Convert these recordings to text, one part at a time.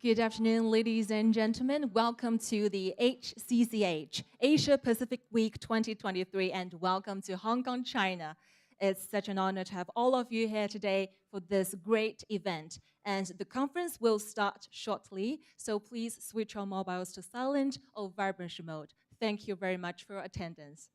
Good afternoon, ladies and gentlemen. Welcome to the HCCH, Asia Pacific Week 2023, and welcome to Hong Kong, China. It's such an honor to have all of you here today for this great event. And the conference will start shortly, so please switch your mobiles to silent or vibration mode. Thank you very much for your attendance.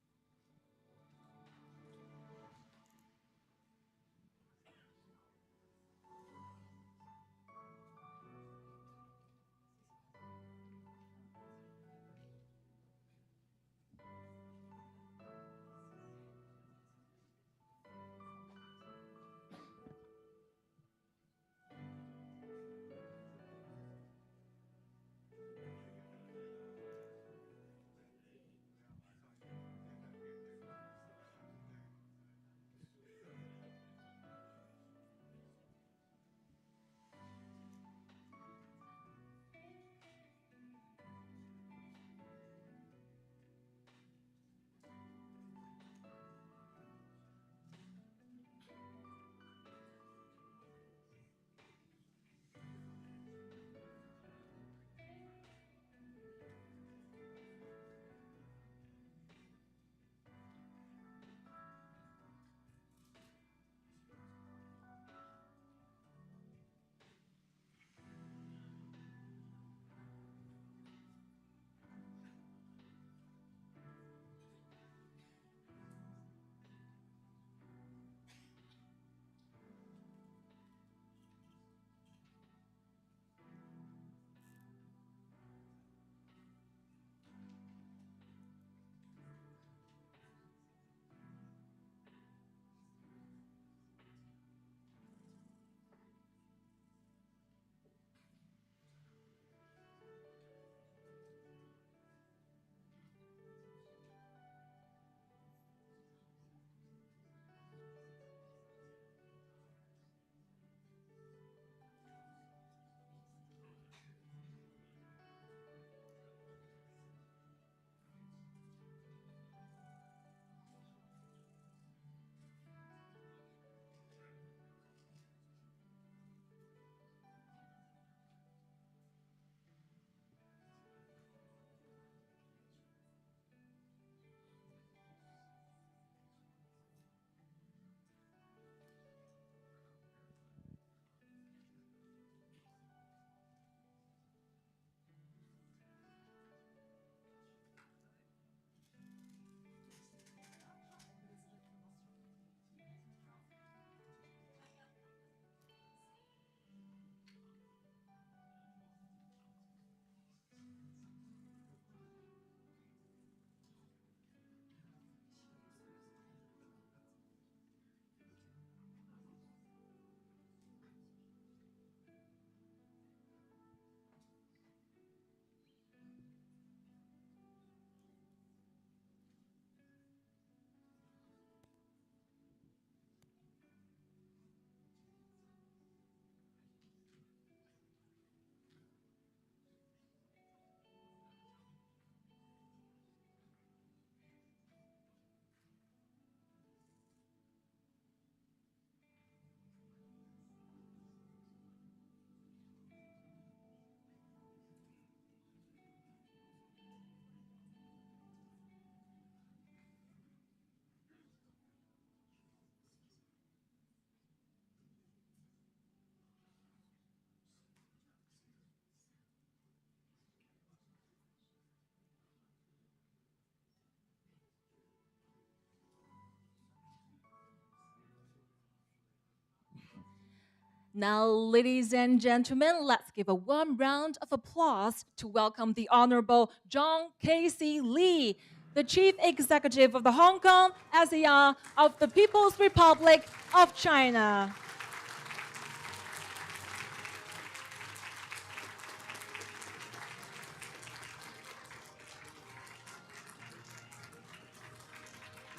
Now, ladies and gentlemen, let's give a warm round of applause to welcome the Honorable John Casey Lee, the Chief Executive of the Hong Kong SAR of the People's Republic of China.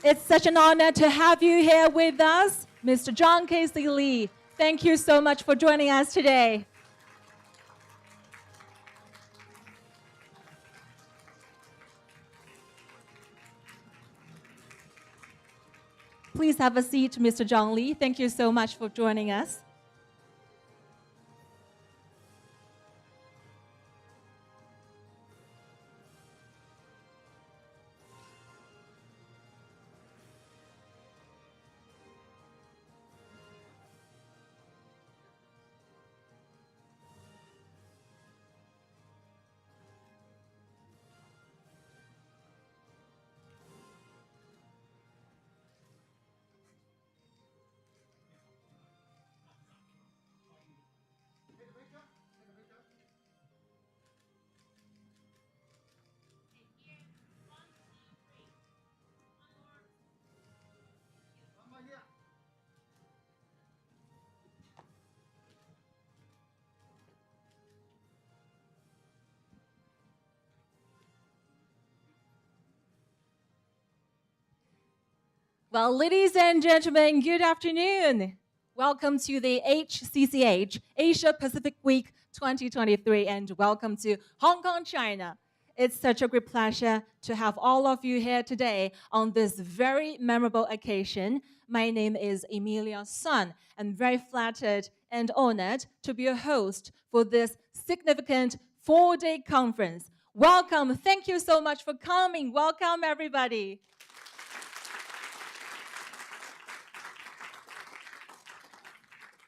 It's such an honor to have you here with us, Mr. John Casey Lee. Thank you so much for joining us today. Please have a seat, Mr. John Lee. Thank you so much for joining us. Well, ladies and gentlemen, good afternoon. Welcome to the HCCH Asia Pacific Week 2023 and welcome to Hong Kong, China. It's such a great pleasure to have all of you here today on this very memorable occasion. My name is Emilia Sun. I'm very flattered and honored to be a host for this significant 4-day conference. Welcome. Thank you so much for coming. Welcome, everybody.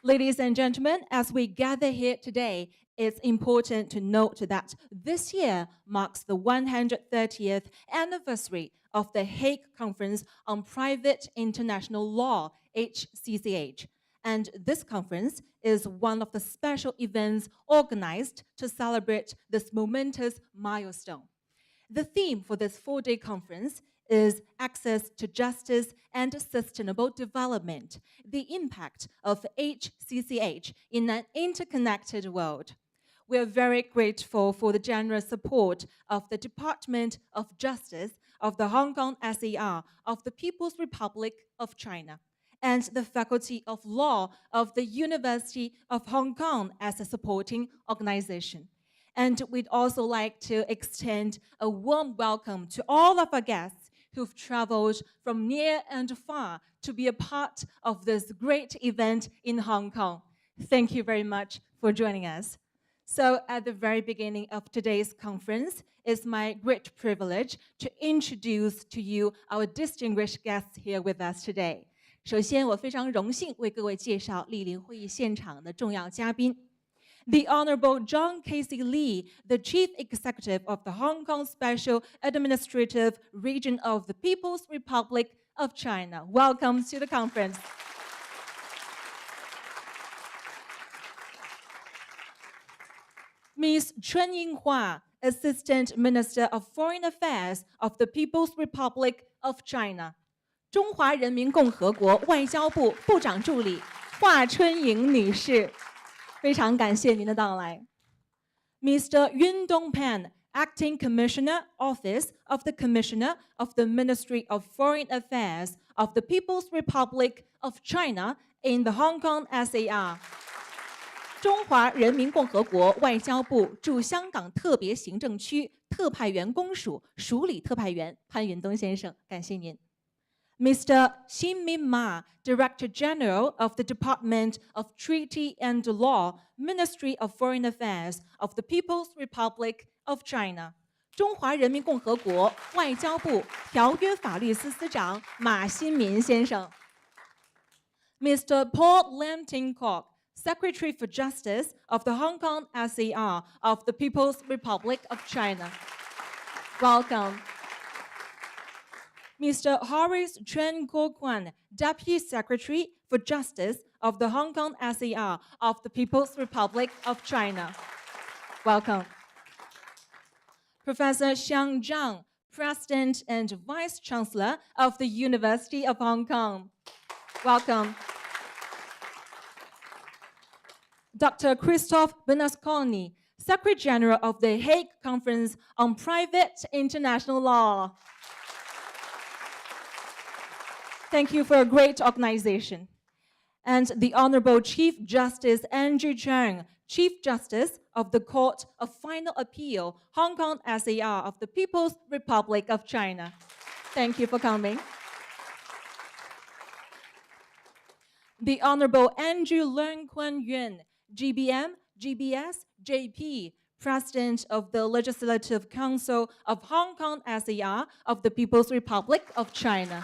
Ladies and gentlemen, as we gather here today, it's important to note that this year marks the 130th anniversary of the Hague Conference on Private International Law, HCCH. And this conference is one of the special events organized to celebrate this momentous milestone. The theme for this 4-day conference is access to justice and sustainable development, the impact of HCCH in an interconnected world. We are very grateful for the generous support of the Department of Justice of the Hong Kong SAR of the People's Republic of China and the Faculty of Law of the University of Hong Kong as a supporting organization. And we'd also like to extend a warm welcome to all of our guests who've traveled from near and far to be a part of this great event in Hong Kong. Thank you very much for joining us. So at the very beginning of today's conference, it's my great privilege to introduce to you our distinguished guests here with us today. 首先，我非常荣幸为各位介绍莅临会议现场的重要嘉宾。The Honorable John Casey Lee, the Chief Executive of the Hong Kong Special Administrative Region of the People's Republic of China. Welcome to the conference. Ms. Chen Yinghua, Assistant Minister of Foreign Affairs of the People's Republic of China. 中华人民共和国外交部部长助理华春莹女士。非常感谢您的到来。Mr. Yun Dongpan, Acting Commissioner, Office of the Commissioner of the Ministry of Foreign Affairs of the People's Republic of China in the Hong Kong SAR. 中华人民共和国外交部驻香港特别行政区特派员公署署理特派员潘云东先生，感谢您。Mr. Xin-Min Ma, Director General of the Department of Treaty and Law, Ministry of Foreign Affairs of the People's Republic of China. 中华人民共和国外交部条约法律司司长马新民先生。Mr. Paul Lam, Secretary for Justice of the Hong Kong SAR of the People's Republic of China. Welcome. Mr. Horace Chen Guoquan, Deputy Secretary for Justice of the Hong Kong SAR of the People's Republic of China. Welcome. Professor Xiang Zhang, President and Vice Chancellor of the University of Hong Kong. Welcome. Dr. Christophe Bernasconi, Secretary General of the Hague Conference on Private International Law. Thank you for a great organization. And the Honorable Chief Justice Andrew Cheng, Chief Justice of the Court of Final Appeal, Hong Kong SAR of the People's Republic of China. Thank you for coming. The Honorable Andrew Leung Kwan Yuen, GBM, GBS, JP, President of the Legislative Council of Hong Kong SAR of the People's Republic of China.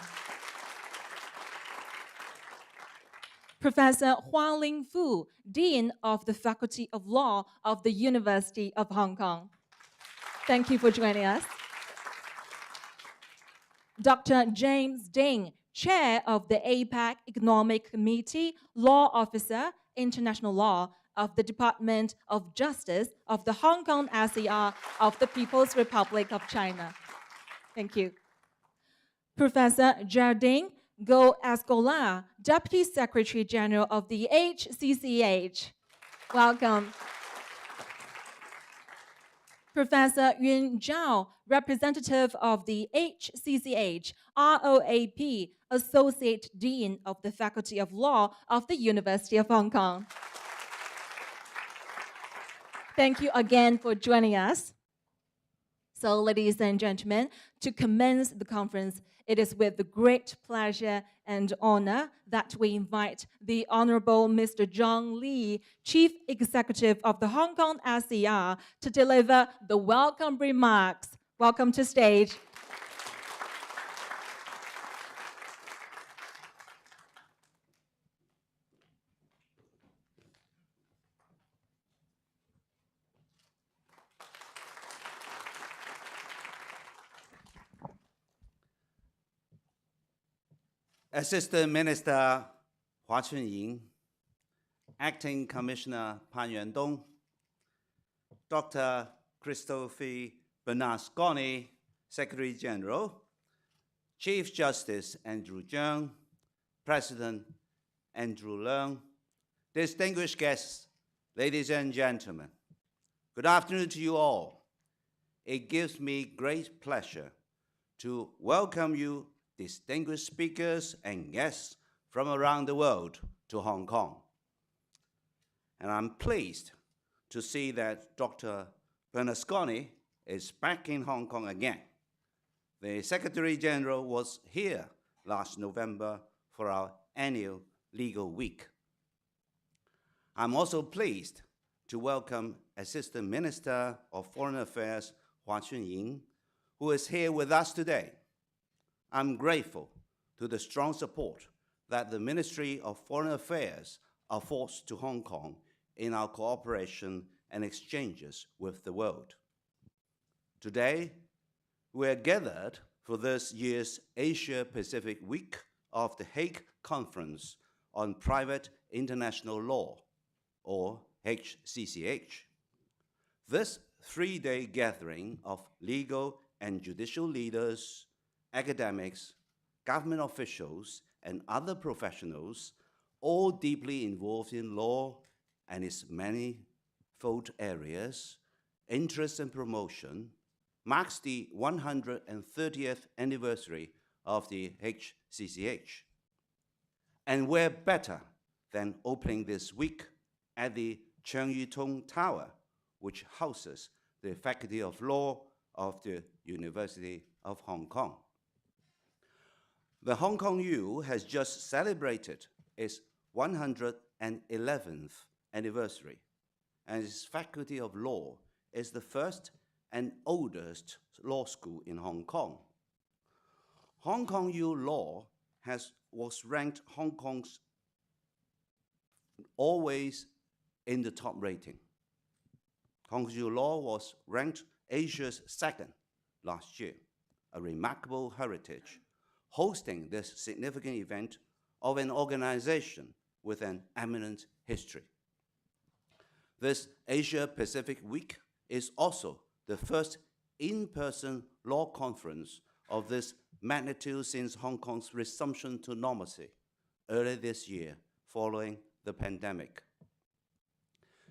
Professor Hua Ling Fu, Dean of the Faculty of Law of the University of Hong Kong. Thank you for joining us. Dr. James Ding, Chair of the APAC Economic Committee, Law Officer, International Law of the Department of Justice of the Hong Kong SAR of the People's Republic of China. Thank you. Professor Jardine Go Escolar, Deputy Secretary General of the HCCH. Welcome. Professor Yun Zhao, representative of the HCCH, ROAP, Associate Dean of the Faculty of Law of the University of Hong Kong. Thank you again for joining us. So, ladies and gentlemen, to commence the conference, it is with great pleasure and honor that we invite the Honorable Mr. John Lee, Chief Executive of the Hong Kong SER, to deliver the welcome remarks. Welcome to stage. Assistant Minister Hua Chunying, Acting Commissioner Pan Yuandong, Dr. Christophe Bernasconi, Secretary General, Chief Justice Andrew Cheung, President Andrew Leung, distinguished guests, ladies and gentlemen, good afternoon to you all. It gives me great pleasure to welcome you distinguished speakers and guests from around the world to Hong Kong. And I'm pleased to see that Dr. Bernasconi is back in Hong Kong again. The Secretary General was here last November for our annual legal week. I'm also pleased to welcome Assistant Minister of Foreign Affairs Hua Chunying, who is here with us today. I'm grateful to the strong support that the Ministry of Foreign Affairs affords to Hong Kong in our cooperation and exchanges with the world. Today, we are gathered for this year's Asia-Pacific Week of the Hague Conference on Private International Law, or HCCH. This three-day gathering of legal and judicial leaders, academics, government officials, and other professionals, all deeply involved in law and its manifold areas, interest and promotion, marks the 130th anniversary of the HCCH. And where better than opening this week at the Cheung Yu Tong Tower, which houses the Faculty of Law of the University of Hong Kong. The Hong Kong U has just celebrated its 111th anniversary, and its Faculty of Law is the first and oldest law school in Hong Kong. Hong Kong U Law was ranked Hong Kong's always in the top rating. Hong Kong U Law was ranked Asia's second last year, a remarkable heritage, hosting this significant event of an organization with an eminent history. This Asia-Pacific Week is also the first in-person law conference of this magnitude since Hong Kong's resumption to normalcy early this year following the pandemic.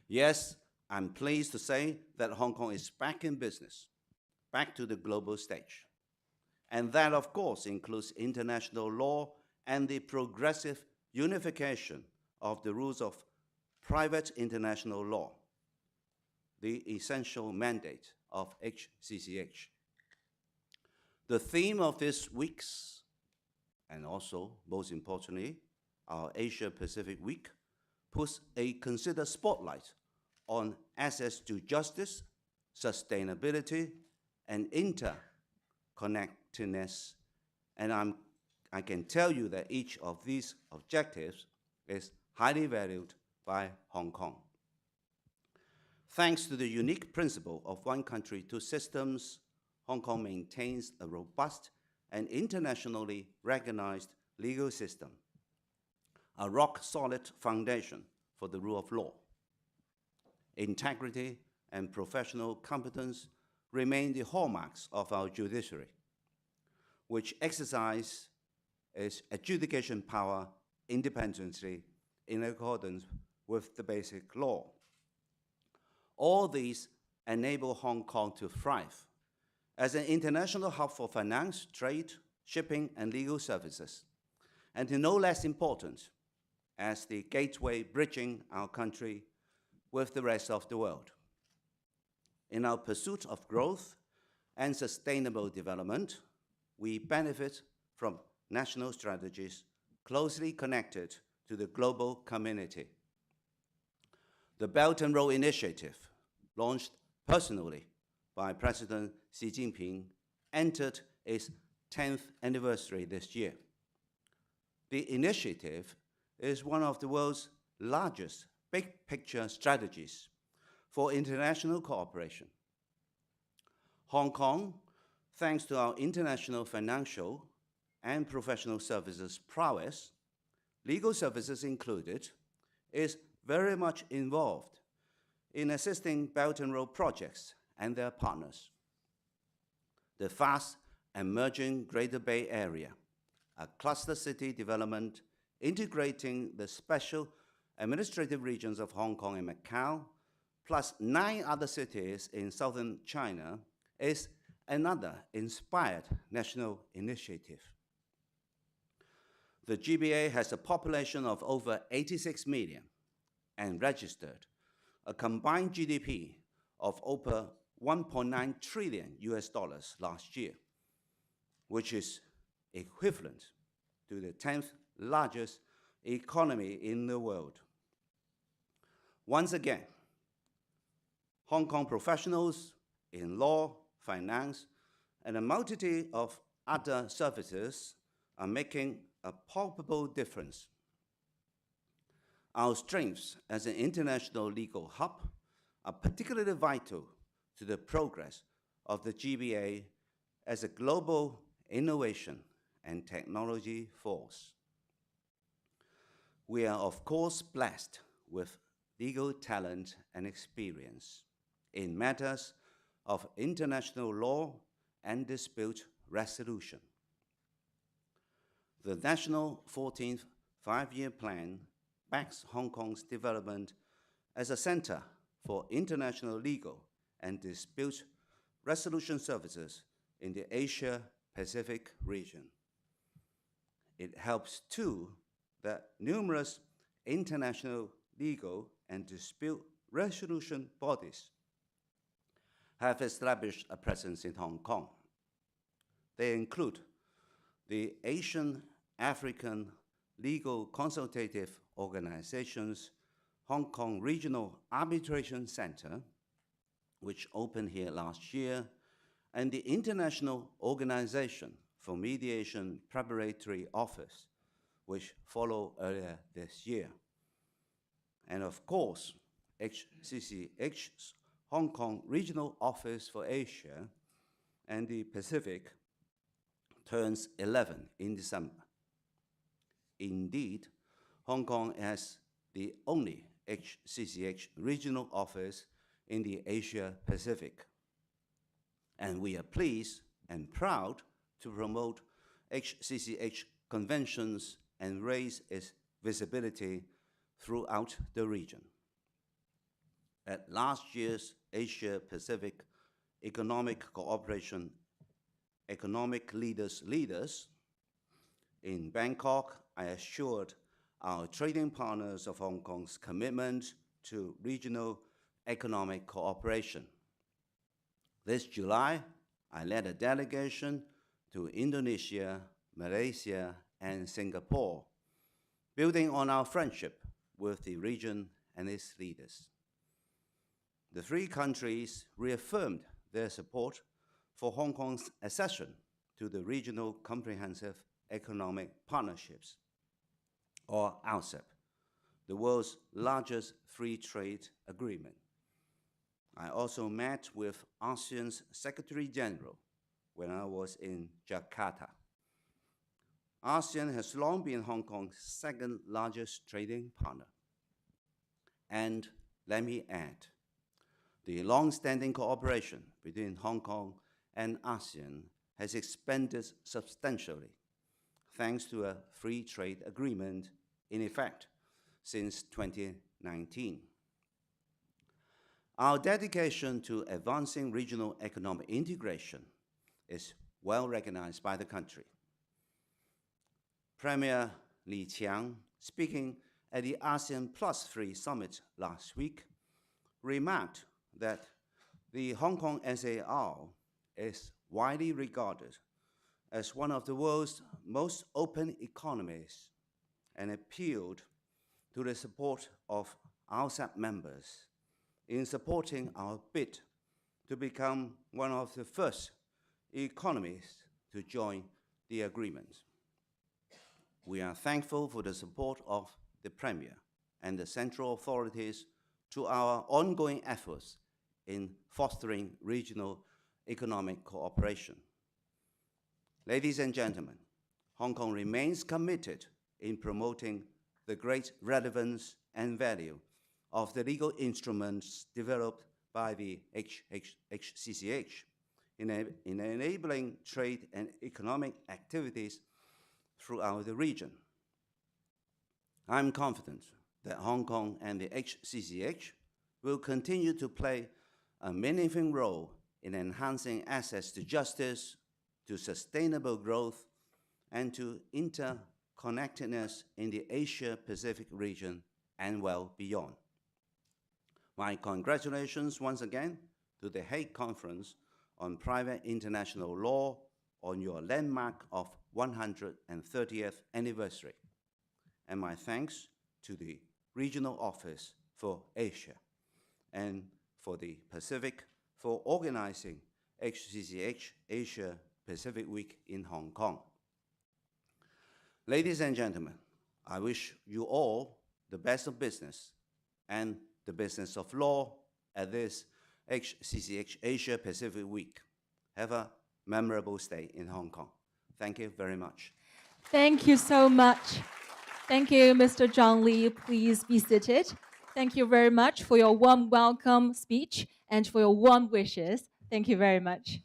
Yes, I'm pleased to say that Hong Kong is back in business, back to the global stage. And that, of course, includes international law and the progressive unification of the rules of private international law, the essential mandate of HCCH. The theme of this week's, and also, most importantly, our Asia-Pacific Week, puts a considered spotlight on access to justice, sustainability, and interconnectedness. And I can tell you that each of these objectives is highly valued by Hong Kong. Thanks to the unique principle of one country, two systems, Hong Kong maintains a robust and internationally recognized legal system, a rock-solid foundation for the rule of law. Integrity and professional competence remain the hallmarks of our judiciary, which exercise its adjudication power independently in accordance with the basic law. All these enable Hong Kong to thrive as an international hub for finance, trade, shipping, and legal services, and no less important, as the gateway bridging our country with the rest of the world. In our pursuit of growth and sustainable development, we benefit from national strategies closely connected to the global community. The Belt and Road Initiative, launched personally by President Xi Jinping, entered its 10th anniversary this year. The initiative is one of the world's largest big-picture strategies for international cooperation. Hong Kong, thanks to our international financial and professional services prowess, legal services included, is very much involved in assisting Belt and Road projects and their partners. The fast emerging Greater Bay Area, a cluster city development integrating the special administrative regions of Hong Kong and Macau, plus 9 other cities in southern China, is another inspired national initiative. The GBA has a population of over 86 million and registered a combined GDP of over $1.9 trillion last year, which is equivalent to the 10th largest economy in the world. Once again, Hong Kong professionals in law, finance, and a multitude of other services are making a palpable difference. Our strengths as an international legal hub are particularly vital to the progress of the GBA as a global innovation and technology force. We are, of course, blessed with legal talent and experience in matters of international law and dispute resolution. The National 14th Five-Year Plan backs Hong Kong's development as a center for international legal and dispute resolution services in the Asia-Pacific region. It helps, too, that numerous international legal and dispute resolution bodies have established a presence in Hong Kong. They include the Asian African Legal Consultative Organization's Hong Kong Regional Arbitration Center, which opened here last year, and the International Organization for Mediation Preparatory Office, which followed earlier this year. And of course, HCCH's Hong Kong Regional Office for Asia and the Pacific turns 11 in December. Indeed, Hong Kong has the only HCCH regional office in the Asia-Pacific. And we are pleased and proud to promote HCCH conventions and raise its visibility throughout the region. At last year's Asia-Pacific Economic Cooperation Economic Leaders in Bangkok, I assured our trading partners of Hong Kong's commitment to regional economic cooperation. This July, I led a delegation to Indonesia, Malaysia, and Singapore, building on our friendship with the region and its leaders. The 3 countries reaffirmed their support for Hong Kong's accession to the Regional Comprehensive Economic Partnerships, or RCEP, the world's largest free trade agreement. I also met with ASEAN's Secretary General when I was in Jakarta. ASEAN has long been Hong Kong's 2nd largest trading partner. And let me add, the long-standing cooperation between Hong Kong and ASEAN has expanded substantially, thanks to a free trade agreement in effect since 2019. Our dedication to advancing regional economic integration is well recognized by the country. Premier Li Qiang, speaking at the ASEAN Plus 3 summit last week, remarked that the Hong Kong SAR is widely regarded as one of the world's most open economies and appealed to the support of RCEP members in supporting our bid to become one of the first economies to join the agreement. We are thankful for the support of the Premier and the central authorities to our ongoing efforts in fostering regional economic cooperation. Ladies and gentlemen, Hong Kong remains committed in promoting the great relevance and value of the legal instruments developed by the HCCH in enabling trade and economic activities throughout the region. I'm confident that Hong Kong and the HCCH will continue to play a meaningful role in enhancing access to justice, to sustainable growth, and to interconnectedness in the Asia-Pacific region and well beyond. My congratulations once again to the Hague Conference on Private International Law on your landmark of 130th anniversary, and my thanks to the Regional Office for Asia and for the Pacific for organizing HCCH Asia Pacific Week in Hong Kong. Ladies and gentlemen, I wish you all the best of business and the business of law at this HCCH Asia Pacific Week. Have a memorable stay in Hong Kong. Thank you very much. Thank you so much. Thank you, Mr. Zhang Li. Please be seated. Thank you very much for your warm welcome speech and for your warm wishes. Thank you very much.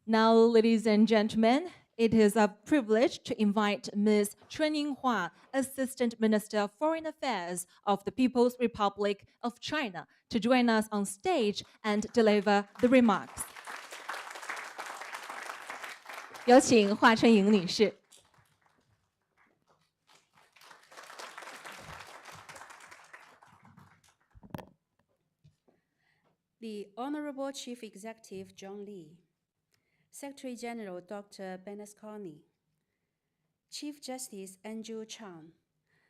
Now, ladies and gentlemen, it is a privilege to invite Ms. Chun Yinghua, Assistant Minister of Foreign Affairs of the People's Republic of China, to join us on stage and deliver the remarks. 有请华春莹女士。The Honorable Chief Executive John Lee, Secretary General Dr. Bernasconi, Chief Justice Andrew Chan,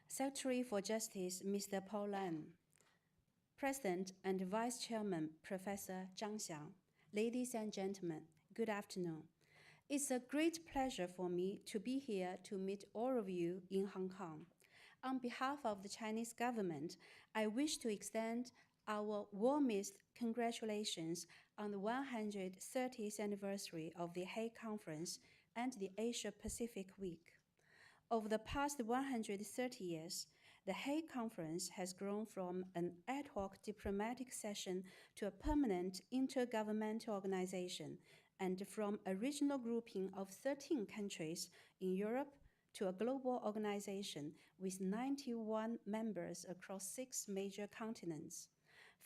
Secretary for Justice Mr. Paul Lam, President and Vice Chairman Professor Zhang Xiang, ladies and gentlemen, good afternoon. It's a great pleasure for me to be here to meet all of you in Hong Kong. On behalf of the Chinese government, I wish to extend our warmest congratulations on the 130th anniversary of the Hague Conference and the Asia Pacific Week. Over the past 130 years, the Hague Conference has grown from an ad hoc diplomatic session to a permanent intergovernmental organization, and from a regional grouping of 13 countries in Europe to a global organization with 91 members across 6 major continents.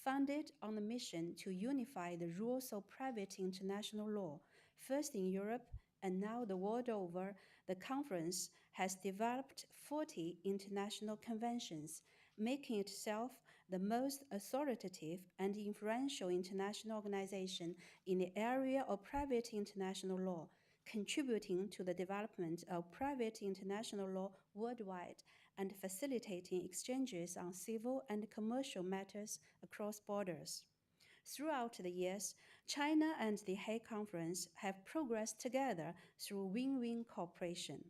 Founded on a mission to unify the rules of private international law, first in Europe and now the world over, the conference has developed 40 international conventions, making itself the most authoritative and influential international organization in the area of private international law, contributing to the development of private international law worldwide and facilitating exchanges on civil and commercial matters across borders. Throughout the years, China and the Hague Conference have progressed together through win-win cooperation.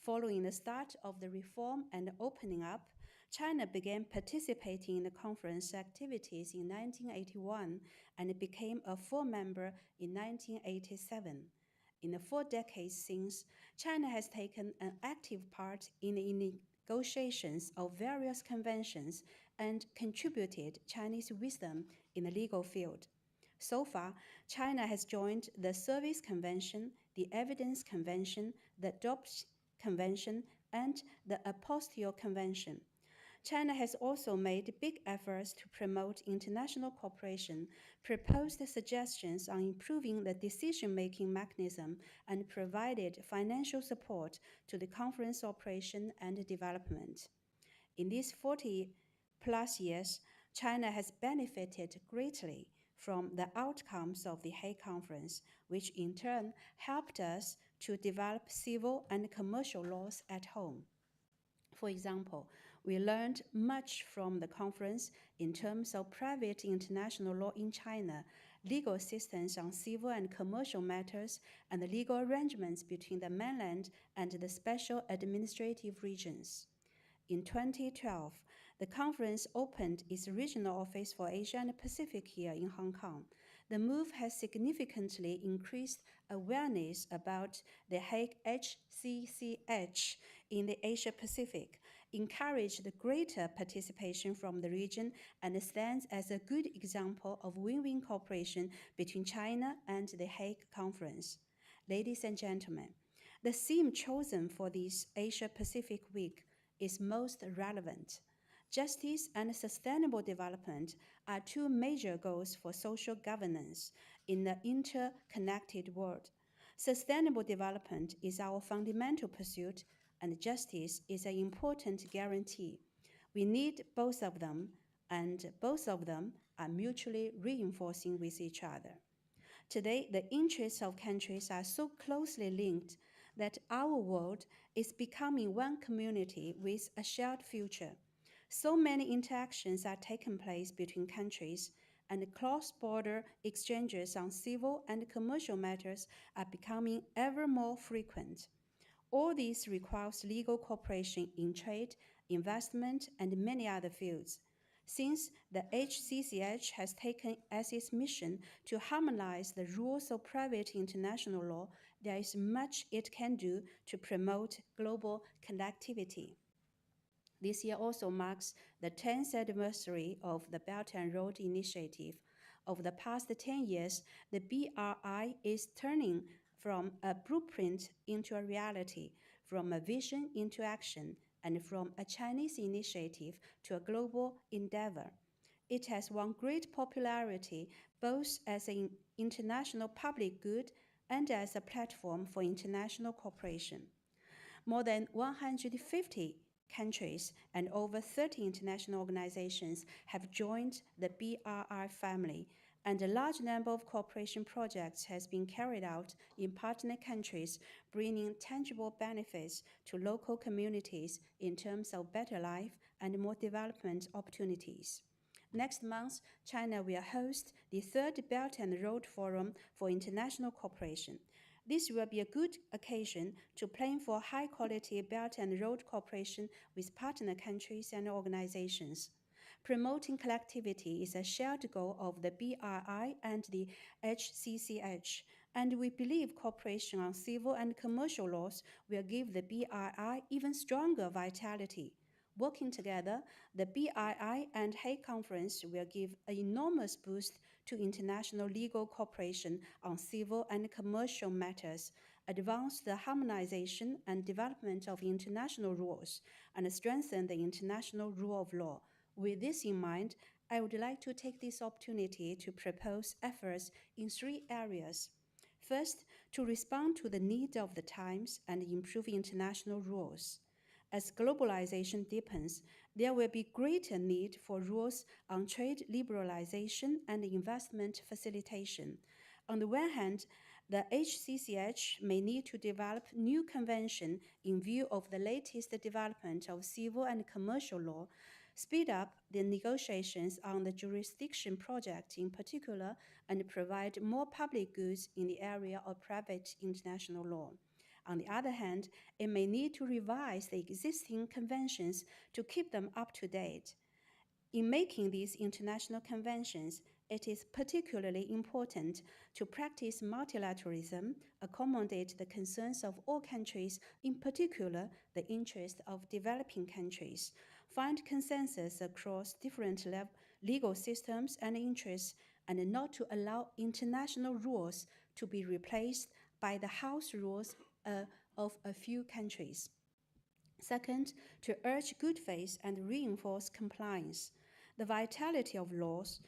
Following the start of the reform and opening up, China began participating in the conference activities in 1981 and became a full member in 1987. In the 4 decades since, China has taken an active part in the negotiations of various conventions and contributed Chinese wisdom in the legal field. So far, China has joined the Service Convention, the Evidence Convention, the Adoption Convention, and the Apostille Convention. China has also made big efforts to promote international cooperation, proposed suggestions on improving the decision-making mechanism, and provided financial support to the conference operation and development. In these 40-plus years, China has benefited greatly from the outcomes of the Hague Conference, which in turn helped us to develop civil and commercial laws at home. For example, we learned much from the conference in terms of private international law in China, legal assistance on civil and commercial matters, and the legal arrangements between the mainland and the special administrative regions. In 2012, the conference opened its regional office for Asia and Pacific here in Hong Kong. The move has significantly increased awareness about the Hague HCCH in the Asia Pacific, encouraged greater participation from the region, and stands as a good example of win-win cooperation between China and the Hague Conference. Ladies and gentlemen, the theme chosen for this Asia Pacific Week is most relevant. Justice and sustainable development are two major goals for social governance in the interconnected world. Sustainable development is our fundamental pursuit, and justice is an important guarantee. We need both of them, and both of them are mutually reinforcing with each other. Today, the interests of countries are so closely linked that our world is becoming one community with a shared future. So many interactions are taking place between countries, and cross-border exchanges on civil and commercial matters are becoming ever more frequent. All this requires legal cooperation in trade, investment, and many other fields. Since the HCCH has taken as its mission to harmonize the rules of private international law, there is much it can do to promote global connectivity. This year also marks the 10th anniversary of the Belt and Road Initiative. Over the past 10 years, the BRI is turning from a blueprint into a reality, from a vision into action, and from a Chinese initiative to a global endeavor. It has won great popularity both as an international public good and as a platform for international cooperation. More than 150 countries and over 30 international organizations have joined the BRI family, and a large number of cooperation projects has been carried out in partner countries, bringing tangible benefits to local communities in terms of better life and more development opportunities. Next month, China will host the third Belt and Road Forum for International Cooperation. This will be a good occasion to plan for high-quality Belt and Road cooperation with partner countries and organizations. Promoting collectivity is a shared goal of the BRI and the HCCH, and we believe cooperation on civil and commercial laws will give the BRI even stronger vitality. Working together, the BRI and Hague Conference will give an enormous boost to international legal cooperation on civil and commercial matters, advance the harmonization and development of international rules, and strengthen the international rule of law. With this in mind, I would like to take this opportunity to propose efforts in 3 areas. First, to respond to the need of the times and improve international rules. As globalization deepens, there will be greater need for rules on trade liberalization and investment facilitation. On the one hand, the HCCH may need to develop new convention in view of the latest development of civil and commercial law, speed up the negotiations on the jurisdiction project in particular, and provide more public goods in the area of private international law. On the other hand, it may need to revise the existing conventions to keep them up to date. In making these international conventions, it is particularly important to practice multilateralism, accommodate the concerns of all countries, in particular the interests of developing countries, find consensus across different legal systems and interests, and not to allow international rules to be replaced by the house rules of a few countries. Second, to urge good faith and reinforce compliance. The vitality of laws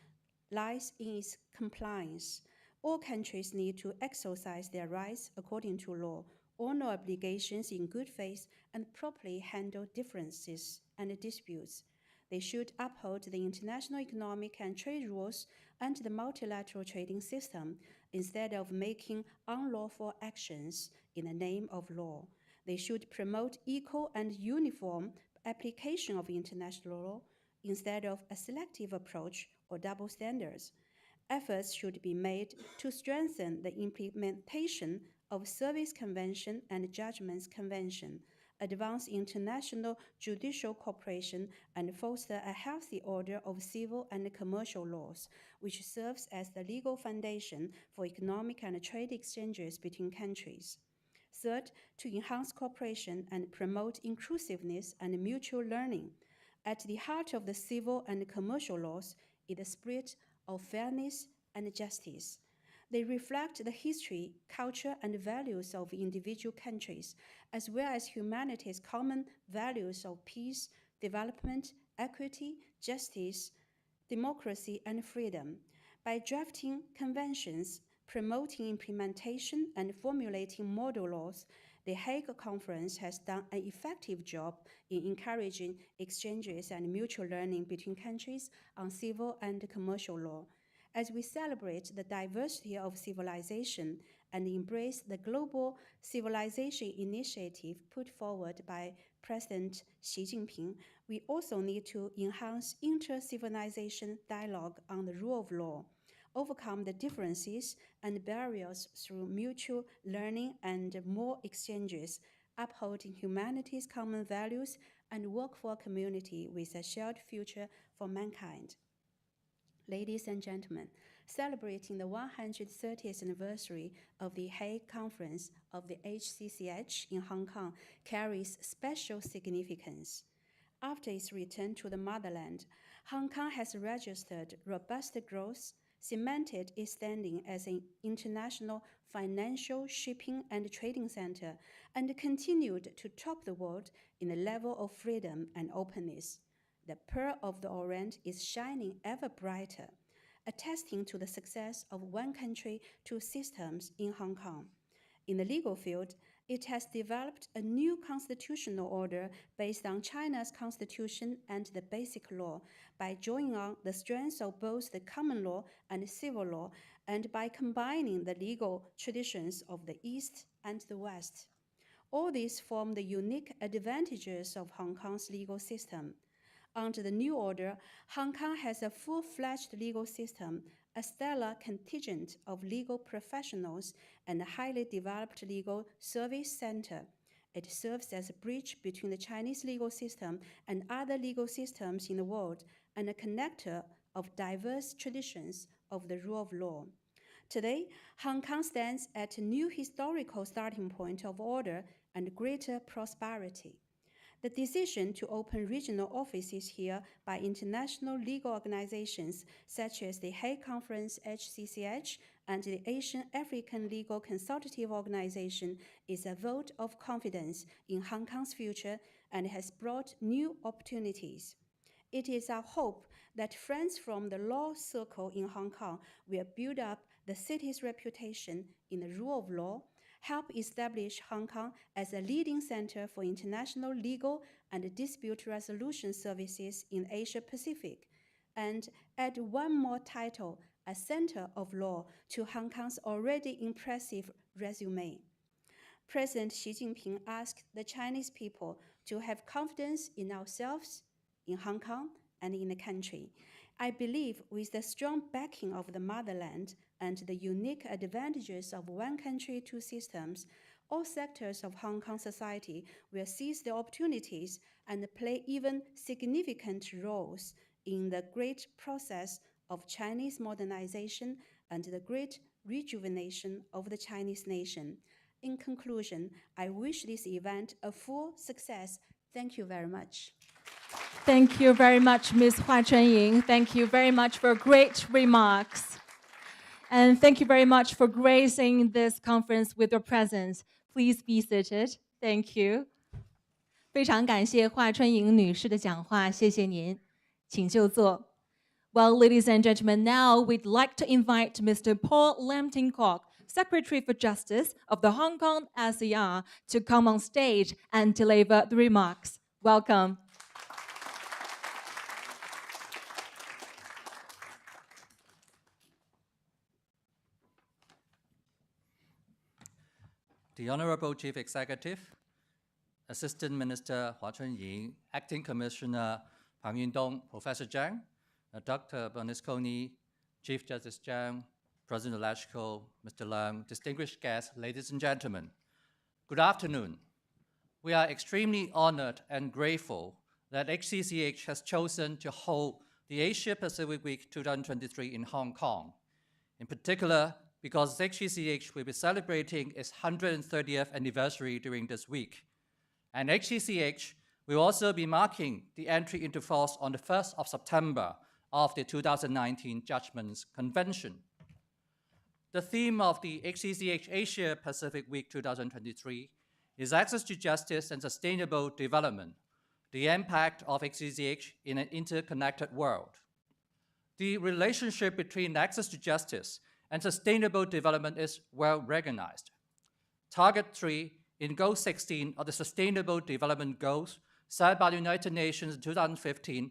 lies in its compliance. All countries need to exercise their rights according to law, honor obligations in good faith, and properly handle differences and disputes. They should uphold the international economic and trade rules and the multilateral trading system instead of making unlawful actions in the name of law. They should promote equal and uniform application of international law instead of a selective approach or double standards. Efforts should be made to strengthen the implementation of Service Convention and Judgments Convention, advance international judicial cooperation, and foster a healthy order of civil and commercial laws, which serves as the legal foundation for economic and trade exchanges between countries. Third, to enhance cooperation and promote inclusiveness and mutual learning. At the heart of the civil and commercial laws is the spirit of fairness and justice. They reflect the history, culture, and values of individual countries, as well as humanity's common values of peace, development, equity, justice, democracy, and freedom. By drafting conventions, promoting implementation, and formulating model laws, the Hague Conference has done an effective job in encouraging exchanges and mutual learning between countries on civil and commercial law. As we celebrate the diversity of civilization and embrace the global civilization initiative put forward by President Xi Jinping, we also need to enhance inter-civilization dialogue on the rule of law, overcome the differences and barriers through mutual learning and more exchanges, upholding humanity's common values, and work for a community with a shared future for mankind. Ladies and gentlemen, celebrating the 130th anniversary of the Hague Conference of the HCCH in Hong Kong carries special significance. After its return to the motherland, Hong Kong has registered robust growth, cemented its standing as an international financial, shipping, and trading center, and continued to top the world in the level of freedom and openness. The Pearl of the Orient is shining ever brighter, attesting to the success of one country, two systems in Hong Kong. In the legal field, it has developed a new constitutional order based on China's constitution and the basic law by drawing on the strengths of both the common law and civil law, and by combining the legal traditions of the East and the West. All these form the unique advantages of Hong Kong's legal system. Under the new order, Hong Kong has a full-fledged legal system, a stellar contingent of legal professionals, and a highly developed legal service center. It serves as a bridge between the Chinese legal system and other legal systems in the world, and a connector of diverse traditions of the rule of law. Today, Hong Kong stands at a new historical starting point of order and greater prosperity. The decision to open regional offices here by international legal organizations such as the Hague Conference HCCH and the Asian African Legal Consultative Organization is a vote of confidence in Hong Kong's future and has brought new opportunities. It is our hope that friends from the law circle in Hong Kong will build up the city's reputation in the rule of law, help establish Hong Kong as a leading center for international legal and dispute resolution services in Asia Pacific, and add one more title, a center of law, to Hong Kong's already impressive resume. President Xi Jinping asked the Chinese people to have confidence in ourselves, in Hong Kong, and in the country. I believe with the strong backing of the motherland and the unique advantages of one country, two systems, all sectors of Hong Kong society will seize the opportunities and play even significant roles in the great process of Chinese modernization and the great rejuvenation of the Chinese nation. In conclusion, I wish this event a full success. Thank you very much. Thank you very much, Ms. Hua Chunying. Thank you very much for great remarks. And thank you very much for gracing this conference with your presence. Please be seated. Thank you. 非常感谢华春莹女士的讲话，谢谢您，请就坐。Well, ladies and gentlemen, now we'd like to invite Mr. Paul Lam, Secretary for Justice of the Hong Kong SAR, to come on stage and deliver the remarks. Welcome. The Honorable Chief Executive, Assistant Minister Hua Chunying, Acting Commissioner Pang Yundong, Professor Zhang, Dr. Bernasconi, Chief Justice Zhang, President Lashko, Mr. Lam, distinguished guests, ladies and gentlemen, good afternoon. We are extremely honored and grateful that HCCH has chosen to hold the Asia Pacific Week 2023 in Hong Kong. In particular, because HCCH will be celebrating its 130th anniversary during this week. And HCCH will also be marking the entry into force on the 1st of September of the 2019 Judgments Convention. The theme of the HCCH Asia Pacific Week 2023 is Access to Justice and Sustainable Development, the impact of HCCH in an interconnected world. The relationship between access to justice and sustainable development is well recognized. Target 3 in Goal 16 of the Sustainable Development Goals set by the United Nations in 2015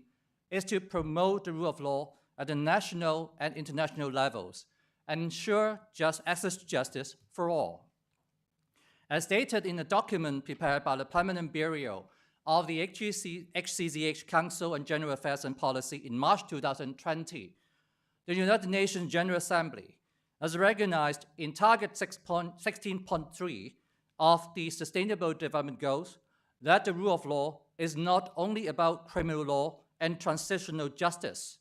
is to promote the rule of law at the national and international levels and ensure just access to justice for all. As stated in a document prepared by the Permanent Bureau of the HCCH Council on General Affairs and Policy in March 2020, the United Nations General Assembly has recognized in Target 16.3 of the Sustainable Development Goals that the rule of law is not only about criminal law and transitional justice,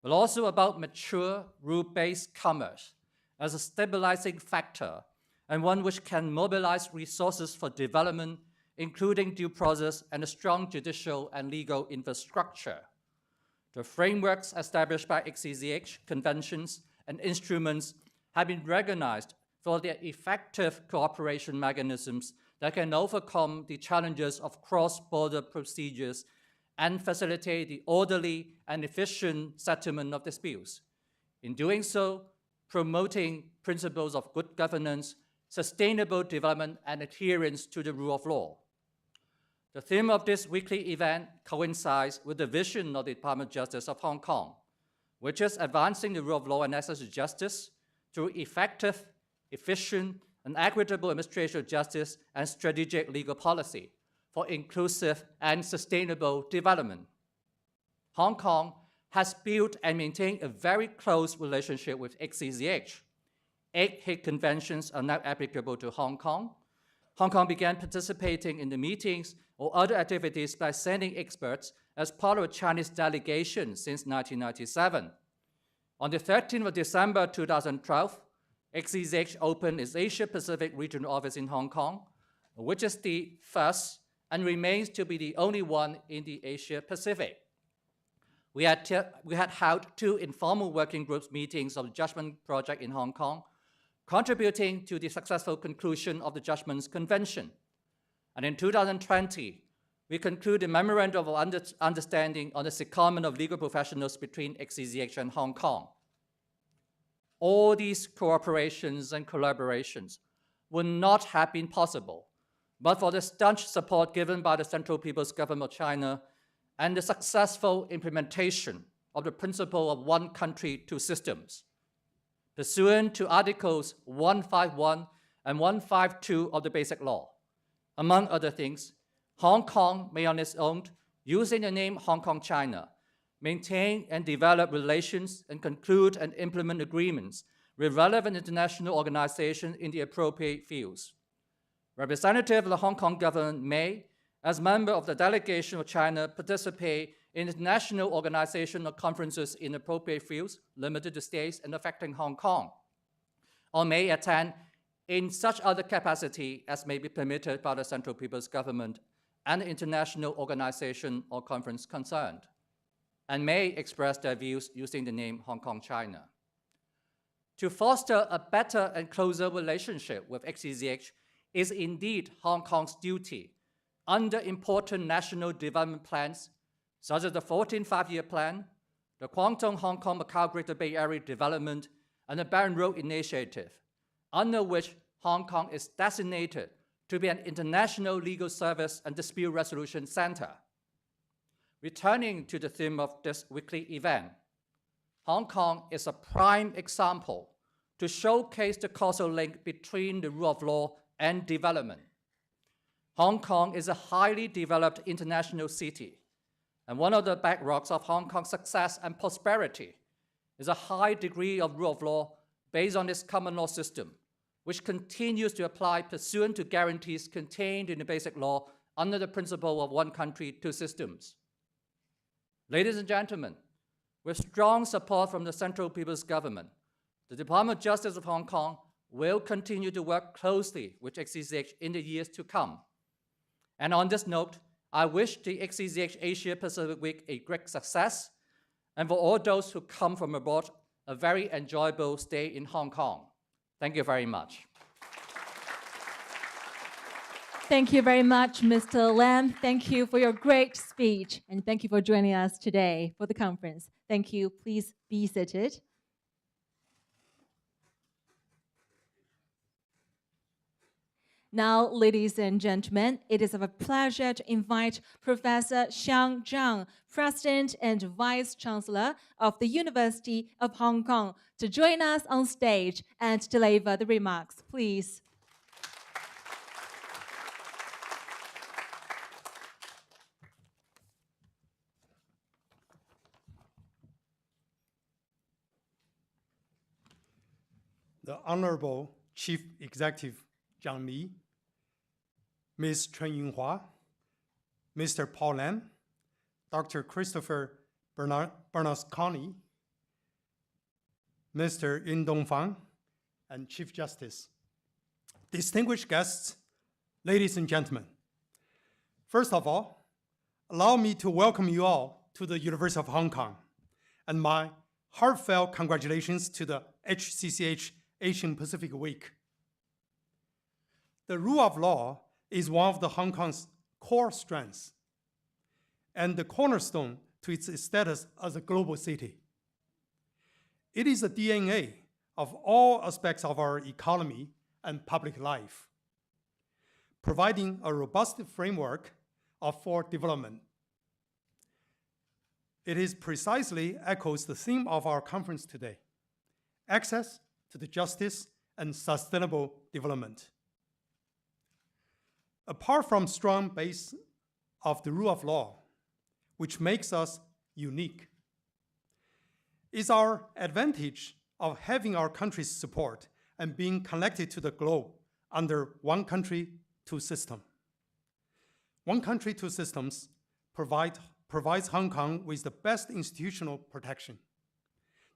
but also about mature rule-based commerce as a stabilizing factor and one which can mobilize resources for development, including due process and a strong judicial and legal infrastructure. The frameworks established by HCCH, conventions, and instruments have been recognized for their effective cooperation mechanisms that can overcome the challenges of cross-border procedures and facilitate the orderly and efficient settlement of disputes. In doing so, promoting principles of good governance, sustainable development, and adherence to the rule of law. The theme of this weekly event coincides with the vision of the Department of Justice of Hong Kong, which is advancing the rule of law and access to justice through effective, efficient, and equitable administration of justice and strategic legal policy for inclusive and sustainable development. Hong Kong has built and maintained a very close relationship with HCCH. 8 Hague Conventions are now applicable to Hong Kong. Hong Kong began participating in the meetings or other activities by sending experts as part of a Chinese delegation since 1997. On the 13th of December 2012, HCCH opened its Asia Pacific Regional Office in Hong Kong, which is the first and remains to be the only one in the Asia Pacific. We had held 2 informal working groups meetings of the Judgment Project in Hong Kong, contributing to the successful conclusion of the Judgments Convention. And in 2020, we concluded a memorandum of understanding on the secondment of legal professionals between HCCH and Hong Kong. All these cooperations and collaborations would not have been possible but for the staunch support given by the Central People's Government of China and the successful implementation of the principle of one country, two systems. Pursuant to Articles 151 and 152 of the Basic Law, among other things, Hong Kong may on its own, using the name Hong Kong China, maintain and develop relations and conclude and implement agreements with relevant international organizations in the appropriate fields. Representatives of the Hong Kong government may, as member of the delegation of China, participate in international organizations or conferences in appropriate fields limited to states and affecting Hong Kong, or may attend in such other capacity as may be permitted by the Central People's Government and the international organization or conference concerned, and may express their views using the name Hong Kong China. To foster a better and closer relationship with HCCH is indeed Hong Kong's duty, under important national development plans, such as the 14th Five-Year Plan, the Guangdong Hong Kong Macau Greater Bay Area Development, and the Belt and Road Initiative, under which Hong Kong is designated to be an international legal service and dispute resolution center. Returning to the theme of this weekly event, Hong Kong is a prime example to showcase the causal link between the rule of law and development. Hong Kong is a highly developed international city, and one of the bedrocks of Hong Kong's success and prosperity is a high degree of rule of law based on its common law system, which continues to apply pursuant to guarantees contained in the Basic Law under the principle of one country, two systems. Ladies and gentlemen, with strong support from the Central People's Government, the Department of Justice of Hong Kong will continue to work closely with HCCH in the years to come. And on this note, I wish the HCCH Asia Pacific Week a great success, and for all those who come from abroad, a very enjoyable stay in Hong Kong. Thank you very much. Thank you very much, Mr. Lam. Thank you for your great speech, and thank you for joining us today for the conference. Thank you. Please be seated. Now, ladies and gentlemen, it is a pleasure to invite Professor Xiang Zhang, President and Vice Chancellor of the University of Hong Kong, to join us on stage and deliver the remarks. Please. The Honorable Chief Executive Zhang Li, Ms. Chen Yunhua, Mr. Paul Lam, Dr. Christopher Bernasconi, Mr. Yun Dongfang, and Chief Justice. Distinguished guests, ladies and gentlemen, first of all, allow me to welcome you all to the University of Hong Kong, and my heartfelt congratulations to the HCCH Asian Pacific Week. The rule of law is one of the Hong Kong's core strengths and the cornerstone to its status as a global city. It is the DNA of all aspects of our economy and public life, providing a robust framework for development. It is precisely echoes the theme of our conference today: access to the justice and sustainable development. Apart from strong base of the rule of law, which makes us unique, is our advantage of having our country's support and being connected to the globe under one country, two systems. One country, two systems provides Hong Kong with the best institutional protection.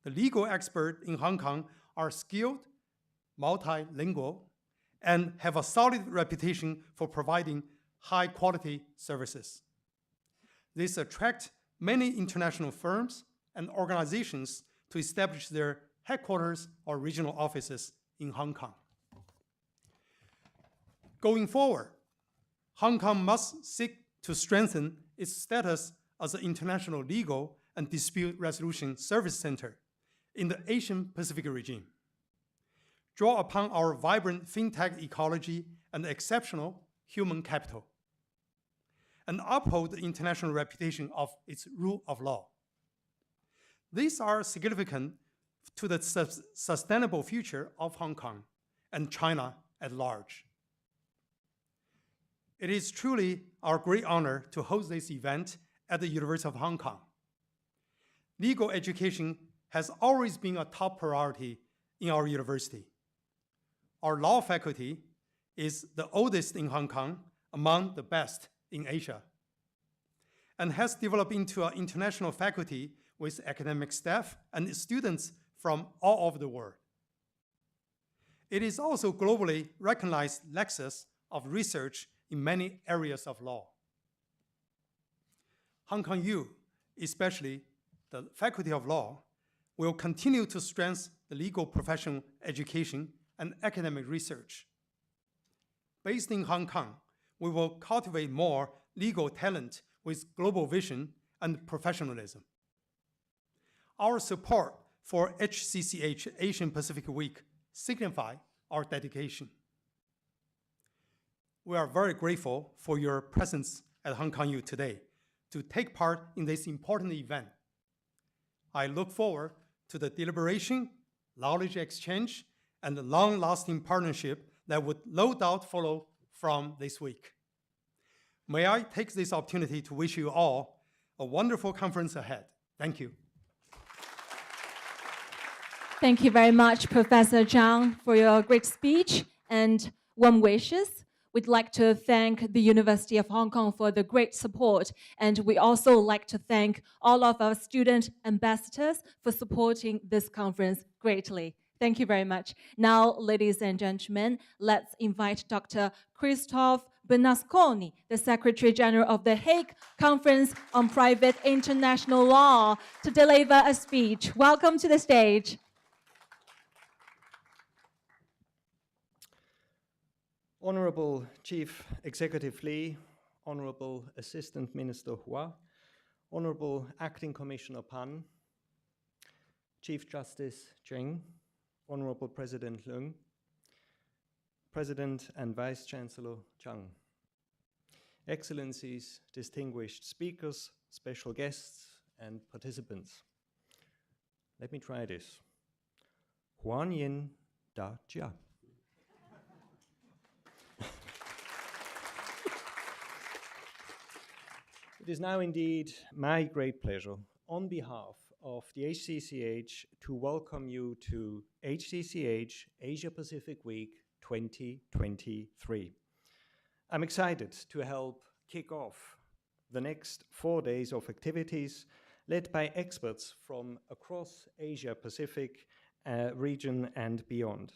The legal experts in Hong Kong are skilled, multilingual, and have a solid reputation for providing high-quality services. This attracts many international firms and organizations to establish their headquarters or regional offices in Hong Kong. Going forward, Hong Kong must seek to strengthen its status as an international legal and dispute resolution service center in the Asian Pacific region. Draw upon our vibrant fintech ecology and exceptional human capital, and uphold the international reputation of its rule of law. These are significant to the sustainable future of Hong Kong and China at large. It is truly our great honor to host this event at the University of Hong Kong. Legal education has always been a top priority in our university. Our law faculty is the oldest in Hong Kong, among the best in Asia, and has developed into an international faculty with academic staff and students from all over the world. It is also globally recognized nexus of research in many areas of law. Hong Kong U, especially the Faculty of Law, will continue to strengthen the legal professional education and academic research. Based in Hong Kong, we will cultivate more legal talent with global vision and professionalism. Our support for HCCH Asian Pacific Week signify our dedication. We are very grateful for your presence at Hong Kong U today to take part in this important event. I look forward to the deliberation, knowledge exchange, and the long-lasting partnership that would no doubt follow from this week. May I take this opportunity to wish you all a wonderful conference ahead. Thank you. Thank you very much, Professor Zhang, for your great speech and warm wishes. We'd like to thank the University of Hong Kong for the great support, and we also like to thank all of our student ambassadors for supporting this conference greatly. Thank you very much. Now, ladies and gentlemen, let's invite Dr. Christophe Bernasconi, the Secretary General of the Hague Conference on Private International Law, to deliver a speech. Welcome to the stage. Honorable Chief Executive Lee, Honorable Assistant Minister Hua, Honorable Acting Commissioner Pan, Chief Justice Zheng, Honorable President Leung, President and Vice Chancellor Zhang, Excellencies, distinguished speakers, special guests, and participants. Let me try this. Huan Yin Da Jia. It is now indeed my great pleasure, on behalf of the HCCH, to welcome you to HCCH Asia Pacific Week 2023. I'm excited to help kick off the next 4 days of activities led by experts from across Asia Pacific region and beyond.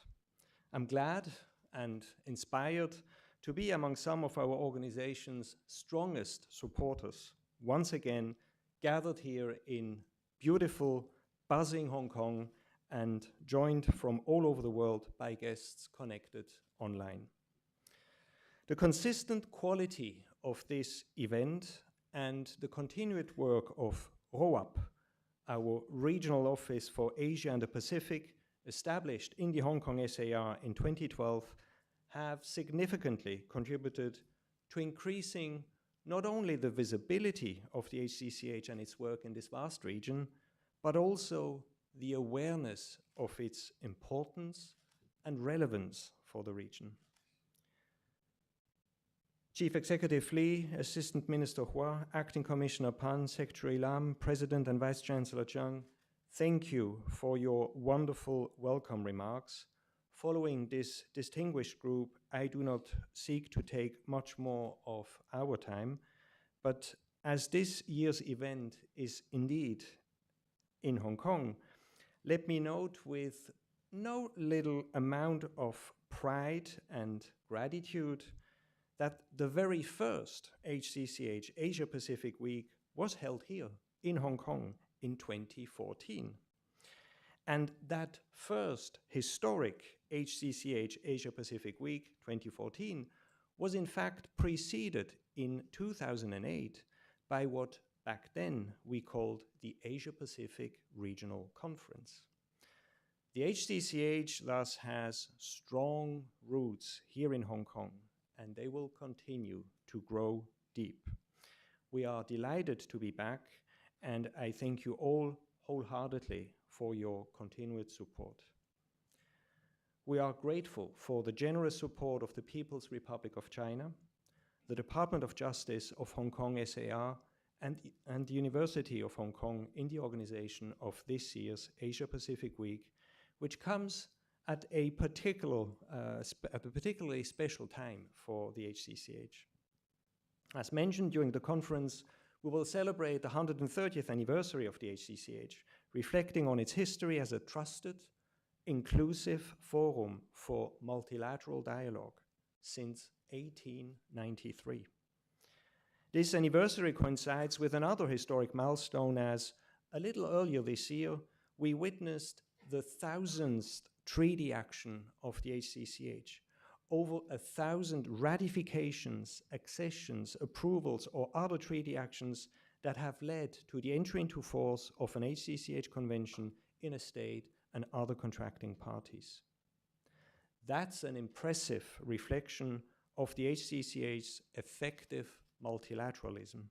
I'm glad and inspired to be among some of our organization's strongest supporters, once again gathered here in beautiful, buzzing Hong Kong and joined from all over the world by guests connected online. The consistent quality of this event and the continued work of ROAP, our regional office for Asia and the Pacific, established in the Hong Kong SAR in 2012, have significantly contributed to increasing not only the visibility of the HCCH and its work in this vast region, but also the awareness of its importance and relevance for the region. Chief Executive Lee, Assistant Minister Hua, Acting Commissioner Pan, Secretary Lam, President and Vice Chancellor Zhang, thank you for your wonderful welcome remarks. Following this distinguished group, I do not seek to take much more of our time, but as this year's event is indeed in Hong Kong, let me note with no little amount of pride and gratitude that the very first HCCH Asia Pacific Week was held here in Hong Kong in 2014. And that first historic HCCH Asia Pacific Week 2014 was in fact preceded in 2008 by what back then we called the Asia Pacific Regional Conference. The HCCH thus has strong roots here in Hong Kong, and they will continue to grow deep. We are delighted to be back, and I thank you all wholeheartedly for your continued support. We are grateful for the generous support of the People's Republic of China, the Department of Justice of Hong Kong SAR, and the University of Hong Kong in the organization of this year's Asia Pacific Week, which comes at a particularly special time for the HCCH. As mentioned during the conference, we will celebrate the 130th anniversary of the HCCH, reflecting on its history as a trusted, inclusive forum for multilateral dialogue since 1893. This anniversary coincides with another historic milestone, as a little earlier this year, we witnessed the 1000th treaty action of the HCCH, over 1,000 ratifications, accessions, approvals, or other treaty actions that have led to the entry into force of an HCCH convention in a state and other contracting parties. That's an impressive reflection of the HCCH's effective multilateralism,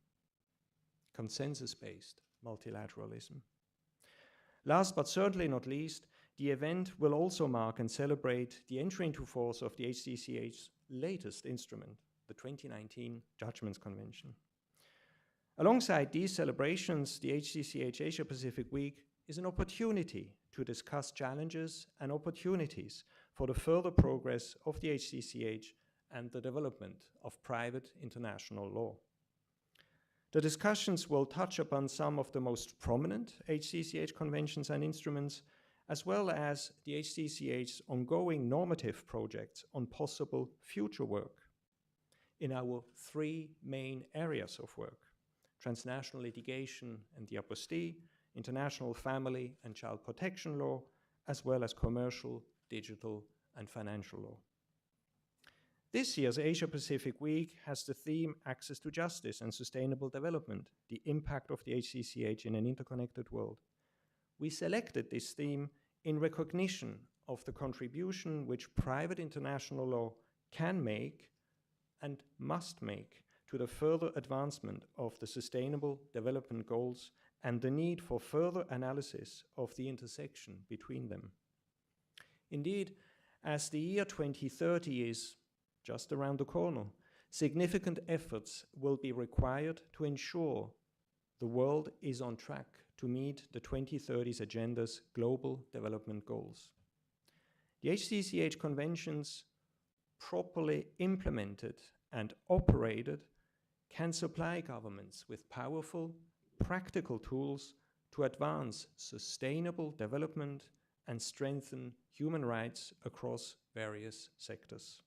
consensus-based multilateralism. Last but certainly not least, the event will also mark and celebrate the entry into force of the HCCH's latest instrument, the 2019 Judgments Convention. Alongside these celebrations, the HCCH Asia Pacific Week is an opportunity to discuss challenges and opportunities for the further progress of the HCCH and the development of private international law. The discussions will touch upon some of the most prominent HCCH conventions and instruments, as well as the HCCH's ongoing normative projects on possible future work in our three main areas of work: transnational litigation and the apostille, international family and child protection law, as well as commercial, digital, and financial law. This year's Asia Pacific Week has the theme Access to Justice and Sustainable Development, the impact of the HCCH in an interconnected world. We selected this theme in recognition of the contribution which private international law can make and must make to the further advancement of the Sustainable Development Goals and the need for further analysis of the intersection between them. Indeed, as the year 2030 is just around the corner, significant efforts will be required to ensure the world is on track to meet the 2030s Agenda's global development goals. The HCCH conventions, properly implemented and operated, can supply governments with powerful, practical tools to advance sustainable development and strengthen human rights across various sectors.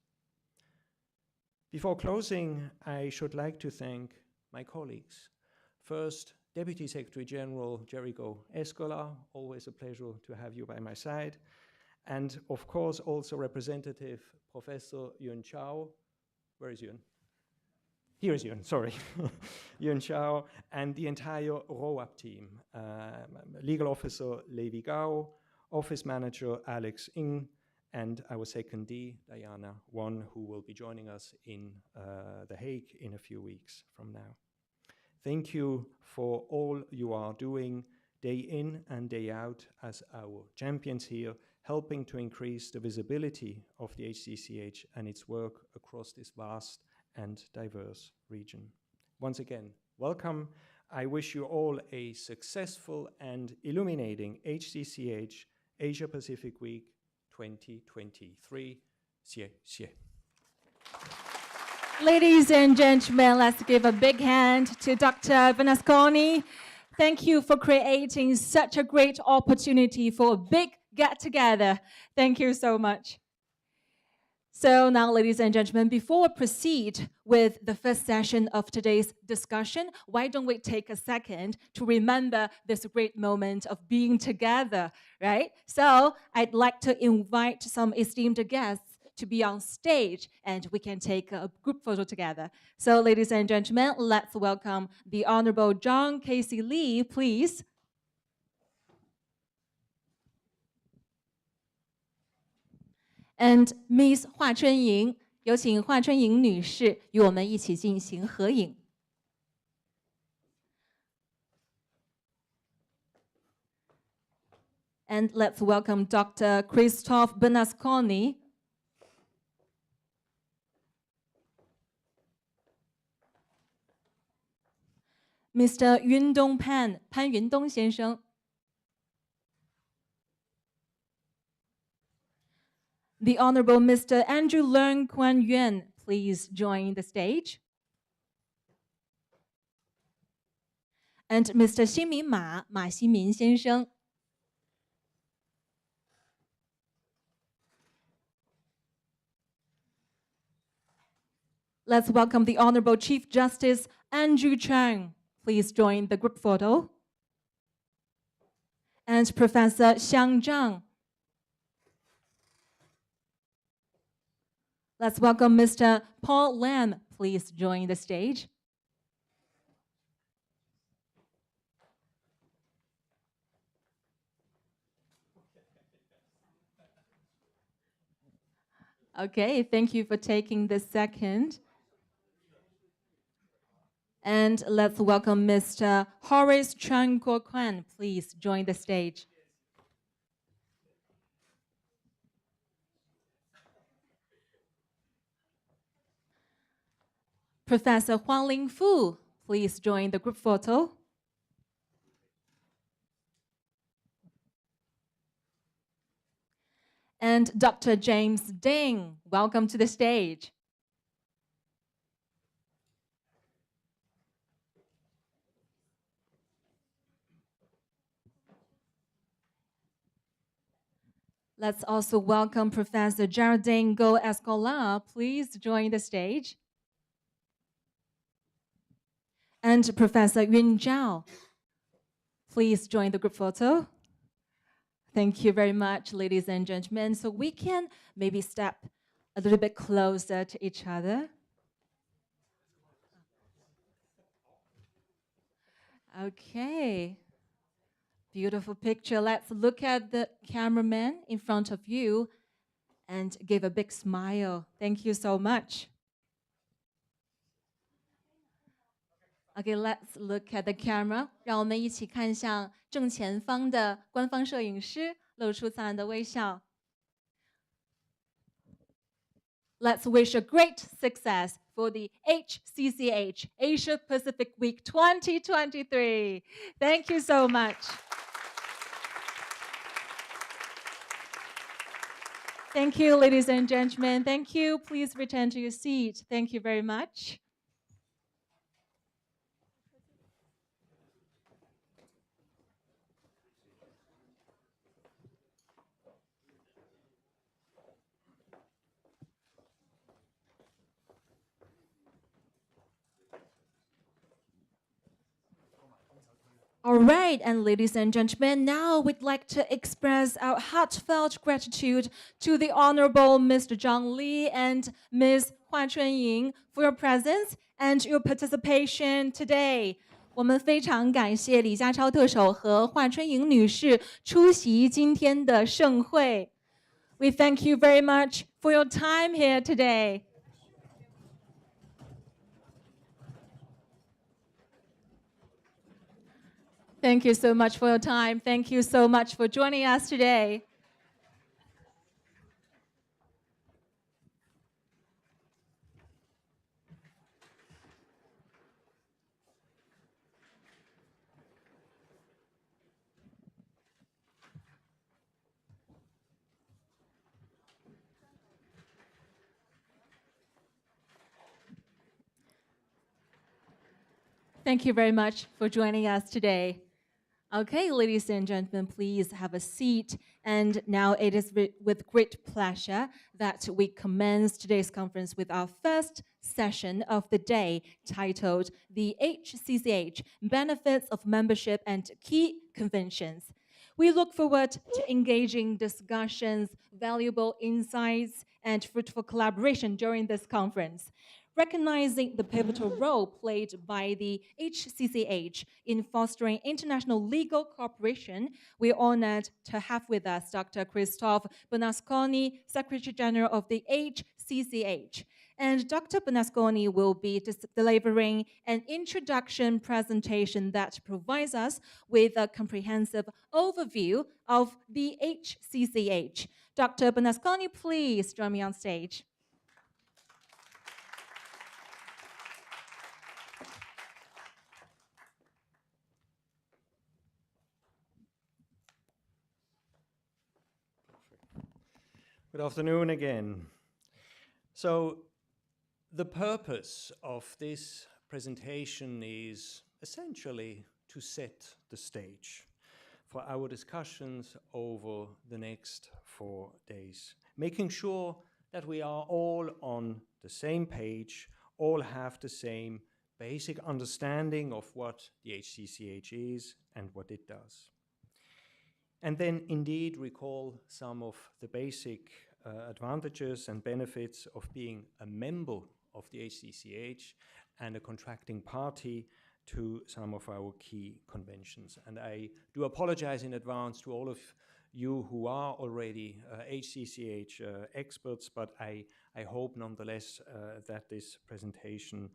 Before closing, I should like to thank my colleagues. First, Deputy Secretary General Jericho Escola, always a pleasure to have you by my side. And of course, also Representative Professor Yun Chao. Where is Yun? Here is Yun, sorry. Yun Chao, and the entire ROAP team. Legal Officer Levi Gao, Office Manager Alex Ng, and our secondee, Diana Won, who will be joining us in The Hague in a few weeks from now. Thank you for all you are doing day in and day out as our champions here, helping to increase the visibility of the HCCH and its work across this vast and diverse region. Once again, welcome. I wish you all a successful and illuminating HCCH Asia Pacific Week 2023. Xie xie. Ladies and gentlemen, let's give a big hand to Dr. Bernasconi. Thank you for creating such a great opportunity for a big get-together. Thank you so much. So now, ladies and gentlemen, before we proceed with the first session of today's discussion, why don't we take a second to remember this great moment of being together, right? So I'd like to invite some esteemed guests to be on stage, and we can take a group photo together. So ladies and gentlemen, let's welcome the Honorable John Casey Lee, please. And Miss 华春莹，有请华春莹女士与我们一起进行合影。And let's welcome Dr. Christophe Bernasconi. Mr. 云东潘，潘云东先生。The Honorable Mr. Andrew Leung Kuan Yuan, please join the stage. And Mr. 辛明马，马新民先生。Let's welcome the Honorable Chief Justice Andrew Chang. Please join the group photo. And Professor Xiang Zhang. Let's welcome Mr. Paul Lam. Please join the stage. Okay, thank you for taking this second. And let's welcome Mr. Horace Chan Kuo-kwan. Please join the stage. Professor Huang Lingfu, please join the group photo. And Dr. James Ding, welcome to the stage. Let's also welcome Professor Geraldine Go Escola. Please join the stage. And Professor Yun Zhao, please join the group photo. Thank you very much, ladies and gentlemen. So we can maybe step a little bit closer to each other. Okay. Beautiful picture. Let's look at the cameraman in front of you and give a big smile. Thank you so much. Okay, let's look at the camera. 让我们一起看向正前方的官方摄影师，露出灿烂的微笑。Let's wish a great success for the HCCH Asia Pacific Week 2023. Thank you so much. Thank you, ladies and gentlemen. Thank you. Please return to your seat. Thank you very much. All right, and ladies and gentlemen, now we'd like to express our heartfelt gratitude to the Honorable Mr. Zhang Li and Ms. Hua Chunying for your presence and your participation today. 我们非常感谢李家超特首和华春莹女士出席今天的盛会。We thank you very much for your time here today. Thank you so much for your time. Thank you so much for joining us today. Thank you very much for joining us today. Okay, ladies and gentlemen, please have a seat. And now it is with great pleasure that we commence today's conference with our first session of the day, titled The HCCH, Benefits of Membership and Key Conventions. We look forward to engaging discussions, valuable insights, and fruitful collaboration during this conference. Recognizing the pivotal role played by the HCCH in fostering international legal cooperation, we're honored to have with us Dr. Christophe Bernasconi, Secretary General of the HCCH. And Dr. Bernasconi will be delivering an introduction presentation that provides us with a comprehensive overview of the HCCH. Dr. Bernasconi, please join me on stage. Good afternoon again. So, the purpose of this presentation is essentially to set the stage for our discussions over the next 4 days, making sure that we are all on the same page, all have the same basic understanding of what the HCCH is and what it does. And then indeed recall some of the basic advantages and benefits of being a member of the HCCH and a contracting party to some of our key conventions. And I do apologize in advance to all of you who are already HCCH experts, but I hope nonetheless that this presentation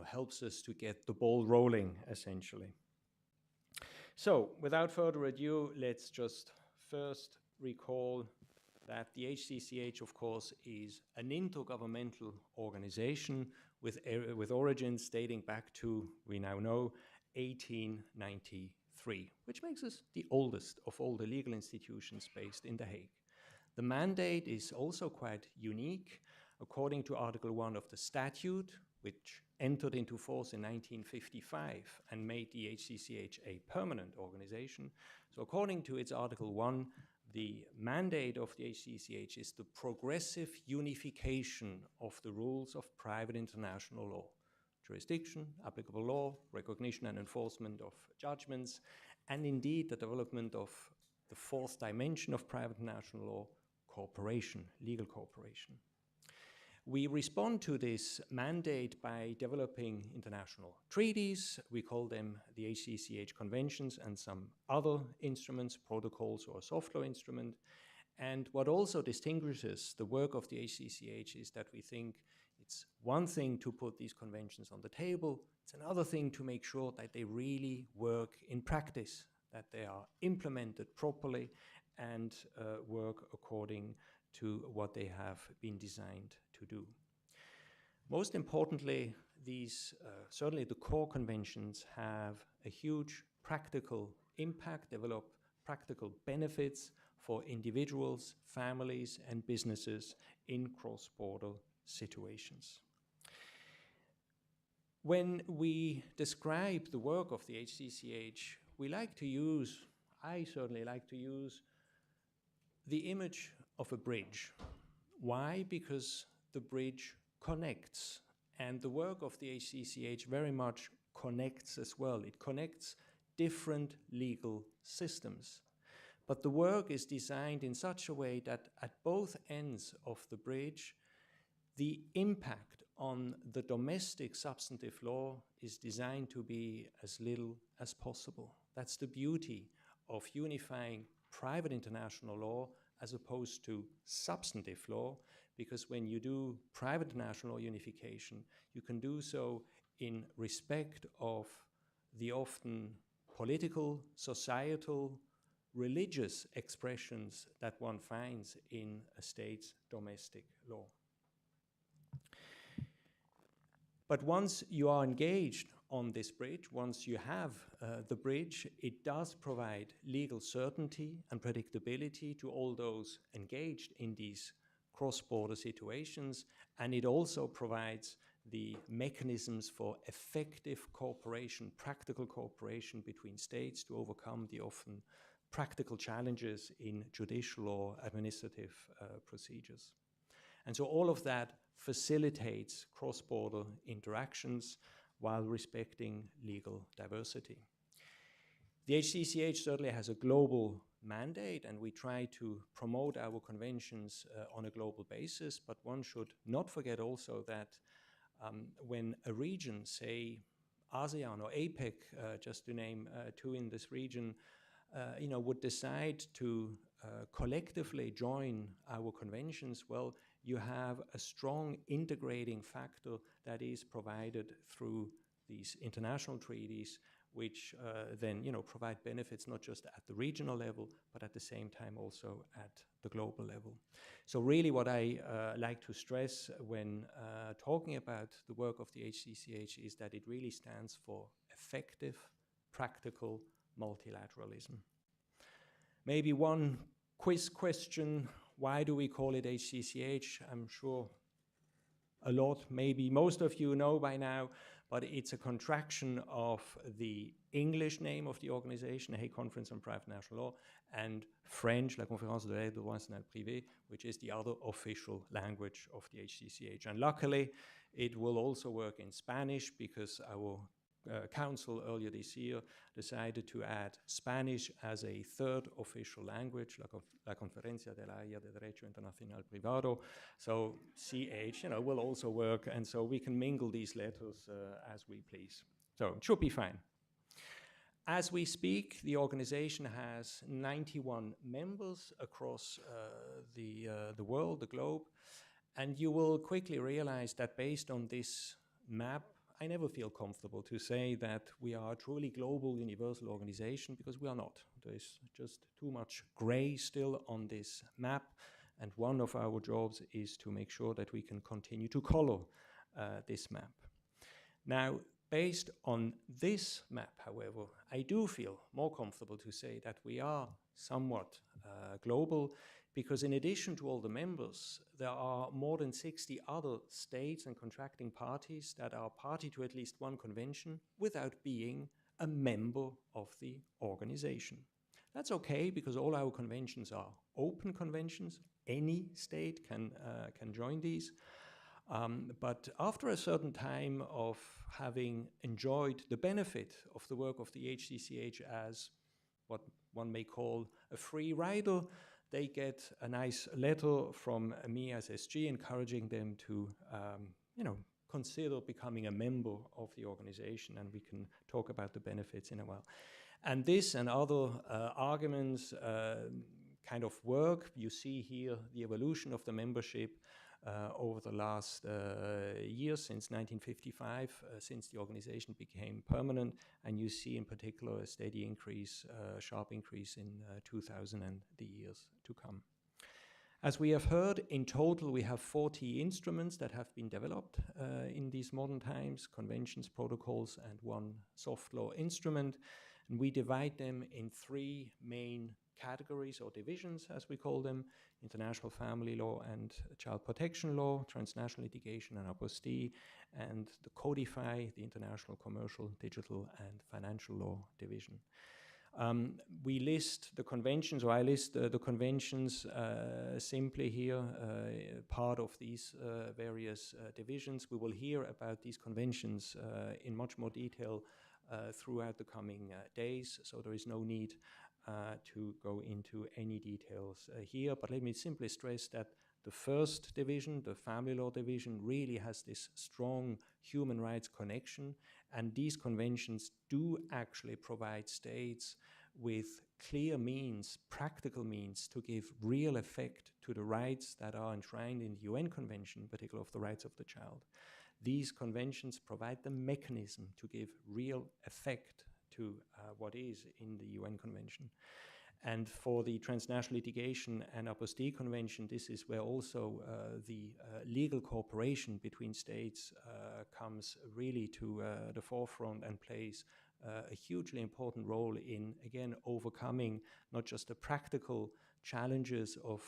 helps us to get the ball rolling, essentially. So, without further ado, let's just first recall that the HCCH, of course, is an intergovernmental organization with origins dating back to, we now know, 1893, which makes us the oldest of all the legal institutions based in The Hague. The mandate is also quite unique. According to Article 1 of the statute, which entered into force in 1955 and made the HCCH a permanent organization. So according to its Article 1, the mandate of the HCCH is the progressive unification of the rules of private international law: jurisdiction, applicable law, recognition and enforcement of judgments, and indeed the development of the fourth dimension of private international law, cooperation, legal cooperation. We respond to this mandate by developing international treaties. We call them the HCCH conventions and some other instruments, protocols or soft law instrument. And what also distinguishes the work of the HCCH is that we think it's one thing to put these conventions on the table, it's another thing to make sure that they really work in practice, that they are implemented properly and work according to what they have been designed to do. Most importantly, these, certainly the core conventions, have a huge practical impact, develop practical benefits for individuals, families, and businesses in cross-border situations. When we describe the work of the HCCH, I certainly like to use the image of a bridge. Why? Because the bridge connects, and the work of the HCCH very much connects as well. It connects different legal systems. But the work is designed in such a way that at both ends of the bridge, the impact on the domestic substantive law is designed to be as little as possible. That's the beauty of unifying private international law as opposed to substantive law, because when you do private international law unification, you can do so in respect of the often political, societal, religious expressions that one finds in a state's domestic law. But once you are engaged on this bridge, once you have the bridge, it does provide legal certainty and predictability to all those engaged in these cross-border situations, and it also provides the mechanisms for effective cooperation, practical cooperation between states to overcome the often practical challenges in judicial or administrative procedures. And so all of that facilitates cross-border interactions while respecting legal diversity. The HCCH certainly has a global mandate, and we try to promote our conventions on a global basis, but one should not forget also that when a region, say ASEAN or APEC, just to name two in this region, would decide to collectively join our conventions, well, you have a strong integrating factor that is provided through these international treaties, which then provide benefits not just at the regional level, but at the same time also at the global level. So really what I like to stress when talking about the work of the HCCH is that it really stands for effective, practical multilateralism. Maybe one quiz question: why do we call it HCCH? I'm sure a lot, maybe most of you know by now, but it's a contraction of the English name of the organization, the Hague Conference on Private National Law, and French, La Conférence de l'aide droit national privé, which is the other official language of the HCCH. And luckily, it will also work in Spanish, because our Council earlier this year decided to add Spanish as a third official language, la Conferencia del Área de Derecho Internacional Privado. So CH, will also work, and so we can mingle these letters as we please. So it should be fine. As we speak, the organization has 91 members across the world, the globe, and you will quickly realize that based on this map, I never feel comfortable to say that we are a truly global universal organization, because we are not. There is just too much gray still on this map, and one of our jobs is to make sure that we can continue to color this map. Now, based on this map, however, I do feel more comfortable to say that we are somewhat global, because in addition to all the members, there are more than 60 other states and contracting parties that are party to at least one convention without being a member of the organization. That's okay, because all our conventions are open conventions. Any state can join these. But after a certain time of having enjoyed the benefit of the work of the HCCH as what one may call a free rider, they get a nice letter from me as SG encouraging them to, consider becoming a member of the organization, and we can talk about the benefits in a while. And this and other arguments kind of work. You see here the evolution of the membership over the last years, since 1955, since the organization became permanent, and you see in particular a steady increase, sharp increase in 2000 and the years to come. As we have heard, in total we have 40 instruments that have been developed in these modern times, conventions, protocols, and one soft law instrument, and we divide them in three main categories or divisions, as we call them: international family law and child protection law, transnational litigation and apostille, and the codify, the international commercial, digital, and financial law division. We list the conventions, or I list the conventions simply here, part of these various divisions. We will hear about these conventions in much more detail throughout the coming days, so there is no need to go into any details here, but let me simply stress that the first division, the family law division, really has this strong human rights connection, and these conventions do actually provide states with clear means, practical means, to give real effect to the rights that are enshrined in the UN Convention, particularly of the rights of the child. These conventions provide the mechanism to give real effect to what is in the UN Convention. And for the transnational litigation and apostille convention, this is where also the legal cooperation between states comes really to the forefront and plays a hugely important role in, again, overcoming not just the practical challenges of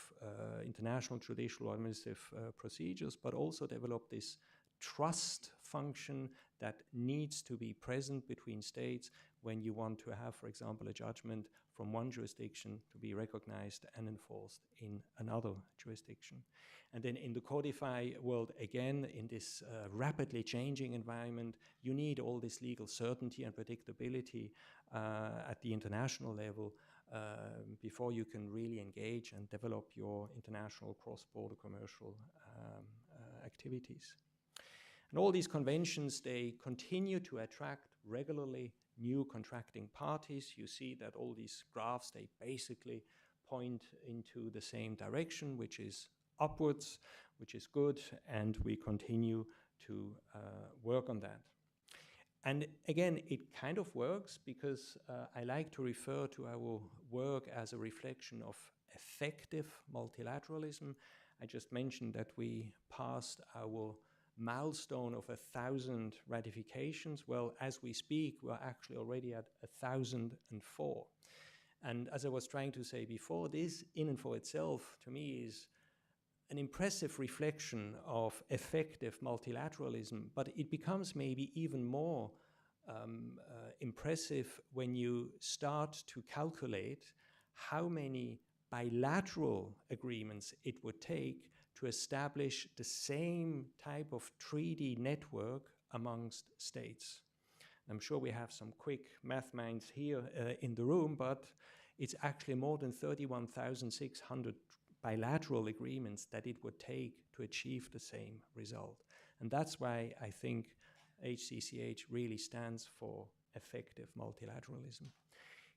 international judicial or administrative procedures, but also develop this trust function that needs to be present between states when you want to have, for example, a judgment from one jurisdiction to be recognized and enforced in another jurisdiction. And then in the codify world, again, in this rapidly changing environment, you need all this legal certainty and predictability at the international level before you can really engage and develop your international cross-border commercial activities. And all these conventions, they continue to attract regularly new contracting parties. You see that all these graphs, they basically point into the same direction, which is upwards, which is good, and we continue to work on that. And again, it kind of works because I like to refer to our work as a reflection of effective multilateralism. I just mentioned that we passed our milestone of 1,000 ratifications. Well, as we speak, we're actually already at 1,004. And as I was trying to say before, this in and for itself, to me, is an impressive reflection of effective multilateralism, but it becomes maybe even more impressive when you start to calculate how many bilateral agreements it would take to establish the same type of treaty network amongst states. I'm sure we have some quick math minds here in the room, but it's actually more than 31,600 bilateral agreements that it would take to achieve the same result. And that's why I think HCCH really stands for effective multilateralism.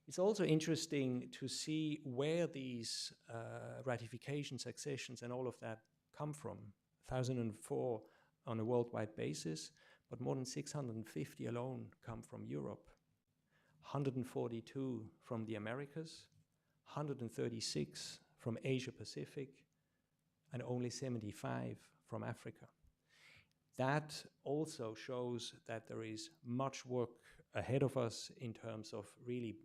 It's also interesting to see where these ratifications, accessions, and all of that come from. 1,004 on a worldwide basis, but more than 650 alone come from Europe. 142 from the Americas, 136 from Asia Pacific, and only 75 from Africa. That also shows that there is much work ahead of us in terms of really,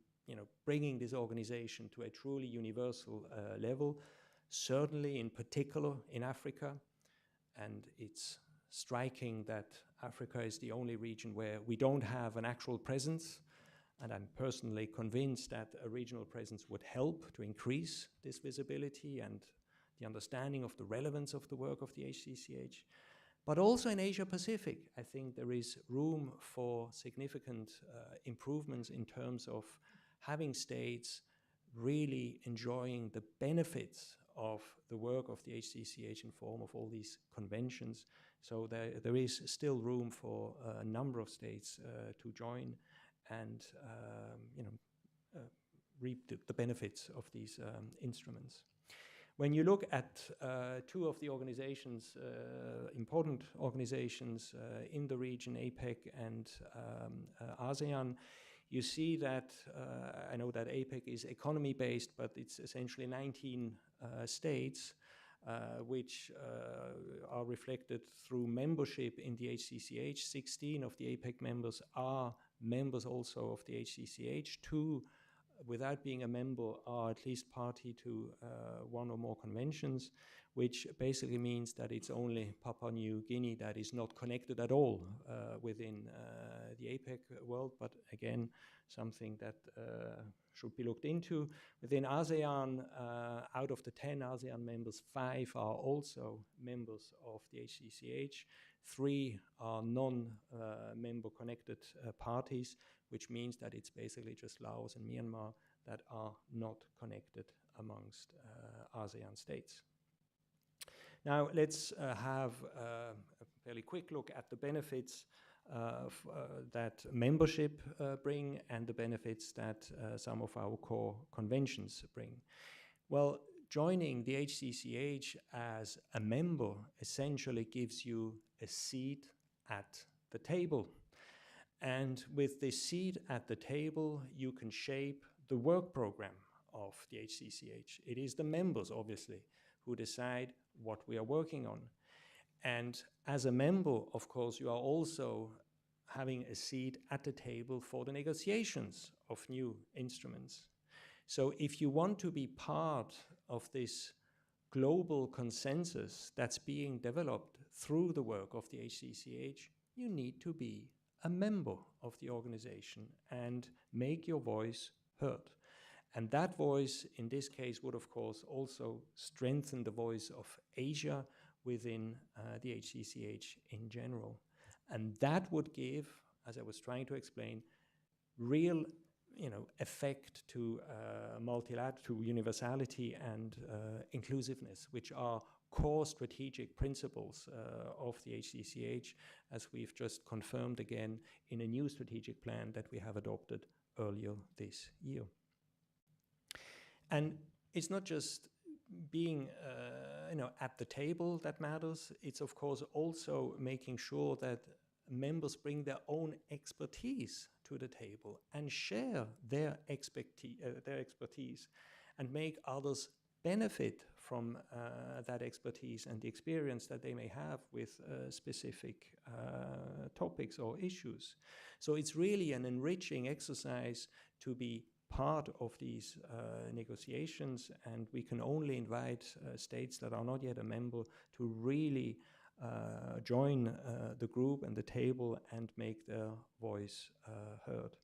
bringing this organization to a truly universal level, certainly in particular in Africa. And it's striking that Africa is the only region where we don't have an actual presence. And I'm personally convinced that a regional presence would help to increase this visibility and the understanding of the relevance of the work of the HCCH. But also in Asia Pacific, I think there is room for significant improvements in terms of having states really enjoying the benefits of the work of the HCCH in form of all these conventions. So there is still room for a number of states to join and reap the benefits of these instruments. When you look at two of the organizations, important organizations in the region, APEC and ASEAN, you see that, I know that APEC is economy-based, but it's essentially 19 states which are reflected through membership in the HCCH. 16 of the APEC members are members also of the HCCH. 2, without being a member, are at least party to one or more conventions, which basically means that it's only Papua New Guinea that is not connected at all within the APEC world, but again, something that should be looked into. Within ASEAN, out of the 10 ASEAN members, 5 are also members of the HCCH. 3 are non-member connected parties, which means that it's basically just Laos and Myanmar that are not connected amongst ASEAN states. Now let's have a fairly quick look at the benefits that membership bring and the benefits that some of our core conventions bring. Well, joining the HCCH as a member essentially gives you a seat at the table. And with this seat at the table, you can shape the work program of the HCCH. It is the members, obviously, who decide what we are working on. And as a member, of course, you are also having a seat at the table for the negotiations of new instruments. So if you want to be part of this global consensus that's being developed through the work of the HCCH, you need to be a member of the organization and make your voice heard. And that voice, in this case, would of course also strengthen the voice of Asia within the HCCH in general. And that would give, as I was trying to explain, real effect to to universality and inclusiveness, which are core strategic principles of the HCCH, as we've just confirmed again in a new strategic plan that we have adopted earlier this year. And it's not just being at the table that matters. It's of course also making sure that members bring their own expertise to the table and share their expertise and make others benefit from that expertise and the experience that they may have with specific topics or issues. So it's really an enriching exercise to be part of these negotiations, and we can only invite states that are not yet a member to really join the group and the table and make their voice heard.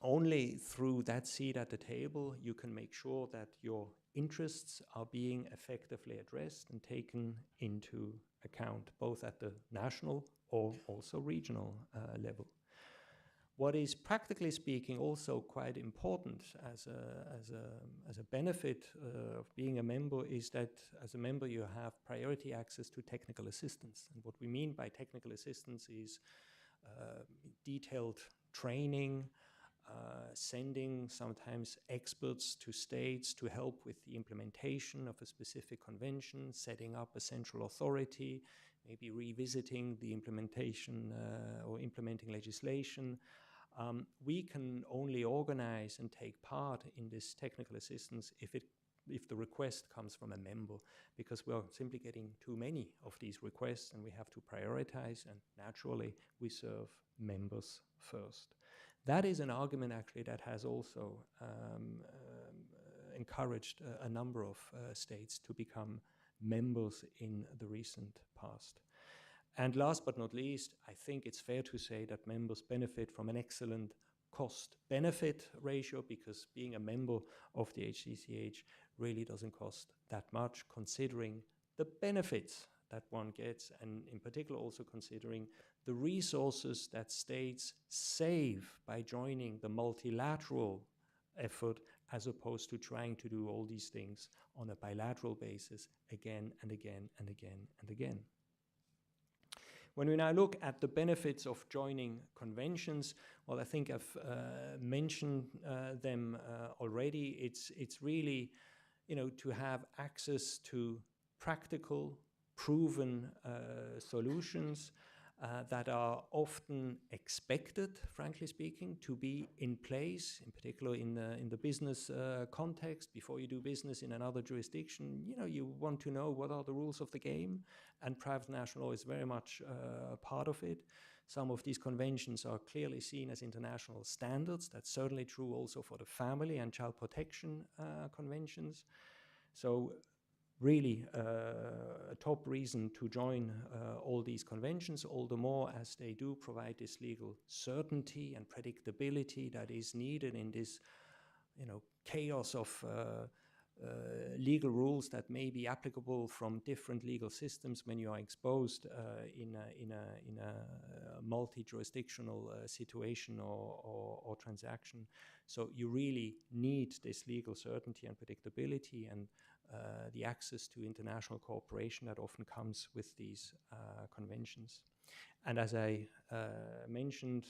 Only through that seat at the table you can make sure that your interests are being effectively addressed and taken into account, both at the national or also regional level. What is, practically speaking, also quite important as a benefit of being a member is that as a member you have priority access to technical assistance. And what we mean by technical assistance is detailed training, sending sometimes experts to states to help with the implementation of a specific convention, setting up a central authority, maybe revisiting the implementation or implementing legislation. We can only organize and take part in this technical assistance if the request comes from a member, because we're simply getting too many of these requests and we have to prioritize, and naturally we serve members first. That is an argument actually that has also encouraged a number of states to become members in the recent past. And last but not least, I think it's fair to say that members benefit from an excellent cost-benefit ratio, because being a member of the HCCH really doesn't cost that much, considering the benefits that one gets, and in particular also considering the resources that states save by joining the multilateral effort, as opposed to trying to do all these things on a bilateral basis again and again and again and again. When we now look at the benefits of joining conventions, well, I think I've mentioned them already. It's really, to have access to practical, proven solutions that are often expected, frankly speaking, to be in place, in particular in the business context. Before you do business in another jurisdiction, you want to know what are the rules of the game, and private national law is very much a part of it. Some of these conventions are clearly seen as international standards. That's certainly true also for the family and child protection conventions. So really a top reason to join all these conventions, all the more as they do provide this legal certainty and predictability that is needed in this chaos of legal rules that may be applicable from different legal systems when you are exposed in a multi-jurisdictional situation or transaction. So you really need this legal certainty and predictability, and the access to international cooperation that often comes with these conventions. And as I mentioned,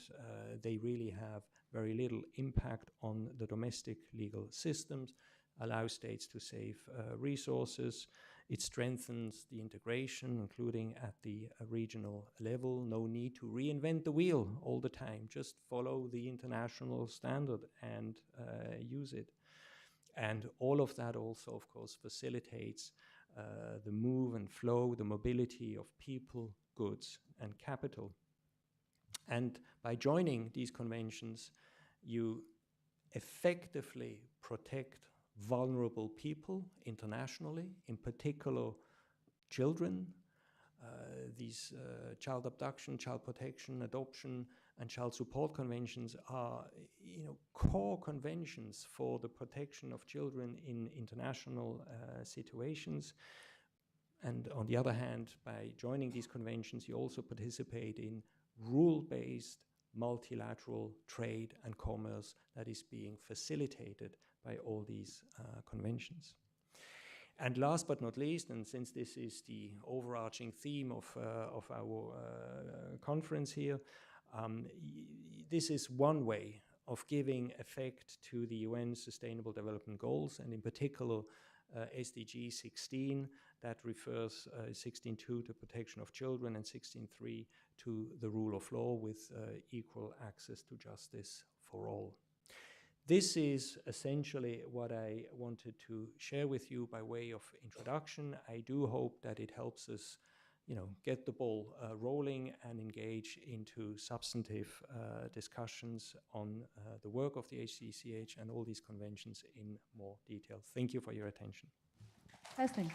they really have very little impact on the domestic legal systems, allow states to save resources. It strengthens the integration, including at the regional level. No need to reinvent the wheel all the time. Just follow the international standard and use it. And all of that also, of course, facilitates the move and flow, the mobility of people, goods, and capital. And by joining these conventions, you effectively protect vulnerable people internationally, in particular children. These child abduction, child protection, adoption, and child support conventions are, core conventions for the protection of children in international situations. And on the other hand, by joining these conventions, you also participate in rule-based multilateral trade and commerce that is being facilitated by all these conventions. And last but not least, and since this is the overarching theme of our conference here, this is one way of giving effect to the UN Sustainable Development Goals, and in particular SDG 16, that refers 16.2 to protection of children and 16.3 to the rule of law with equal access to justice for all. This is essentially what I wanted to share with you by way of introduction. I do hope that it helps us, get the ball rolling and engage into substantive discussions on the work of the HCCH and all these conventions in more detail. Thank you for your attention. Testing.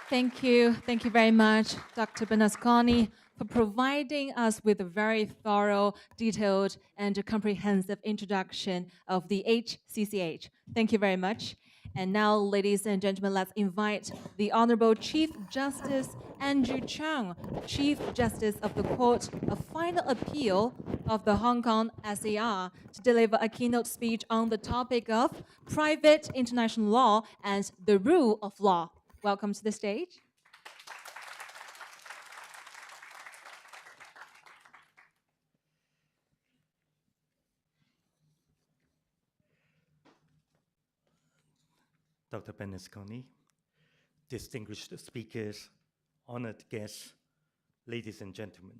Thank you. Thank you very much, Dr. Bernasconi, for providing us with a very thorough, detailed, and comprehensive introduction of the HCCH. Thank you very much. And now, ladies and gentlemen, let's invite the Honorable Chief Justice Andrew Cheung, Chief Justice of the Court of Final Appeal of the Hong Kong SAR, to deliver a keynote speech on the topic of private international law and the rule of law. Welcome to the stage. Dr. Berlusconi, distinguished speakers, honored guests, ladies and gentlemen.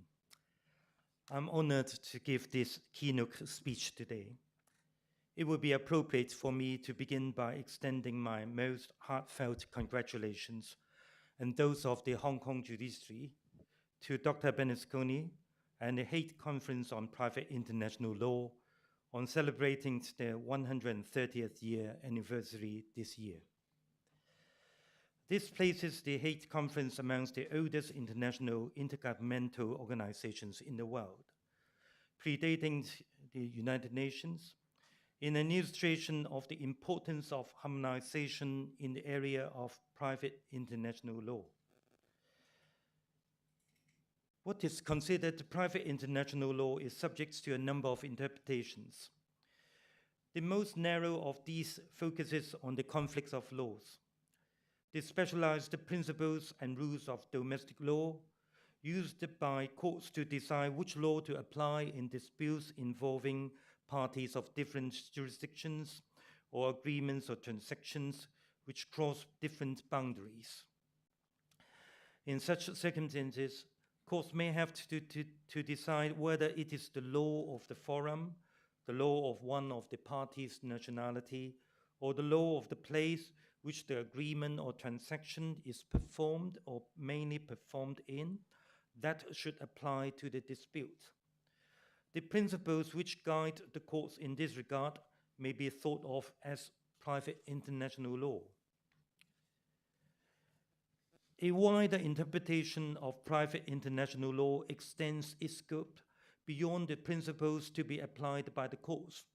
I'm honored to give this keynote speech today. It would be appropriate for me to begin by extending my most heartfelt congratulations and those of the Hong Kong judiciary to Dr. Berlusconi and the Hague Conference on Private International Law on celebrating their 130th year anniversary this year. This places the Hague Conference amongst the oldest international intergovernmental organizations in the world, predating the United Nations, in an illustration of the importance of harmonization in the area of private international law. What is considered private international law is subject to a number of interpretations. The most narrow of these focuses on the conflicts of laws. The specialized principles and rules of domestic law used by courts to decide which law to apply in disputes involving parties of different jurisdictions or agreements or transactions which cross different boundaries. In such circumstances, courts may have to decide whether it is the law of the forum, the law of one of the parties' nationality, or the law of the place which the agreement or transaction is performed or mainly performed in, that should apply to the dispute. The principles which guide the courts in this regard may be thought of as private international law. A wider interpretation of private international law extends its scope beyond the principles to be applied by the courts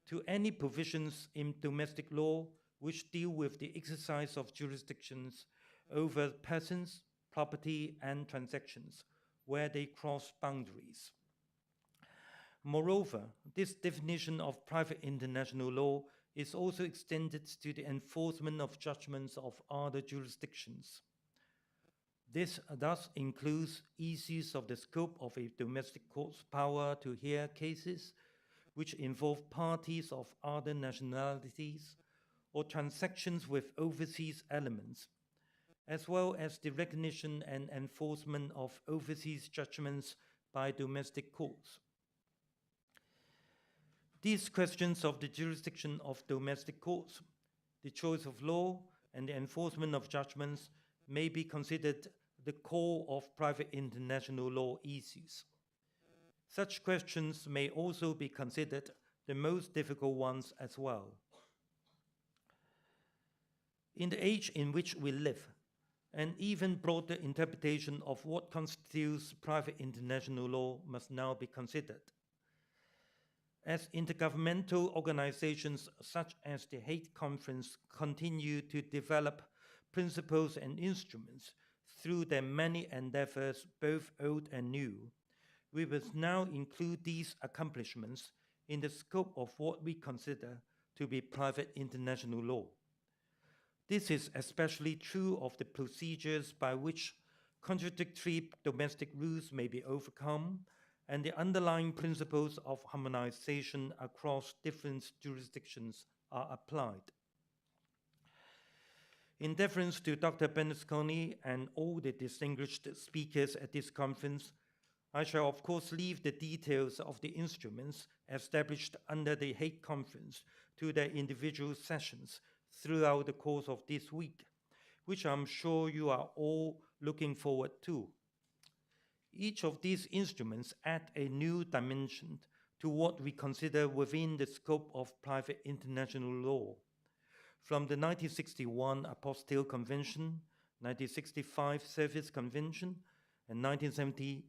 to any provisions in domestic law which deal with the exercise of jurisdictions over persons, property, and transactions where they cross boundaries. Moreover, this definition of private international law is also extended to the enforcement of judgments of other jurisdictions. This thus includes issues of the scope of a domestic court's power to hear cases which involve parties of other nationalities or transactions with overseas elements, as well as the recognition and enforcement of overseas judgments by domestic courts. These questions of the jurisdiction of domestic courts, the choice of law, and the enforcement of judgments may be considered the core of private international law issues. Such questions may also be considered the most difficult ones as well. In the age in which we live, an even broader interpretation of what constitutes private international law must now be considered. As intergovernmental organizations such as the Hague Conference continue to develop principles and instruments through their many endeavors, both old and new, we must now include these accomplishments in the scope of what we consider to be private international law. This is especially true of the procedures by which contradictory domestic rules may be overcome and the underlying principles of harmonization across different jurisdictions are applied. In deference to Dr. Berlusconi and all the distinguished speakers at this conference, I shall of course leave the details of the instruments established under the Hague Conference to their individual sessions throughout the course of this week, which I'm sure you are all looking forward to. Each of these instruments add a new dimension to what we consider within the scope of private international law. From the 1961 Apostille Convention, 1965 Service Convention, and 1970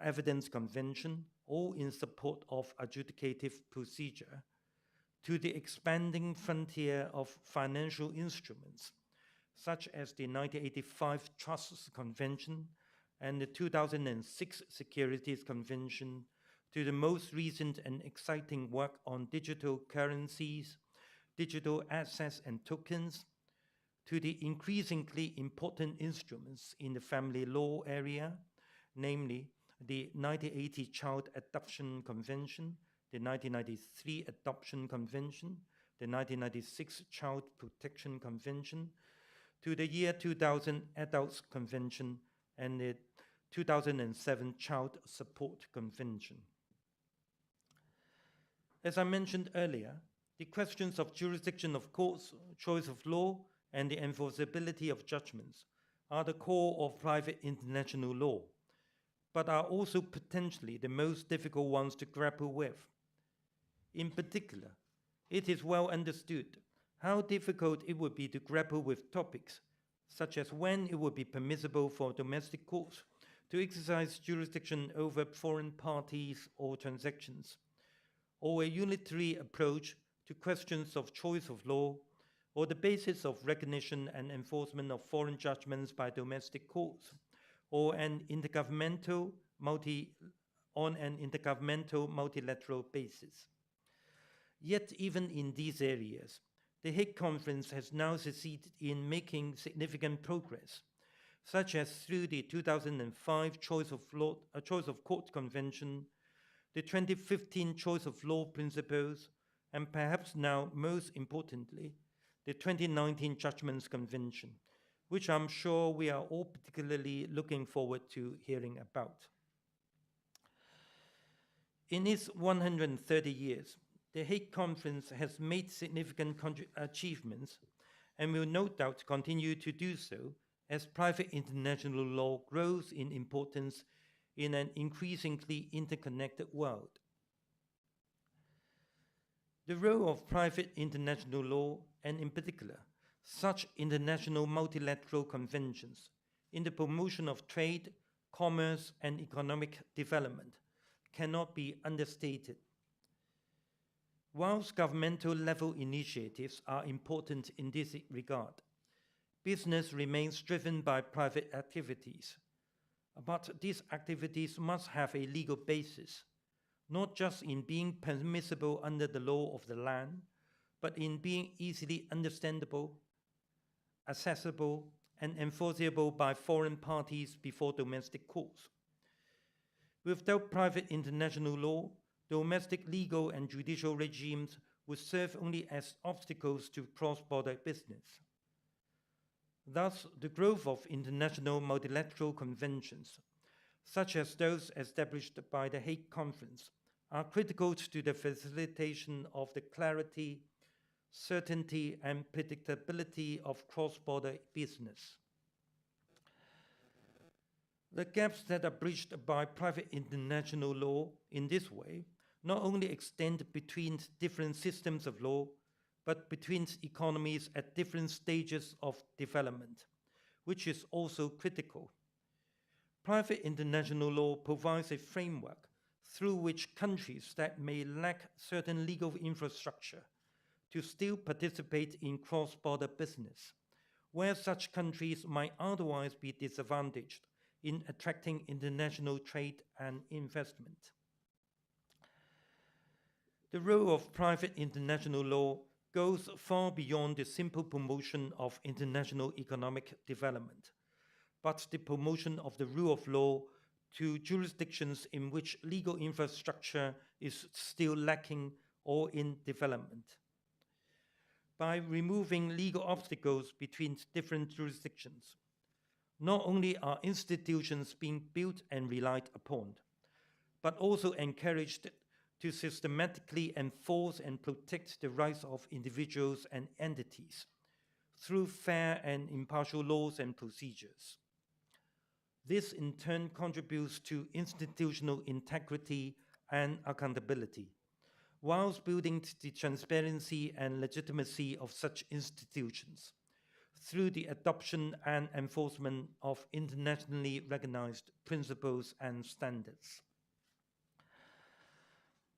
Evidence Convention, all in support of adjudicative procedure, to the expanding frontier of financial instruments, such as the 1985 Trusts Convention and the 2006 Securities Convention, to the most recent and exciting work on digital currencies, digital assets and tokens, to the increasingly important instruments in the family law area, namely the 1980 Child Adoption Convention, the 1993 Adoption Convention, the 1996 Child Protection Convention, to the year 2000 Adults Convention and the 2007 Child Support Convention. As I mentioned earlier, the questions of jurisdiction of courts, choice of law, and the enforceability of judgments are the core of private international law, but are also potentially the most difficult ones to grapple with. In particular, it is well understood how difficult it would be to grapple with topics such as when it would be permissible for domestic courts to exercise jurisdiction over foreign parties or transactions, or a unitary approach to questions of choice of law, or the basis of recognition and enforcement of foreign judgments by domestic courts, or an intergovernmental multilateral basis. Yet even in these areas, the Hague Conference has now succeeded in making significant progress, such as through the 2005 Choice of Court Convention, the 2015 Choice of Law Principles, and perhaps now most importantly, the 2019 Judgments Convention, which I'm sure we are all particularly looking forward to hearing about. In its 130 years, the Hague Conference has made significant achievements and will no doubt continue to do so as private international law grows in importance in an increasingly interconnected world. The role of private international law, and in particular, such international multilateral conventions, in the promotion of trade, commerce, and economic development cannot be understated. Whilst governmental level initiatives are important in this regard, business remains driven by private activities. But these activities must have a legal basis, not just in being permissible under the law of the land, but in being easily understandable, accessible, and enforceable by foreign parties before domestic courts. Without private international law, domestic legal and judicial regimes would serve only as obstacles to cross-border business. Thus, the growth of international multilateral conventions, such as those established by the Hague Conference, are critical to the facilitation of the clarity, certainty, and predictability of cross-border business. The gaps that are bridged by private international law in this way not only extend between different systems of law, but between economies at different stages of development, which is also critical. Private international law provides a framework through which countries that may lack certain legal infrastructure to still participate in cross-border business, where such countries might otherwise be disadvantaged in attracting international trade and investment. The role of private international law goes far beyond the simple promotion of international economic development, but the promotion of the rule of law to jurisdictions in which legal infrastructure is still lacking or in development. By removing legal obstacles between different jurisdictions, not only are institutions being built and relied upon, but also encouraged to systematically enforce and protect the rights of individuals and entities through fair and impartial laws and procedures. This in turn contributes to institutional integrity and accountability, whilst building the transparency and legitimacy of such institutions through the adoption and enforcement of internationally recognized principles and standards.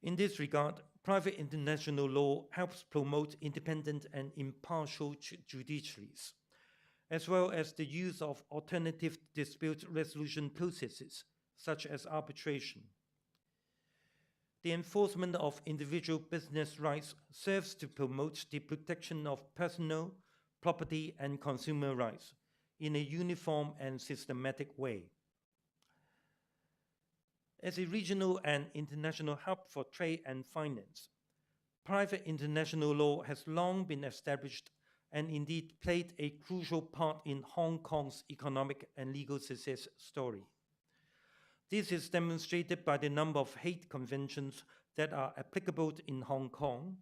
In this regard, private international law helps promote independent and impartial judiciaries, as well as the use of alternative dispute resolution processes, such as arbitration. The enforcement of individual business rights serves to promote the protection of personal, property, and consumer rights in a uniform and systematic way. As a regional and international hub for trade and finance, private international law has long been established and indeed played a crucial part in Hong Kong's economic and legal success story. This is demonstrated by the number of Hague Conventions that are applicable in Hong Kong,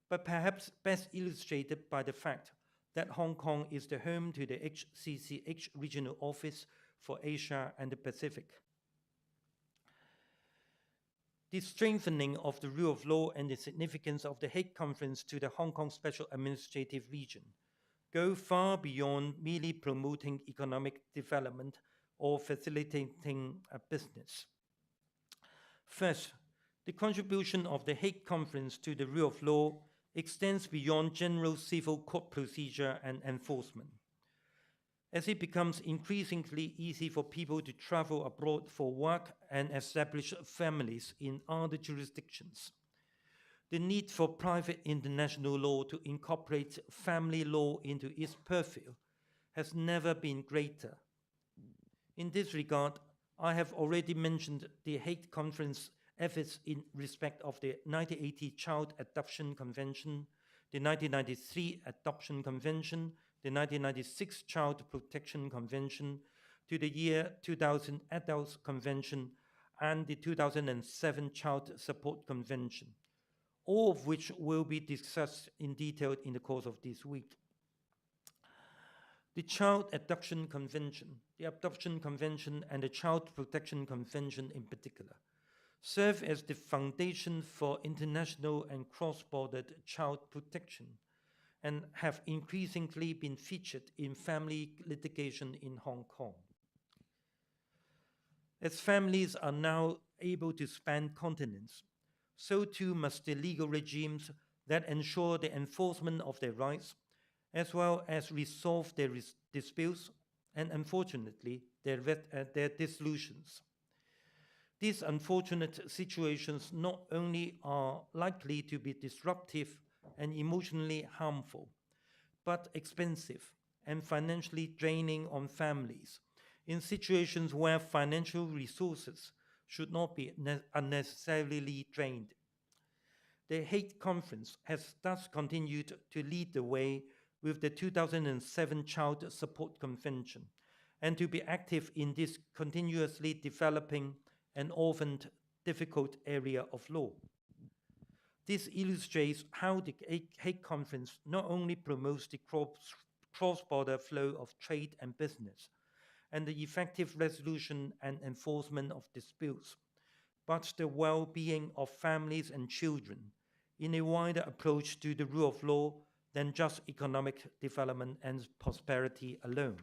but perhaps best illustrated by the fact that Hong Kong is the home to the HCCH Regional Office for Asia and the Pacific. The strengthening of the rule of law and the significance of the Hague Conference to the Hong Kong Special Administrative Region go far beyond merely promoting economic development or facilitating a business. First, the contribution of the Hague Conference to the rule of law extends beyond general civil court procedure and enforcement. As it becomes increasingly easy for people to travel abroad for work and establish families in other jurisdictions, the need for private international law to incorporate family law into its purview has never been greater. In this regard, I have already mentioned the Hague Conference efforts in respect of the 1980 Child Adoption Convention, the 1993 Adoption Convention, the 1996 Child Protection Convention, to the year 2000 Adults Convention, and the 2007 Child Support Convention, all of which will be discussed in detail in the course of this week. The Child Adoption Convention, the Adoption Convention, and the Child Protection Convention in particular serve as the foundation for international and cross-border child protection and have increasingly been featured in family litigation in Hong Kong. As families are now able to span continents, so too must the legal regimes that ensure the enforcement of their rights, as well as resolve their disputes and, unfortunately, their dissolutions. These unfortunate situations not only are likely to be disruptive and emotionally harmful, but expensive and financially draining on families in situations where financial resources should not be unnecessarily drained. The Hague Conference has thus continued to lead the way with the 2007 Child Support Convention and to be active in this continuously developing and often difficult area of law. This illustrates how the Hague Conference not only promotes the cross-border flow of trade and business and the effective resolution and enforcement of disputes, but the well-being of families and children in a wider approach to the rule of law than just economic development and prosperity alone.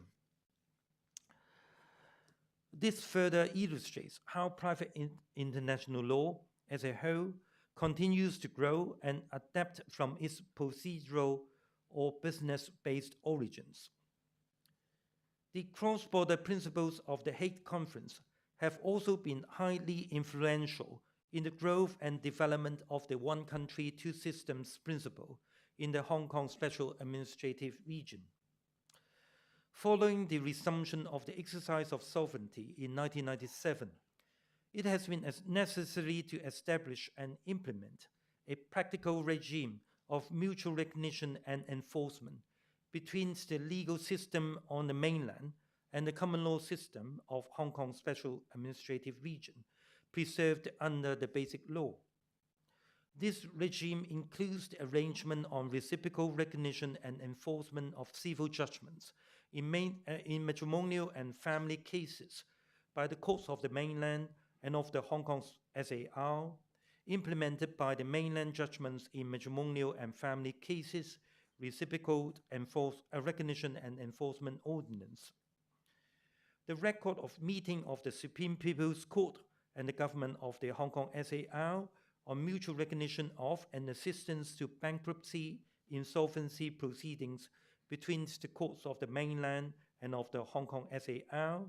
This further illustrates how private international law as a whole continues to grow and adapt from its procedural or business-based origins. The cross-border principles of the Hague Conference have also been highly influential in the growth and development of the one country, two systems principle in the Hong Kong Special Administrative Region. Following the resumption of the exercise of sovereignty in 1997, it has been necessary to establish and implement a practical regime of mutual recognition and enforcement between the legal system on the mainland and the common law system of Hong Kong Special Administrative Region, preserved under the Basic Law. This regime includes the arrangement on reciprocal recognition and enforcement of civil judgments in matrimonial and family cases by the courts of the mainland and of the Hong Kong SAR, implemented by the mainland judgments in matrimonial and family cases, reciprocal recognition and enforcement ordinance. The record of meeting of the Supreme People's Court and the government of the Hong Kong SAR on mutual recognition of and assistance to bankruptcy insolvency proceedings between the courts of the mainland and of the Hong Kong SAR,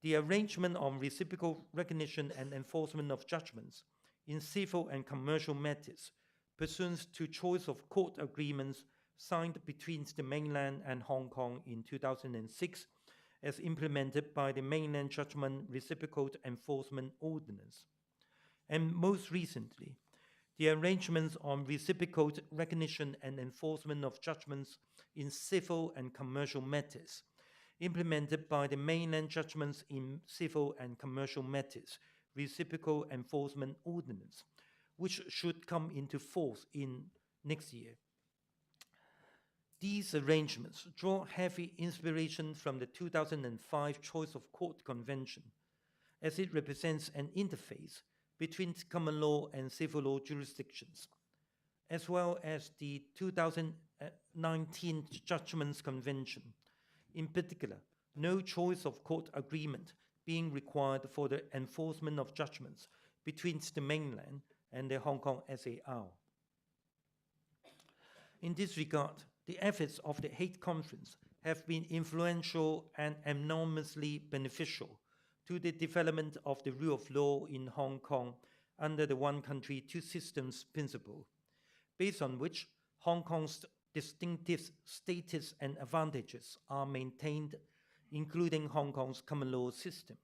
the arrangement on reciprocal recognition and enforcement of judgments in civil and commercial matters pursuant to choice of court agreements signed between the mainland and Hong Kong in 2006 as implemented by the Mainland Judgment Reciprocal Enforcement Ordinance. And most recently, the arrangements on reciprocal recognition and enforcement of judgments in civil and commercial matters, implemented by the Mainland Judgments in Civil and Commercial Matters Reciprocal Enforcement Ordinance, which should come into force in next year. These arrangements draw heavy inspiration from the 2005 Choice of Court Convention, as it represents an interface between common law and civil law jurisdictions, as well as the 2019 Judgments Convention. In particular, no choice of court agreement being required for the enforcement of judgments between the mainland and the Hong Kong SAR. In this regard, the efforts of the Hague Conference have been influential and enormously beneficial to the development of the rule of law in Hong Kong under the one country, two systems principle, based on which Hong Kong's distinctive status and advantages are maintained, including Hong Kong's common law system.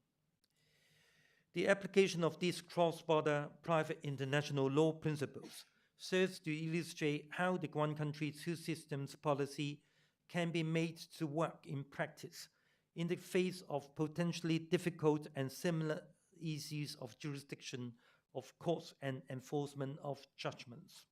The application of these cross-border private international law principles serves to illustrate how the one country, two systems policy can be made to work in practice in the face of potentially difficult and similar issues of jurisdiction of courts and enforcement of judgments.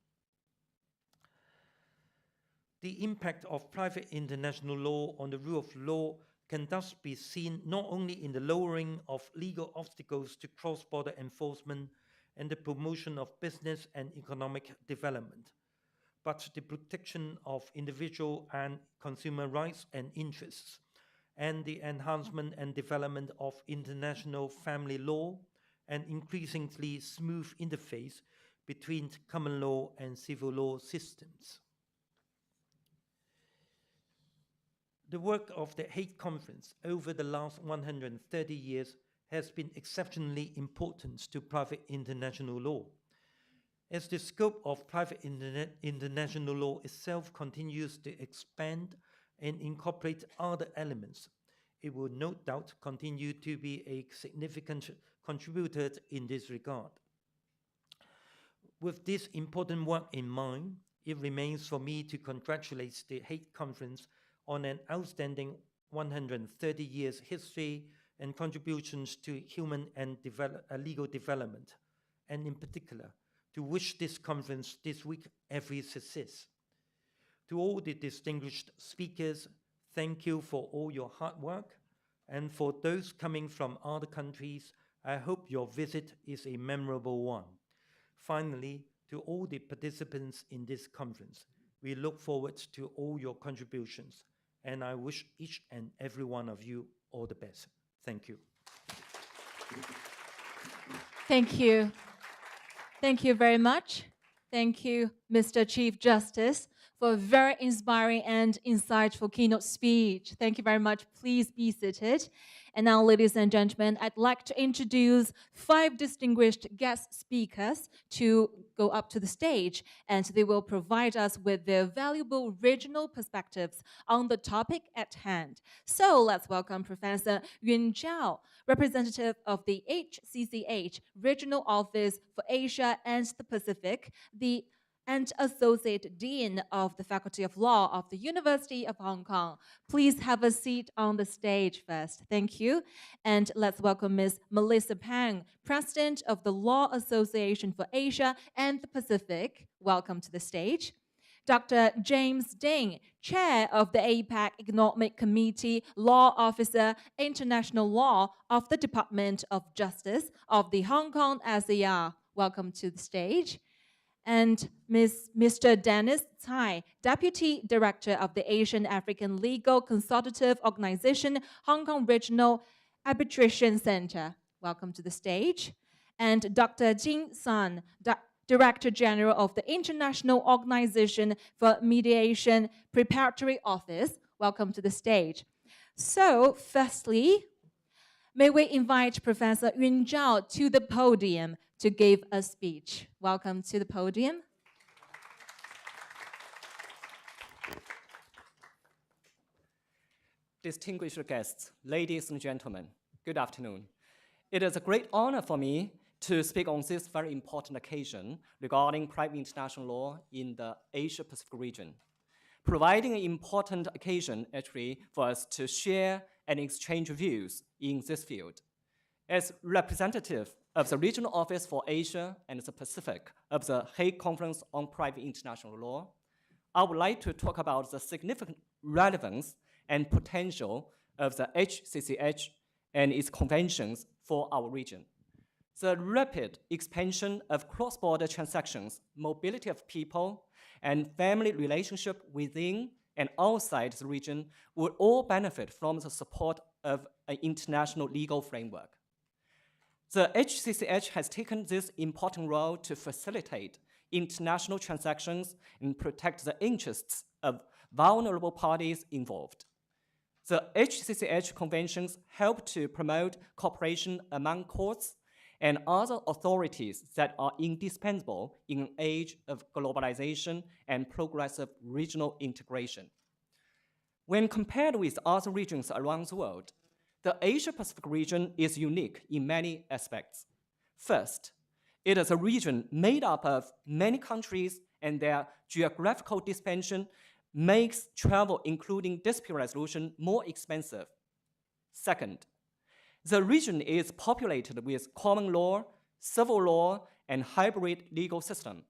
The impact of private international law on the rule of law can thus be seen not only in the lowering of legal obstacles to cross-border enforcement and the promotion of business and economic development, but the protection of individual and consumer rights and interests, and the enhancement and development of international family law and increasingly smooth interface between common law and civil law systems. The work of the Hague Conference over the last 130 years has been exceptionally important to private international law. As the scope of private international law itself continues to expand and incorporate other elements, it will no doubt continue to be a significant contributor in this regard. With this important work in mind, it remains for me to congratulate the Hague Conference on an outstanding 130 years history and contributions to human and legal development, and in particular, to wish this conference this week every success. To all the distinguished speakers, thank you for all your hard work, and for those coming from other countries, I hope your visit is a memorable one. Finally, to all the participants in this conference, we look forward to all your contributions, and I wish each and every one of you all the best. Thank you. Thank you. Thank you very much. Thank you, Mr. Chief Justice, for a very inspiring and insightful keynote speech. Thank you very much. Please be seated. And now, ladies and gentlemen, I'd like to introduce 5 distinguished guest speakers to go up to the stage, and they will provide us with their valuable regional perspectives on the topic at hand. So let's welcome Professor Yun Zhao, representative of the HCCH Regional Office for Asia and the Pacific, and Associate Dean of the Faculty of Law of the University of Hong Kong. Please have a seat on the stage first. Thank you. And let's welcome Ms. Melissa Pang, President of the Law Association for Asia and the Pacific. Welcome to the stage. Dr. James Ding, Chair of the APAC Economic Committee, Law Officer, International Law of the Department of Justice of the Hong Kong SAR. Welcome to the stage. And Mr. Dennis Tsai, Deputy Director of the Asian African Legal Consultative Organization, Hong Kong Regional Arbitration Center. Welcome to the stage. and Dr. Jin Sun, Director General of the International Organization for Mediation Preparatory Office. Welcome to the stage. So, firstly, may we invite Professor Yun Zhao to the podium to give a speech. Welcome to the podium. Distinguished guests, ladies and gentlemen, good afternoon. It is a great honor for me to speak on this very important occasion regarding private international law in the Asia-Pacific region, providing an important occasion actually for us to share and exchange views in this field. As representative of the Regional Office for Asia and the Pacific of the Hague Conference on Private International Law, I would like to talk about the significant relevance and potential of the HCCH and its conventions for our region. The rapid expansion of cross-border transactions, mobility of people, and family relationship within and outside the region will all benefit from the support of an international legal framework. The HCCH has taken this important role to facilitate international transactions and protect the interests of vulnerable parties involved. The HCCH conventions help to promote cooperation among courts and other authorities that are indispensable in an age of globalization and progressive regional integration. When compared with other regions around the world, the Asia-Pacific region is unique in many aspects. First, it is a region made up of many countries, and their geographical dispersion makes travel, including dispute resolution, more expensive. Second, the region is populated with common law, civil law, and hybrid legal system.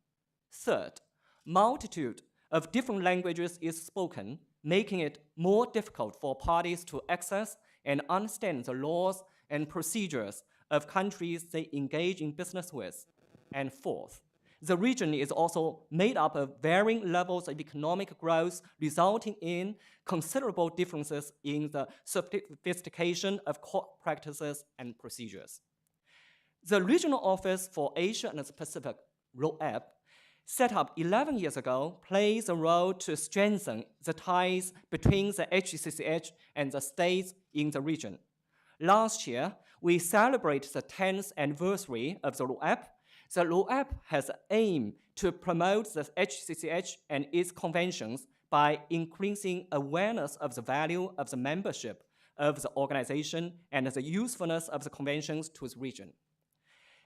Third, multitude of different languages is spoken, making it more difficult for parties to access and understand the laws and procedures of countries they engage in business with. And fourth, the region is also made up of varying levels of economic growth, resulting in considerable differences in the sophistication of court practices and procedures. The Regional Office for Asia and the Pacific, ROAP, set up 11 years ago, plays a role to strengthen the ties between the HCCH and the states in the region. Last year, we celebrated the 10th anniversary of the ROAP. The ROAP has aimed to promote the HCCH and its conventions by increasing awareness of the value of the membership of the organization and the usefulness of the conventions to the region.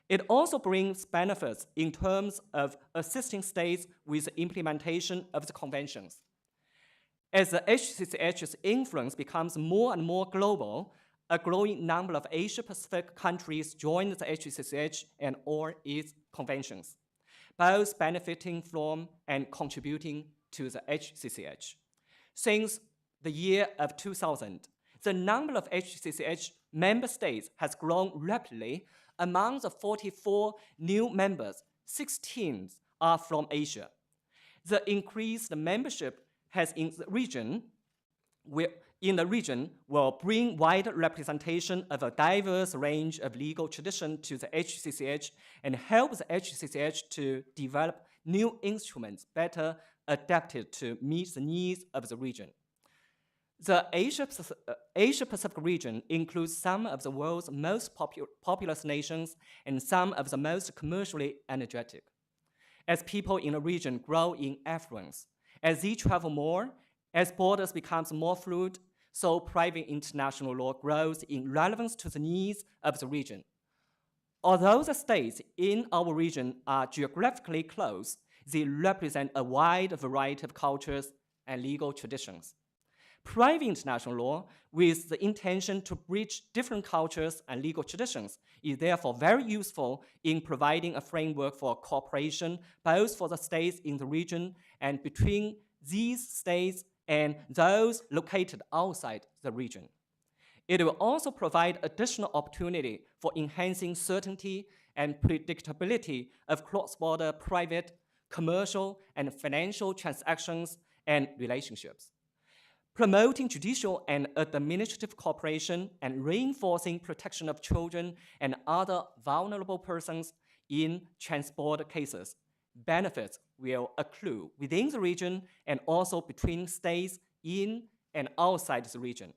It also brings benefits in terms of assisting states with the implementation of the conventions. As the HCCH's influence becomes more and more global, a growing number of Asia-Pacific countries join the HCCH and all its conventions, both benefiting from and contributing to the HCCH. Since the year of 2000, the number of HCCH member states has grown rapidly. Among the 44 new members, 16 are from Asia. The increased membership has in the region will bring wider representation of a diverse range of legal tradition to the HCCH and help the HCCH to develop new instruments better adapted to meet the needs of the region. The Asia-Pacific region includes some of the world's most populous nations and some of the most commercially energetic. As people in the region grow in affluence, as they travel more, as borders become more fluid, so private international law grows in relevance to the needs of the region. Although the states in our region are geographically close, they represent a wide variety of cultures and legal traditions. Private international law, with the intention to bridge different cultures and legal traditions, is therefore very useful in providing a framework for cooperation, both for the states in the region and between these states and those located outside the region. It will also provide additional opportunity for enhancing certainty and predictability of cross-border private, commercial, and financial transactions and relationships. promoting judicial and administrative cooperation, and reinforcing protection of children and other vulnerable persons in trans-border cases. Benefits will accrue within the region and also between states in and outside the region.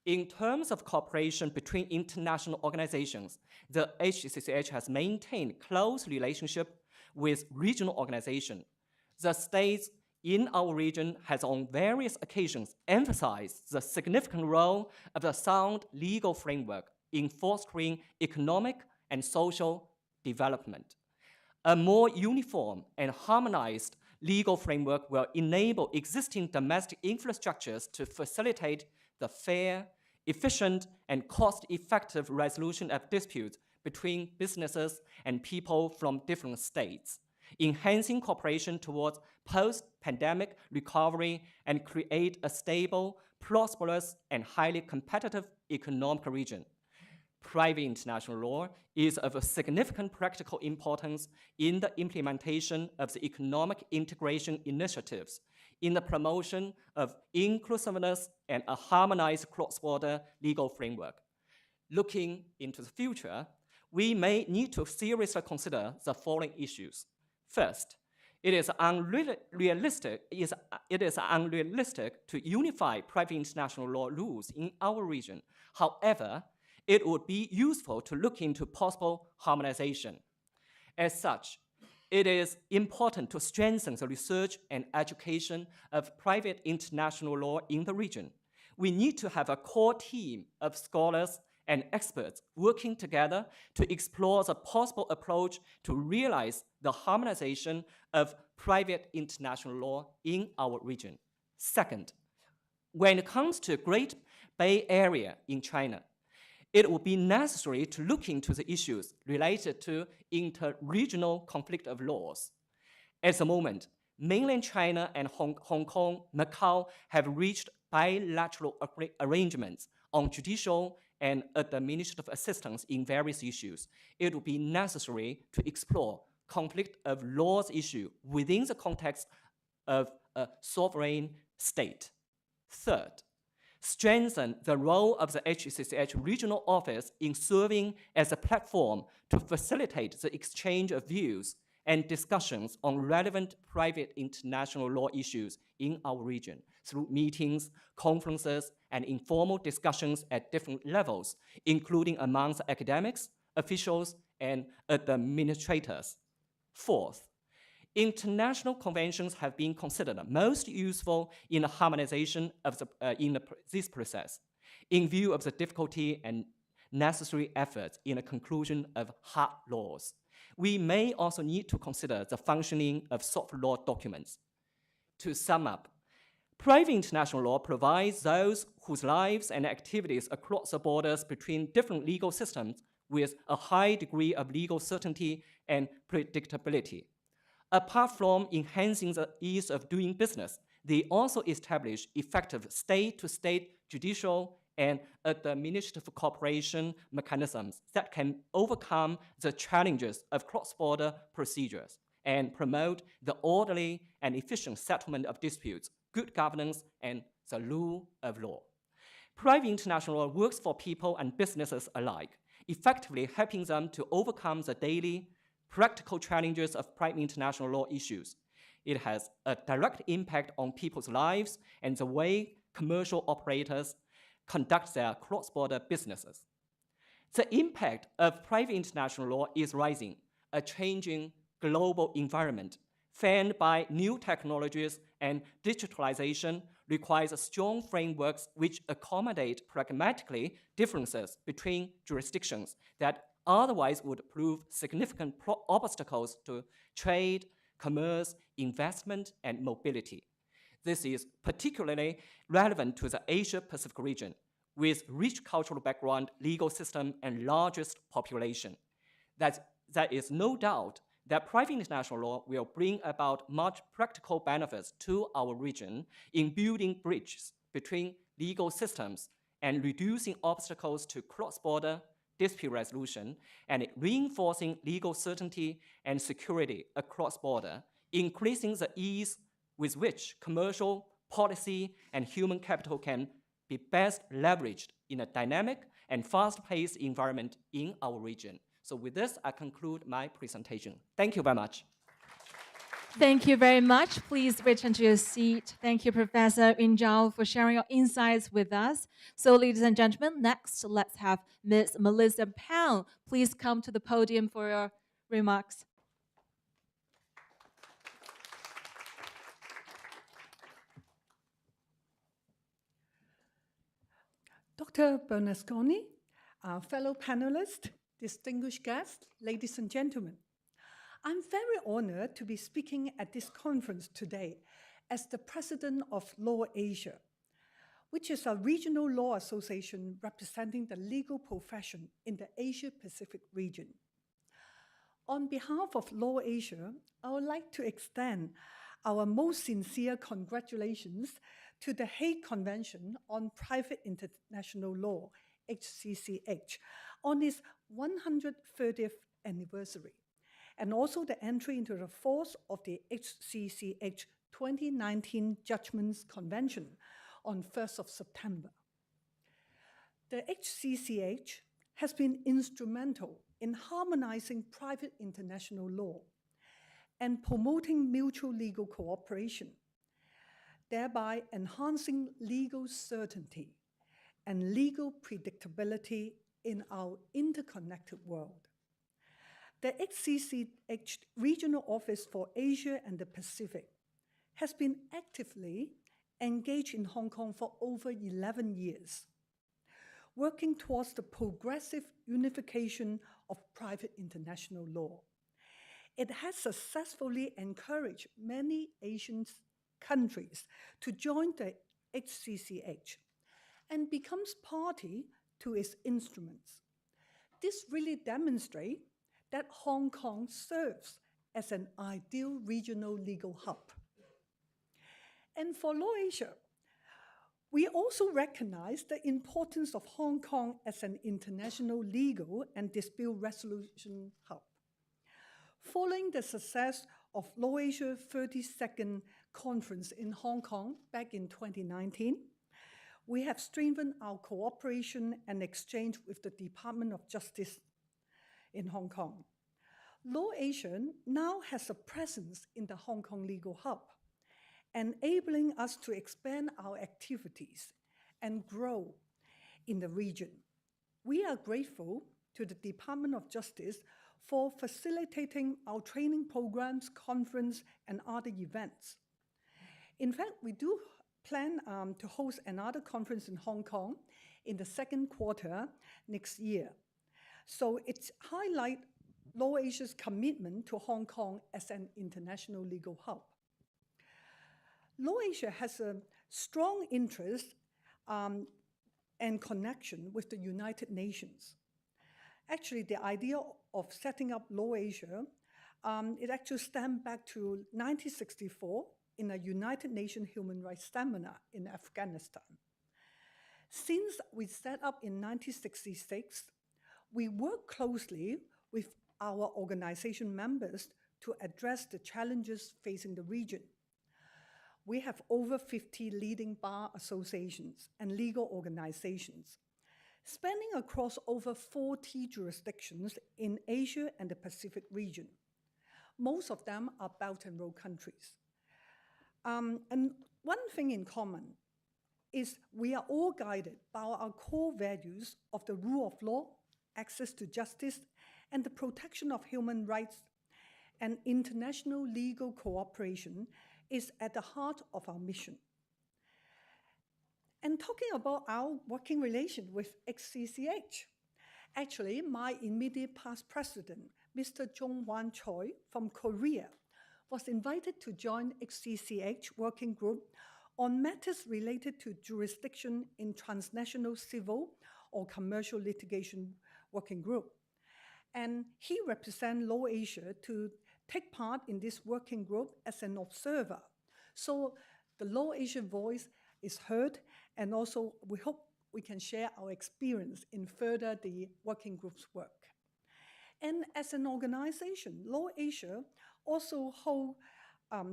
In terms of cooperation between international organizations, the HCCH has maintained close relationship with regional organizations. The states in our region has on various occasions emphasized the significant role of the sound legal framework in fostering economic and social development. A more uniform and harmonized legal framework will enable existing domestic infrastructures to facilitate the fair, efficient, and cost-effective resolution of disputes between businesses and people from different states, enhancing cooperation towards post-pandemic recovery and create a stable, prosperous, and highly competitive economic region. Private international law is of a significant practical importance in the implementation of the economic integration initiatives, in the promotion of inclusiveness and a harmonized cross-border legal framework. Looking into the future, we may need to seriously consider the following issues. First, it is unrealistic to unify private international law rules in our region. However, it would be useful to look into possible harmonization. As such, it is important to strengthen the research and education of private international law in the region. We need to have a core team of scholars and experts working together to explore the possible approach to realize the harmonization of private international law in our region. Second, when it comes to Great Bay Area in China, it would be necessary to look into the issues related to inter-regional conflict of laws. At the moment, mainland China and Hong Kong, Macau have reached bilateral arrangements on judicial and administrative assistance in various issues. It would be necessary to explore conflict of laws issue within the context of a sovereign state. Third, strengthen the role of the HCCH regional office in serving as a platform to facilitate the exchange of views and discussions on relevant private international law issues in our region through meetings, conferences, and informal discussions at different levels, including amongst academics, officials, and administrators. Fourth, international conventions have been considered most useful in the harmonization of this process, in view of the difficulty and necessary efforts in the conclusion of hard laws. We may also need to consider the functioning of soft law documents. To sum up, private international law provides those whose lives and activities across the borders between different legal systems with a high degree of legal certainty and predictability. Apart from enhancing the ease of doing business, they also establish effective state-to-state judicial and administrative cooperation mechanisms that can overcome the challenges of cross-border procedures and promote the orderly and efficient settlement of disputes, good governance, and the rule of law. Private international law works for people and businesses alike, effectively helping them to overcome the daily practical challenges of private international law issues. It has a direct impact on people's lives and the way commercial operators conduct their cross-border businesses. The impact of private international law is rising. A changing global environment, fanned by new technologies and digitalization, requires strong frameworks which accommodate pragmatically differences between jurisdictions that otherwise would prove significant obstacles to trade, commerce, investment, and mobility. This is particularly relevant to the Asia-Pacific region, with rich cultural background, legal system, and largest population. There is no doubt that private international law will bring about much practical benefits to our region in building bridges between legal systems and reducing obstacles to cross-border dispute resolution, and reinforcing legal certainty and security across border, increasing the ease with which commercial policy, and human capital can be best leveraged in a dynamic and fast-paced environment in our region. So with this, I conclude my presentation. Thank you very much. Thank you very much. Please return to your seat. Thank you, Professor Yun Zhao, for sharing your insights with us. So, ladies and gentlemen, next let's have Ms. Melissa Pound. Please come to the podium for your remarks. Dr. Bernasconi, our fellow panelists, distinguished guests, ladies and gentlemen, I'm very honored to be speaking at this conference today as the president of Law Asia, which is a regional law association representing the legal profession in the Asia-Pacific region. On behalf of Law Asia, I would like to extend our most sincere congratulations to the Hague Convention on Private International Law, HCCH, on its 130th anniversary, and also the entry into the force of the HCCH 2019 Judgments Convention on 1st of September. The HCCH has been instrumental in harmonizing private international law and promoting mutual legal cooperation, thereby enhancing legal certainty and legal predictability in our interconnected world. The HCCH Regional Office for Asia and the Pacific has been actively engaged in Hong Kong for over 11 years, working towards the progressive unification of private international law. It has successfully encouraged many Asian countries to join the HCCH and becomes party to its instruments. This really demonstrates that Hong Kong serves as an ideal regional legal hub. And for Law Asia, we also recognize the importance of Hong Kong as an international legal and dispute resolution hub. Following the success of Law Asia 32nd Conference in Hong Kong back in 2019, we have strengthened our cooperation and exchange with the Department of Justice in Hong Kong. Law Asia now has a presence in the Hong Kong legal hub, enabling us to expand our activities and grow in the region. We are grateful to the Department of Justice for facilitating our training programs, conference, and other events. In fact, we do plan to host another conference in Hong Kong in the second quarter next year. So it highlights Law Asia's commitment to Hong Kong as an international legal hub. Law Asia has a strong interest and connection with the United Nations. Actually, the idea of setting up Law Asia, it actually stems back to 1964 in a United Nations Human Rights Seminar in Afghanistan. Since we set up in 1966, we work closely with our organization members to address the challenges facing the region. We have over 50 leading bar associations and legal organizations, spanning across over 40 jurisdictions in Asia and the Pacific region. Most of them are Belt and Road countries. And one thing in common is we are all guided by our core values of the rule of law, access to justice, and the protection of human rights, and international legal cooperation is at the heart of our mission. And talking about our working relation with HCCH, actually, my immediate past president, Mr. Jong Wan Choi from Korea, was invited to join HCCH working group on matters related to jurisdiction in transnational civil or commercial litigation working group. And he represents Law Asia to take part in this working group as an observer. So the Law Asia voice is heard, and also we hope we can share our experience in further the working group's work. And as an organization, Law Asia also hold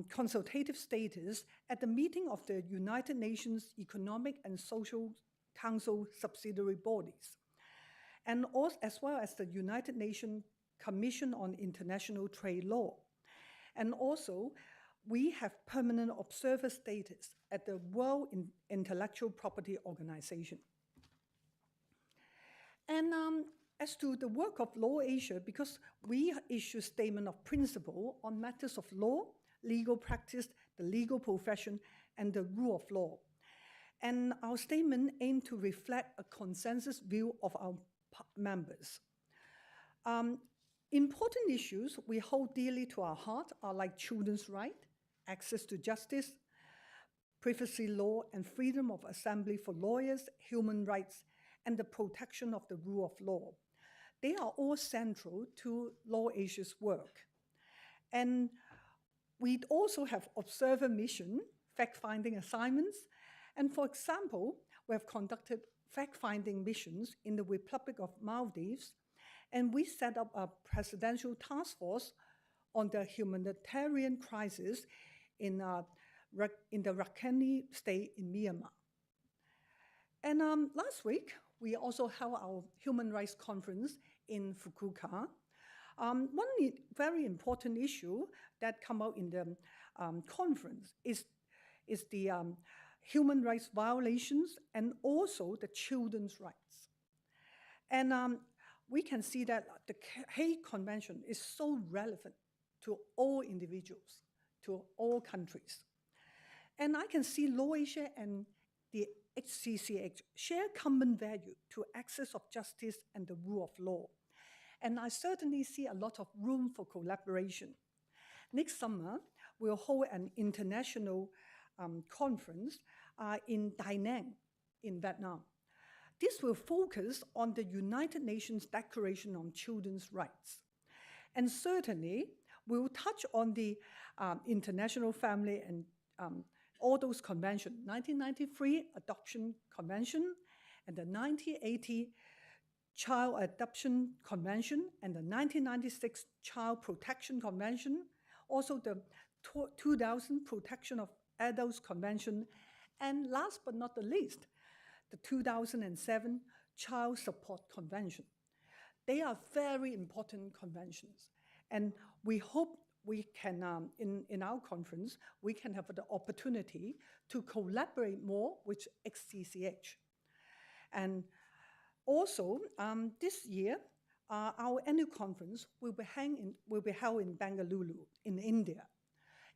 consultative status at the meeting of the United Nations Economic and Social Council subsidiary bodies, and also, as well as the United Nations Commission on International Trade Law. And also, we have permanent observer status at the World Intellectual Property Organization. And as to the work of Law Asia, because we issue statement of principle on matters of law, legal practice, the legal profession, and the rule of law. And our statement aims to reflect a consensus view of our members. Important issues we hold dearly to our heart are like children's rights, access to justice, privacy law, and freedom of assembly for lawyers, human rights, and the protection of the rule of law. They are all central to Law Asia's work. And we also have observer mission, fact-finding assignments. And for example, we have conducted fact-finding missions in the Republic of Maldives, and we set up a presidential task force on the humanitarian crisis in the Rakhine state in Myanmar. And last week, we also held our human rights conference in Fukuoka. One very important issue that came out in the conference is the human rights violations and also the children's rights. And we can see that the Hague Convention is so relevant to all individuals, to all countries. And I can see Law Asia and the HCCH share common value to access of justice and the rule of law. And I certainly see a lot of room for collaboration. Next summer, we'll hold an international conference in Da Nang in Vietnam. This will focus on the United Nations Declaration on Children's Rights. And certainly, we'll touch on the International Family and all those conventions, 1993 Adoption Convention, and the 1980 Child Adoption Convention, and the 1996 Child Protection Convention, also the 2000 Protection of Adults Convention, and last but not the least, the 2007 Child Support Convention. They are very important conventions, and we hope we can, in our conference, we can have the opportunity to collaborate more with HCCH. And also, this year, our annual conference will be held in Bengaluru, in India,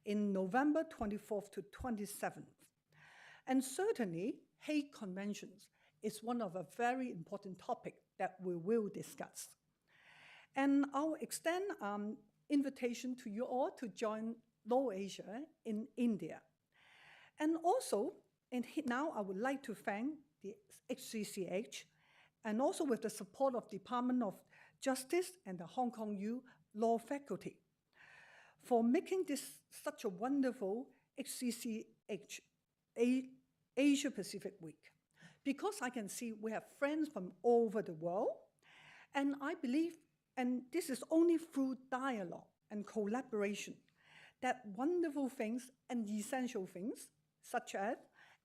in November 24th to 27th. And certainly, Hague Conventions is one of a very important topic that we will discuss. And I'll extend invitation to you all to join Law Asia in India. And also, now I would like to thank the HCCH, and also with the support of Department of Justice and the Hong Kong U Law Faculty, for making this such a wonderful HCCH Asia Pacific Week. Because I can see we have friends from all over the world, and I believe, and this is only through dialogue and collaboration, that wonderful things and essential things, such as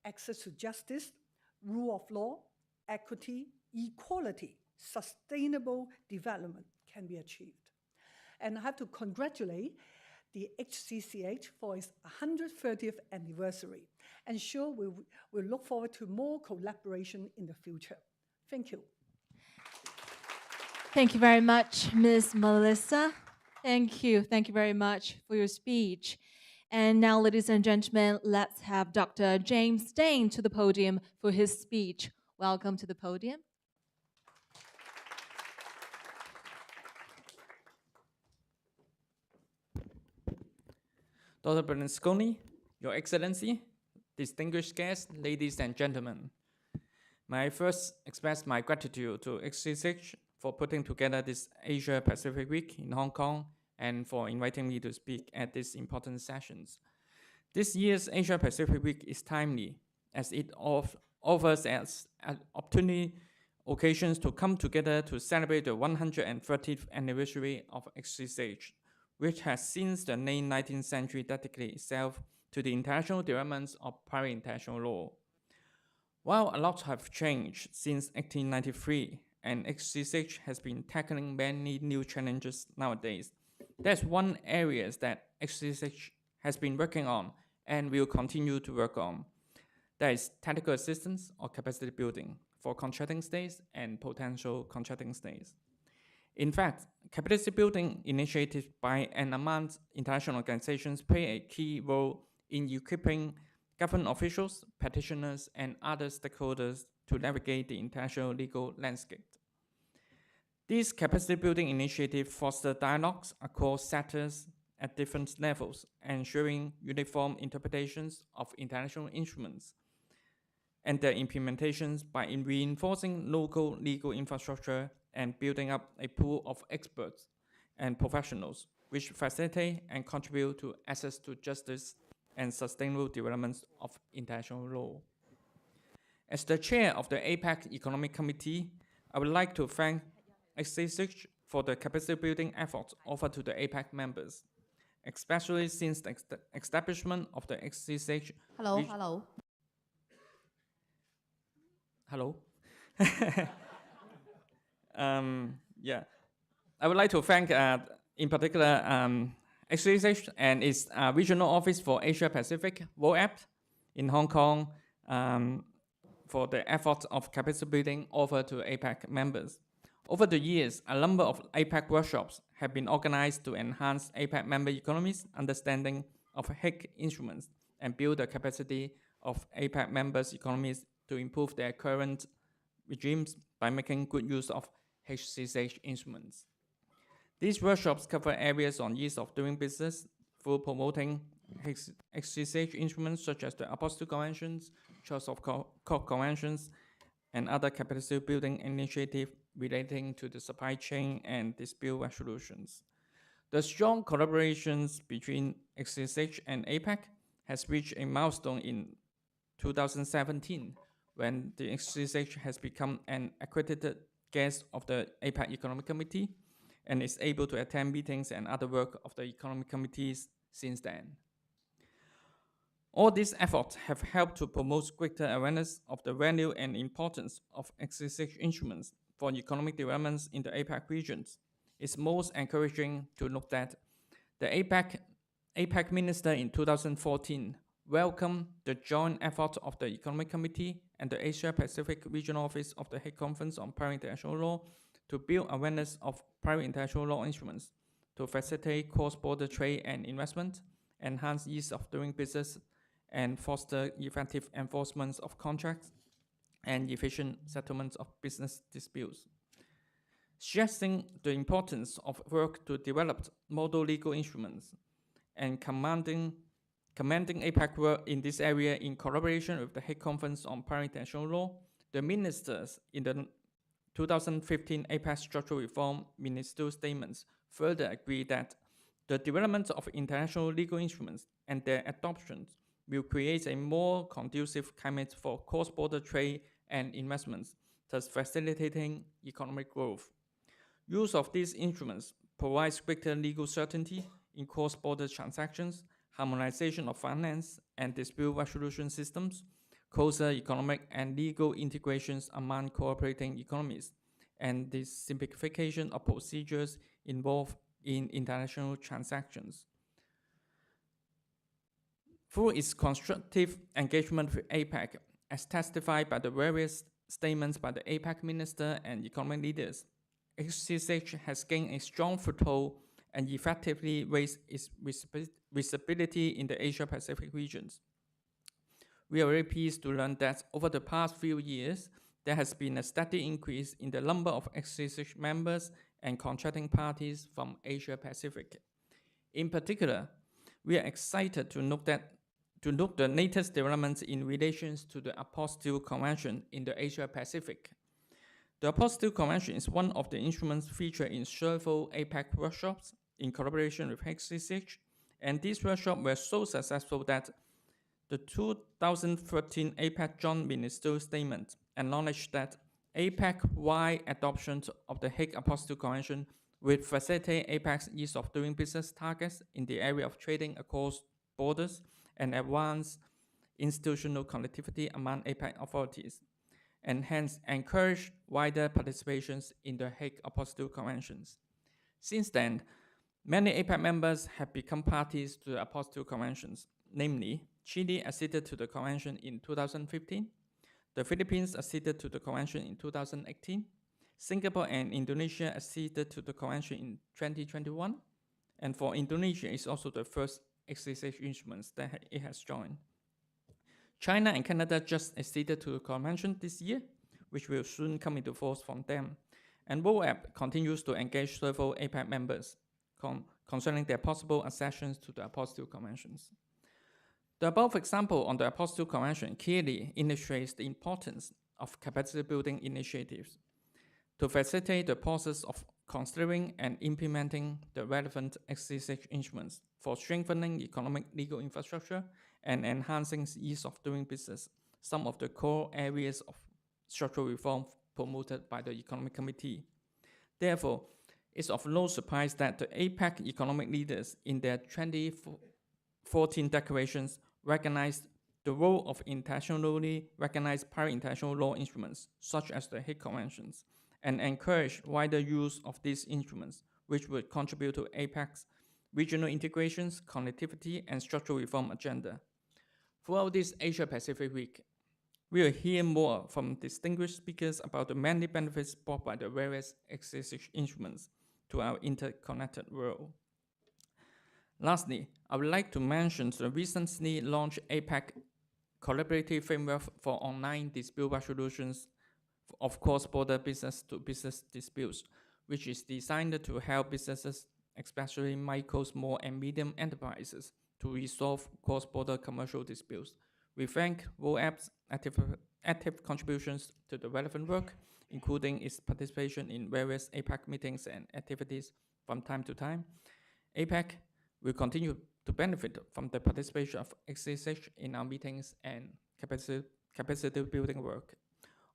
access to justice, rule of law, equity, equality, sustainable development can be achieved. And I have to congratulate the HCCH for its 130th anniversary. And sure, we'll look forward to more collaboration in the future. Thank you. Thank you very much, Ms. Melissa. Thank you. Thank you very much for your speech. And now, ladies and gentlemen, let's have Dr. James Dane to the podium for his speech. Welcome to the podium. Dr. Bernasconi, Your Excellency, distinguished guests, ladies and gentlemen. May I first express my gratitude to HCCH for putting together this Asia Pacific Week in Hong Kong and for inviting me to speak at these important sessions. This year's Asia Pacific Week is timely as it offers us an opportunity occasions to come together to celebrate the 130th anniversary of HCCH, which has since the late 19th century dedicated itself to the international developments of private international law. While a lot have changed since 1893, and HCCH has been tackling many new challenges nowadays, there's one area that HCCH has been working on and will continue to work on. That is technical assistance or capacity building for contracting states and potential contracting states. In fact, capacity building initiatives by and among international organizations play a key role in equipping government officials, practitioners, and other stakeholders to navigate the international legal landscape. These capacity building initiatives foster dialogues across sectors at different levels, ensuring uniform interpretations of international instruments and their implementations by reinforcing local legal infrastructure and building up a pool of experts and professionals which facilitate and contribute to access to justice and sustainable development of international law. As the chair of the APEC Economic Committee, I would like to thank HCCH for the capacity building efforts offered to the APEC members, especially since the establishment of the HCCH. Hello. Yeah, I would like to thank, in particular, HCCH and its regional office for Asia Pacific, WOAP, in Hong Kong, for the efforts of capacity building offered to APEC members. Over the years, a number of APEC workshops have been organized to enhance APEC member economies' understanding of Hague instruments and build the capacity of APEC members' economies to improve their current regimes by making good use of HCCH instruments. These workshops cover areas on ease of doing business through promoting HCCH instruments such as the Apostle Conventions, Choice of Court Conventions, and other capacity building initiatives relating to the supply chain and dispute resolutions. The strong collaborations between HCCH and APEC has reached a milestone in 2017 when the HCCH has become an accredited guest of the APEC Economic Committee and is able to attend meetings and other work of the Economic Committees since then. All these efforts have helped to promote greater awareness of the value and importance of HCCH instruments for economic developments in the APEC regions. It's most encouraging to note that the APEC minister in 2014 welcomed the joint effort of the Economic Committee and the Asia Pacific Regional Office of the Hague Conference on Private International Law to build awareness of private international law instruments to facilitate cross-border trade and investment, enhance ease of doing business, and foster effective enforcement of contracts and efficient settlement of business disputes. Stressing the importance of work to develop model legal instruments and commanding APEC work in this area in collaboration with the Hague Conference on Private International Law, the ministers in the 2015 APEC Structural Reform Ministerial Statements further agreed that the development of international legal instruments and their adoption will create a more conducive climate for cross-border trade and investments, thus facilitating economic growth. Use of these instruments provides greater legal certainty in cross-border transactions, harmonization of finance and dispute resolution systems, closer economic and legal integrations among cooperating economies, and the simplification of procedures involved in international transactions. Through its constructive engagement with APEC, as testified by the various statements by the APEC minister and economic leaders, HCCH has gained a strong foothold and effectively raised its visibility in the Asia-Pacific regions. We are very pleased to learn that over the past few years, there has been a steady increase in the number of HCCH members and contracting parties from Asia-Pacific. In particular, we are excited to note the latest developments in relation to the Apostle Convention in the Asia-Pacific. The Apostle Convention is one of the instruments featured in several APEC workshops in collaboration with HCCH, and these workshops were so successful that the 2013 APEC Joint Ministerial Statement acknowledged that APEC-wide adoption of the Hague Apostle Convention will facilitate APEC's ease of doing business targets in the area of trading across borders and advance institutional connectivity among APEC authorities, and hence encourage wider participations in the Hague Apostille Conventions. Since then, many APEC members have become parties to the Apostille Conventions, namely, Chile acceded to the convention in 2015, the Philippines acceded to the convention in 2018, Singapore and Indonesia acceded to the convention in 2021, and for Indonesia, it's also the first HCCH instruments that it has joined. China and Canada just acceded to the convention this year, which will soon come into force from them. And WOAP continues to engage several APEC members concerning their possible accessions to the Apostille Conventions. The above example on the Apostille Convention clearly illustrates the importance of capacity building initiatives to facilitate the process of considering and implementing the relevant HCCH instruments for strengthening economic legal infrastructure and enhancing ease of doing business, some of the core areas of structural reform promoted by the Economic Committee. Therefore, it's of no surprise that the APEC economic leaders in their 2014 declarations recognized the role of internationally recognized private international law instruments, such as the Hague Conventions, and encouraged wider use of these instruments, which would contribute to APEC's regional integrations, connectivity, and structural reform agenda. Throughout this Asia-Pacific Week, we will hear more from distinguished speakers about the many benefits brought by the various HCCH instruments to our interconnected world. Lastly, I would like to mention the recently launched APEC Collaborative Framework for Online Dispute Resolutions of cross-border business-to-business disputes, which is designed to help businesses, especially micro, small, and medium enterprises, to resolve cross-border commercial disputes. We thank WOAP's active contributions to the relevant work, including its participation in various APEC meetings and activities from time to time. APEC will continue to benefit from the participation of HCCH in our meetings and capacity building work.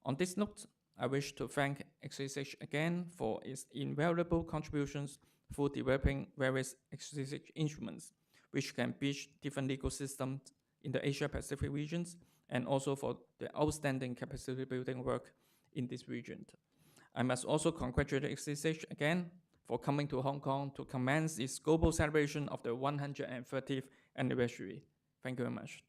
On this note, I wish to thank HCCH again for its invaluable contributions through developing various HCCH instruments, which can bridge different legal systems in the Asia-Pacific regions, and also for the outstanding capacity building work in this region. I must also congratulate HCCH again for coming to Hong Kong to commence its global celebration of the 130th anniversary. Thank you very much.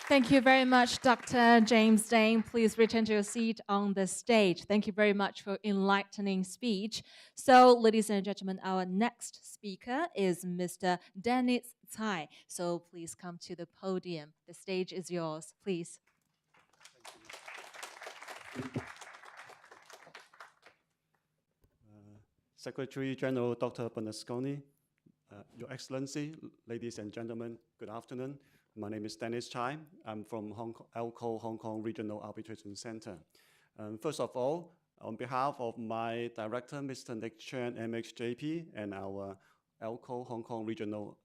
Thank you very much, Dr. James Deng. Please return to your seat on the stage. Thank you very much for enlightening speech. So, ladies and gentlemen, our next speaker is Mr. Dennis Tsai. So please come to the podium. The stage is yours, please. Secretary General Dr. Bernasconi, Your Excellency, ladies and gentlemen, good afternoon. My name is Dennis Tsai. I'm from ALCO Hong Kong Regional Arbitration Center. First of all, on behalf of my director, Mr. Nick Chen, MHJP, and our ALCO Hong Kong Regional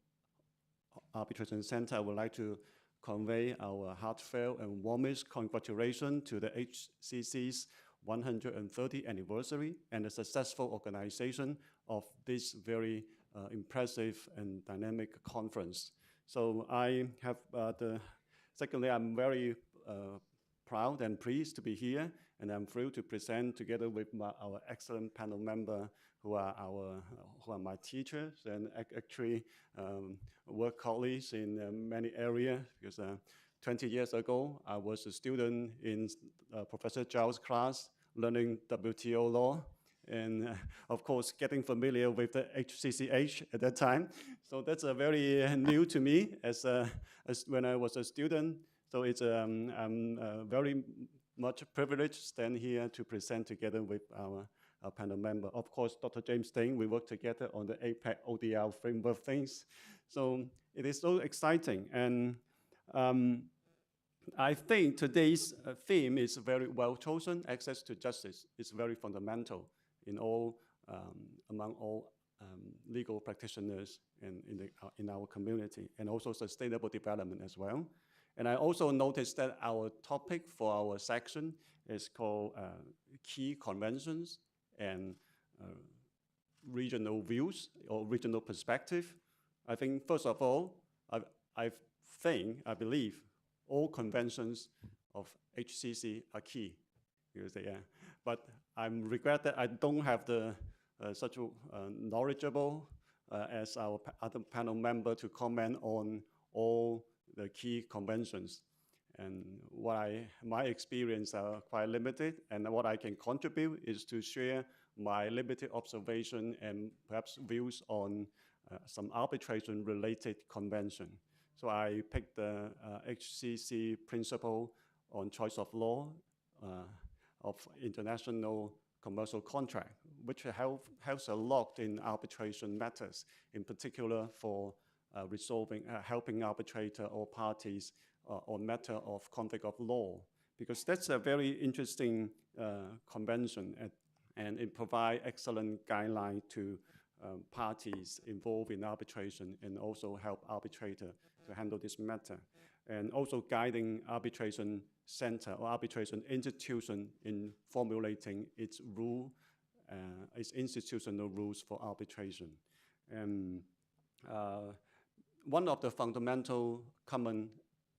Arbitration Center, I would like to convey our heartfelt and warmest congratulations to the HCC's 130th anniversary and the successful organization of this very impressive and dynamic conference. So I have secondly, I'm very proud and pleased to be here, and I'm thrilled to present together with our excellent panel member who are my teachers and actually work colleagues in many areas, because 20 years ago, I was a student in Professor Zhao's class learning WTO law, and of course, getting familiar with the HCCH at that time. So that's very new to me as when I was a student. So it's I'm very much privileged to stand here to present together with our panel member. Of course, Dr. James Deng, we work together on the APEC ODR framework things. So it is so exciting. And I think today's theme is very well chosen. Access to justice is very fundamental in all, among all legal practitioners in our community, and also sustainable development as well. And I also noticed that our topic for our section is called Key Conventions and regional views or regional perspective. I think, first of all, I believe all conventions of HCC are key. You say, yeah. But I regret that I don't have the such knowledgeable as our other panel member to comment on all the key conventions. And my experience are quite limited, and what I can contribute is to share my limited observation and perhaps views on some arbitration-related convention. So I picked the HCC principle on choice of law of international commercial contract, which helps a lot in arbitration matters, in particular for helping arbitrator or parties on matter of conflict of law, because that's a very interesting convention, and it provides excellent guideline to parties involved in arbitration, and also help arbitrator to handle this matter, and also guiding arbitration center or arbitration institution in formulating its its institutional rules for arbitration. And one of the fundamental common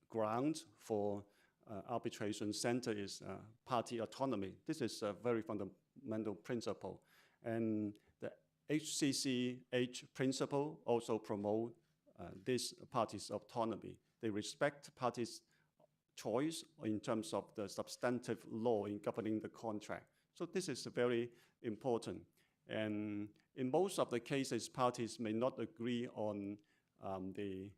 grounds for arbitration center is party autonomy. This is a very fundamental principle. And the HCCH principle also promote this party's autonomy. They respect parties' choice in terms of the substantive law in governing the contract. So this is very important. And in most of the cases, parties may not agree on the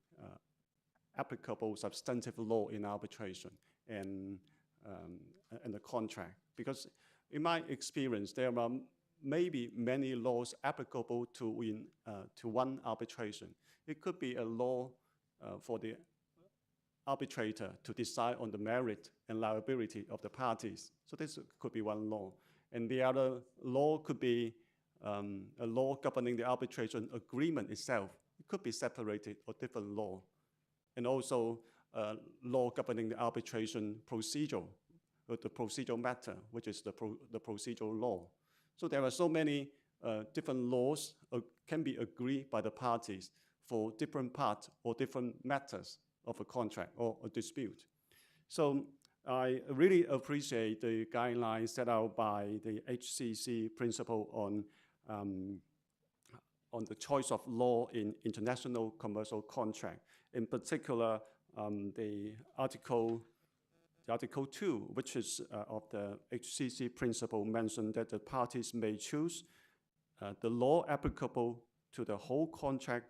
applicable substantive law in arbitration and the contract. Because in my experience, there are maybe many laws applicable to one arbitration. It could be a law for the arbitrator to decide on the merit and liability of the parties. So this could be one law. And the other law could be a law governing the arbitration agreement itself. It could be separated or different law. And also law governing the arbitration procedure, or the procedural matter, which is the procedural law. So there are so many different laws can be agreed by the parties for different parts or different matters of a contract or a dispute. So I really appreciate the guidelines set out by the HCC principle on the choice of law in international commercial contract. In particular, the Article 2, which is of the HCC principle, mentioned that the parties may choose the law applicable to the whole contract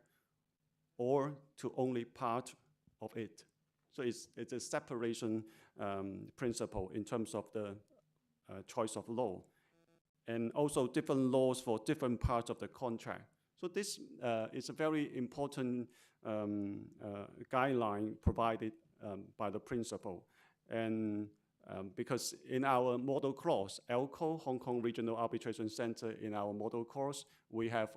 or to only part of it. So it's a separation principle in terms of the choice of law, and also different laws for different parts of the contract. So this is a very important guideline provided by the principle. And because in our model clause, ELCO, Hong Kong Regional Arbitration Center, in our model clause, we have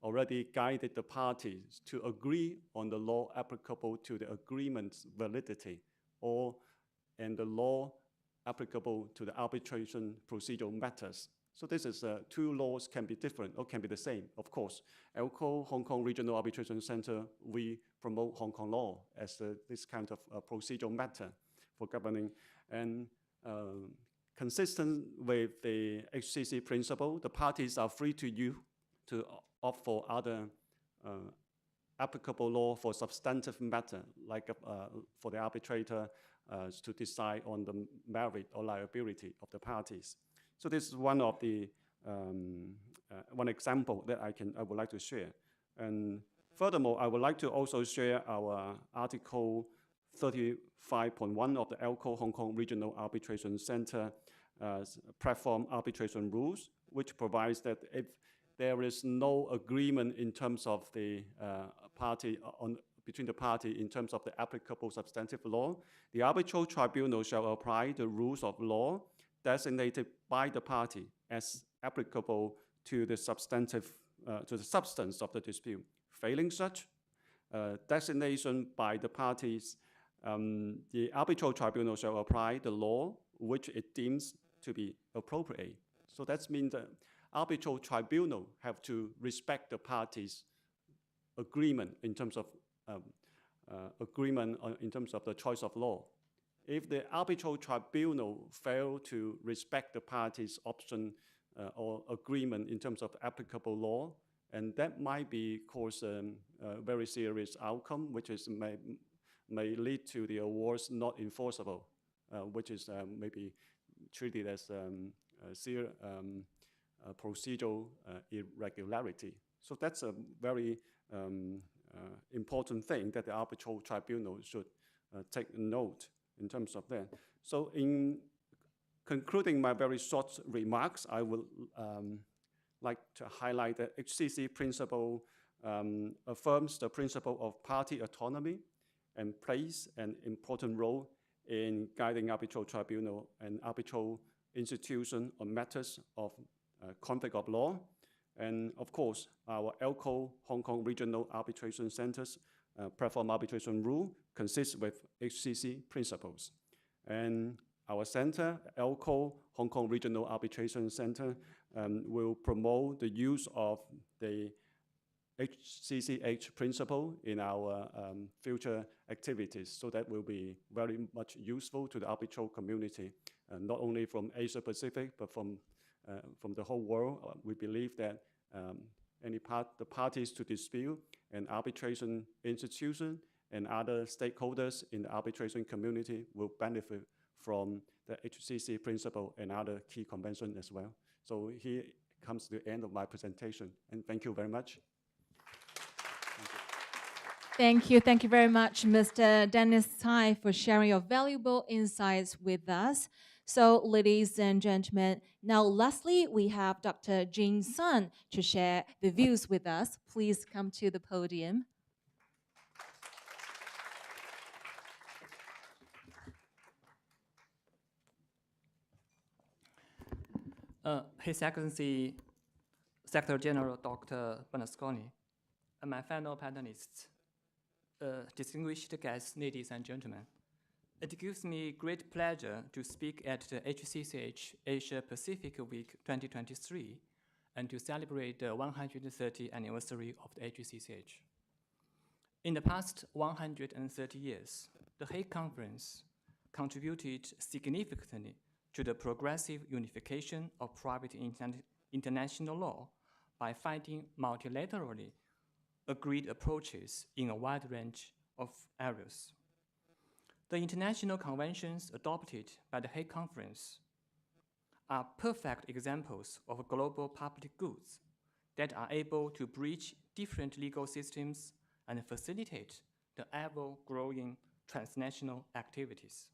already guided the parties to agree on the law applicable to the agreement's validity, and the law applicable to the arbitration procedural matters. So this is two laws can be different or can be the same, of course. ELCO, Hong Kong Regional Arbitration Center, we promote Hong Kong law as this kind of procedural matter for governing. And consistent with the HCC principle, the parties are free to opt for other applicable law for substantive matter, like for the arbitrator to decide on the merit or liability of the parties. So this is one of the one example that I would like to share. And furthermore, I would like to also share our Article 35.1 of the ELCO Hong Kong Regional Arbitration Center platform arbitration rules, which provides that if there is no agreement in terms of the between the party in terms of the applicable substantive law, the arbitral tribunal shall apply the rules of law designated by the party as applicable to the substance of the dispute. Failing such designation by the parties, the arbitral tribunal shall apply the law which it deems to be appropriate. So that means that arbitral tribunal have to respect the parties' agreement in terms of in terms of the choice of law. If the arbitral tribunal fail to respect the parties' option or agreement in terms of applicable law, and that might be cause a very serious outcome, which is may lead to the awards not enforceable, which is maybe treated as procedural irregularity. So that's a very important thing that the arbitral tribunal should take note in terms of that. So in concluding my very short remarks, I would like to highlight that HCC principle affirms the principle of party autonomy and plays an important role in guiding arbitral tribunal and arbitral institution on matters of conflict of law. And of course, our ELCO Hong Kong Regional Arbitration Center's platform arbitration rule consists with HCC principles. And our center, ELCO Hong Kong Regional Arbitration Center, will promote the use of the HCCH principle in our future activities. So that will be very much useful to the arbitral community, not only from Asia Pacific, but from the whole world. We believe that the parties to dispute and arbitration institution and other stakeholders in the arbitration community will benefit from the HCC principle and other key conventions as well. So here comes the end of my presentation, and thank you very much. Thank you. Thank you very much, Mr. Dennis Tsai, for sharing your valuable insights with us. So, ladies and gentlemen, now lastly, we have Dr. Jin Sun to share the views with us. Please come to the podium. His Excellency Secretary General Dr. Bernasconi, and my fellow panelists, distinguished guests, ladies and gentlemen. It gives me great pleasure to speak at the HCCH Asia Pacific Week 2023 and to celebrate the 130th anniversary of the HCCH. In the past 130 years, the Hague Conference contributed significantly to the progressive unification of private international law by finding multilaterally agreed approaches in a wide range of areas. The international conventions adopted by the Hague Conference are perfect examples of global public goods that are able to bridge different legal systems and facilitate the ever-growing transnational activities.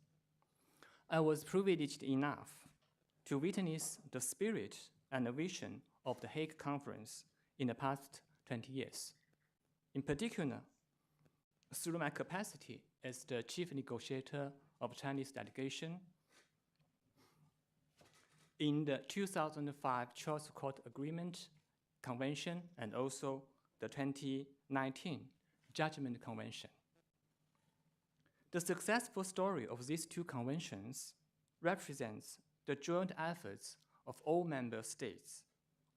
I was privileged enough to witness the spirit and the vision of the Hague Conference in the past 20 years. In particular, through my capacity as the chief negotiator of Chinese delegation in the 2005 Choice Court Agreement Convention and also the 2019 Judgment Convention. The successful story of these two conventions represents the joint efforts of all member states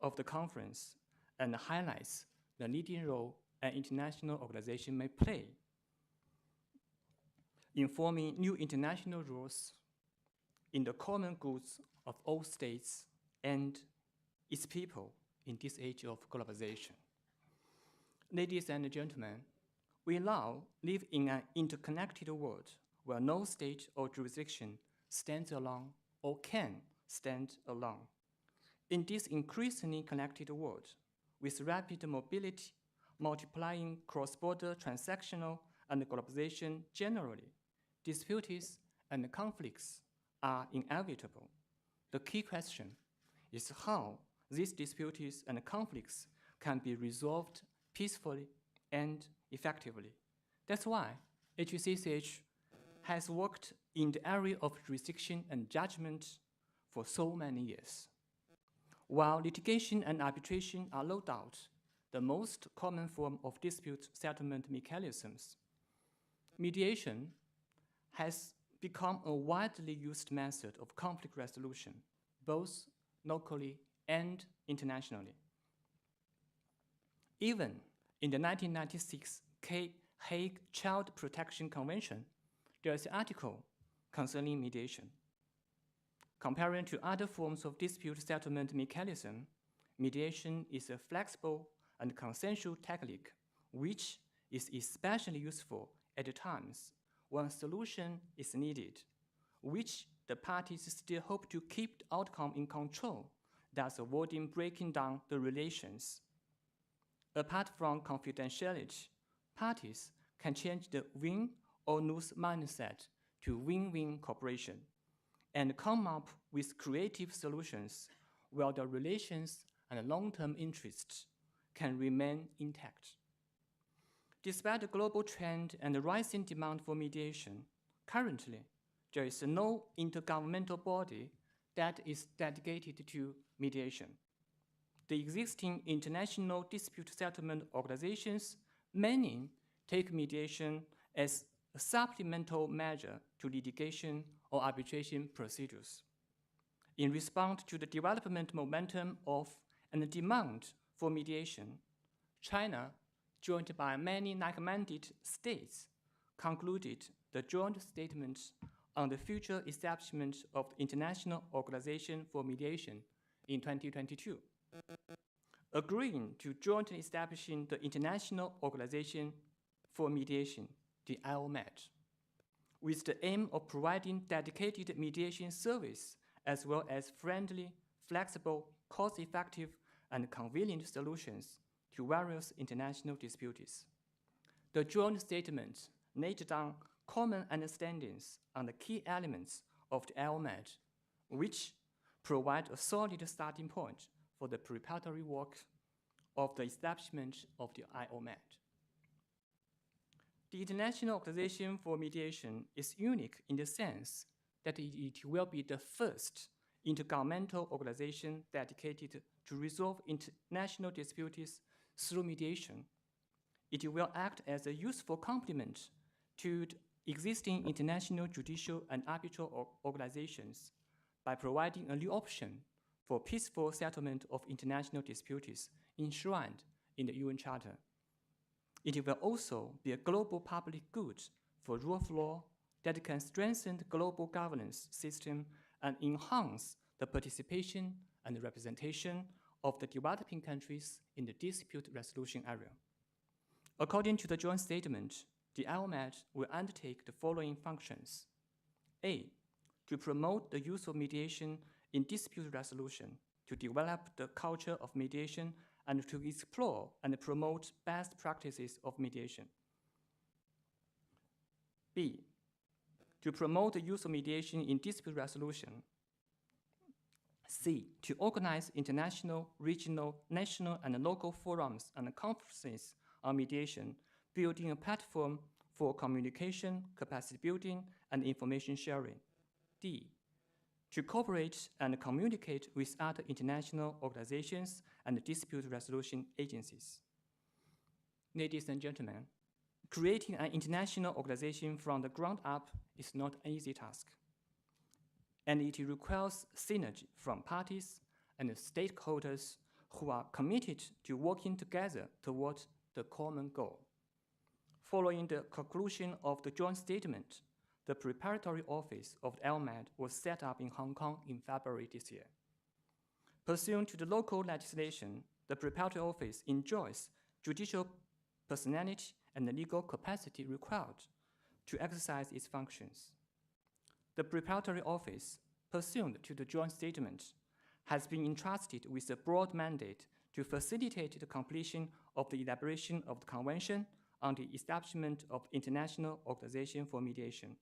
of the conference and highlights the leading role an international organization may play in forming new international rules in the common goods of all states and its people in this age of globalization. Ladies and gentlemen, we now live in an interconnected world where no state or jurisdiction stands alone or can stand alone. In this increasingly connected world, with rapid mobility, multiplying cross-border transactional and globalization generally, disputes and conflicts are inevitable. The key question is how these disputes and conflicts can be resolved peacefully and effectively. That's why HCCH has worked in the area of jurisdiction and judgment for so many years. While litigation and arbitration are no doubt the most common form of dispute settlement mechanisms, mediation has become a widely used method of conflict resolution, both locally and internationally. Even in the 1996 Hague Child Protection Convention, there is an article concerning mediation. Comparing to other forms of dispute settlement mechanism, mediation is a flexible and consensual technique which is especially useful at the times when a solution is needed, which the parties still hope to keep the outcome in control, thus avoiding breaking down the relations. Apart from confidentiality, parties can change the win or lose mindset to win-win cooperation and come up with creative solutions while the relations and long-term interests can remain intact. Despite the global trend and the rising demand for mediation, currently there is no intergovernmental body that is dedicated to mediation. The existing international dispute settlement organizations, many take mediation as a supplemental measure to litigation or arbitration procedures. In response to the development momentum of and the demand for mediation, China, joined by many like-minded states, concluded the joint statement on the future establishment of the International Organization for Mediation in 2022, agreeing to jointly establishing the International Organization for Mediation, the IOMED, with the aim of providing dedicated mediation service as well as friendly, flexible, cost-effective, and convenient solutions to various international disputes. The joint statement laid down common understandings on the key elements of the IOMED, which provide a solid starting point for the preparatory work of the establishment of the IOMED. The International Organization for Mediation is unique in the sense that it will be the first intergovernmental organization dedicated to resolve international disputes through mediation. It will act as a useful complement to the existing international judicial and arbitral organizations by providing a new option for peaceful settlement of international disputes enshrined in the UN Charter. It will also be a global public good for rule of law that can strengthen the global governance system and enhance the participation and representation of the developing countries in the dispute resolution area. According to the joint statement, the IOMED will undertake the following functions. A, to promote the use of mediation in dispute resolution, to develop the culture of mediation, and to explore and promote best practices of mediation. B, to promote the use of mediation in dispute resolution. C, to organize international, regional, national, and local forums and conferences on mediation, building a platform for communication, capacity building, and information sharing. D, to cooperate and communicate with other international organizations and dispute resolution agencies. Ladies and gentlemen, creating an international organization from the ground up is not an easy task, and it requires synergy from parties and stakeholders who are committed to working together towards the common goal. Following the conclusion of the joint statement, the preparatory office of the IOMED was set up in Hong Kong in February this year. Pursuant to the local legislation, the preparatory office enjoys judicial personality and the legal capacity required to exercise its functions. The preparatory office, pursuant to the joint statement, has been entrusted with a broad mandate to facilitate the completion of the elaboration of the Convention on the establishment of the International Organization for Mediation,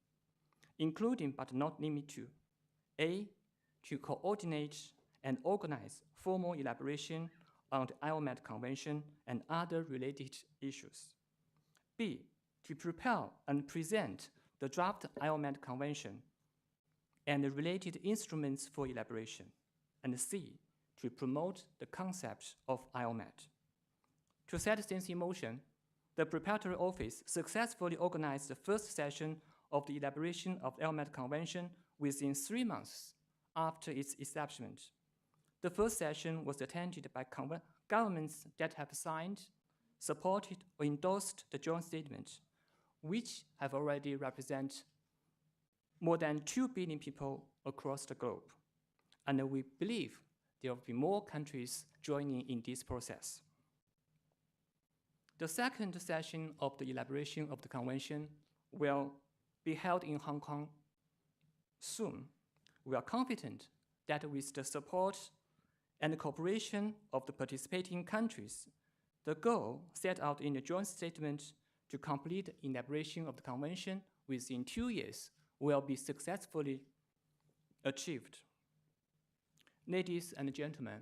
including but not limited to A, to coordinate and organize formal elaboration on the IOMED Convention and other related issues. B, to prepare and present the draft IOMED Convention and the related instruments for elaboration. And C, to promote the concept of IOMED. To set things in motion, the preparatory office successfully organized the first session of the elaboration of the IOMED Convention within 3 months after its establishment. The first session was attended by governments that have signed, supported, or endorsed the joint statement, which have already represented more than 2 billion people across the globe. And we believe there will be more countries joining in this process. The second session of the elaboration of the convention will be held in Hong Kong soon. We are confident that with the support and the cooperation of the participating countries, the goal set out in the joint statement to complete the elaboration of the convention within 2 years will be successfully achieved. Ladies and gentlemen,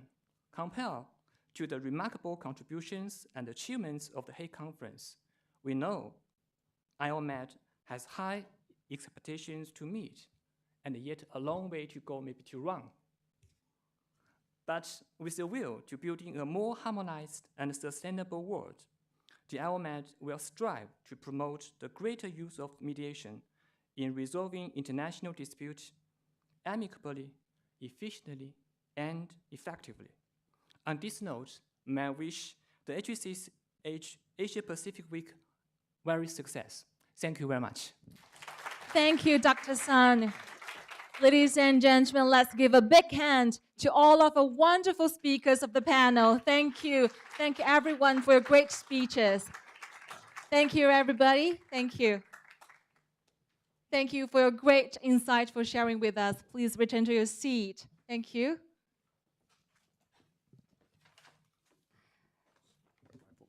compared to the remarkable contributions and achievements of the Hague Conference, we know IOMED has high expectations to meet and yet a long way to go, maybe to run. But with a will to building a more harmonized and sustainable world, the IOMED will strive to promote the greater use of mediation in resolving international disputes amicably, efficiently, and effectively. On this note, may I wish the HCCH Asia Pacific Week very success. Thank you very much. Thank you, Dr. Sun. Ladies and gentlemen, let's give a big hand to all of the wonderful speakers of the panel. Thank you. Thank you, everyone, for your great speeches. Thank you, everybody. Thank you. Thank you for your great insight for sharing with us. Please return to your seat. Thank you.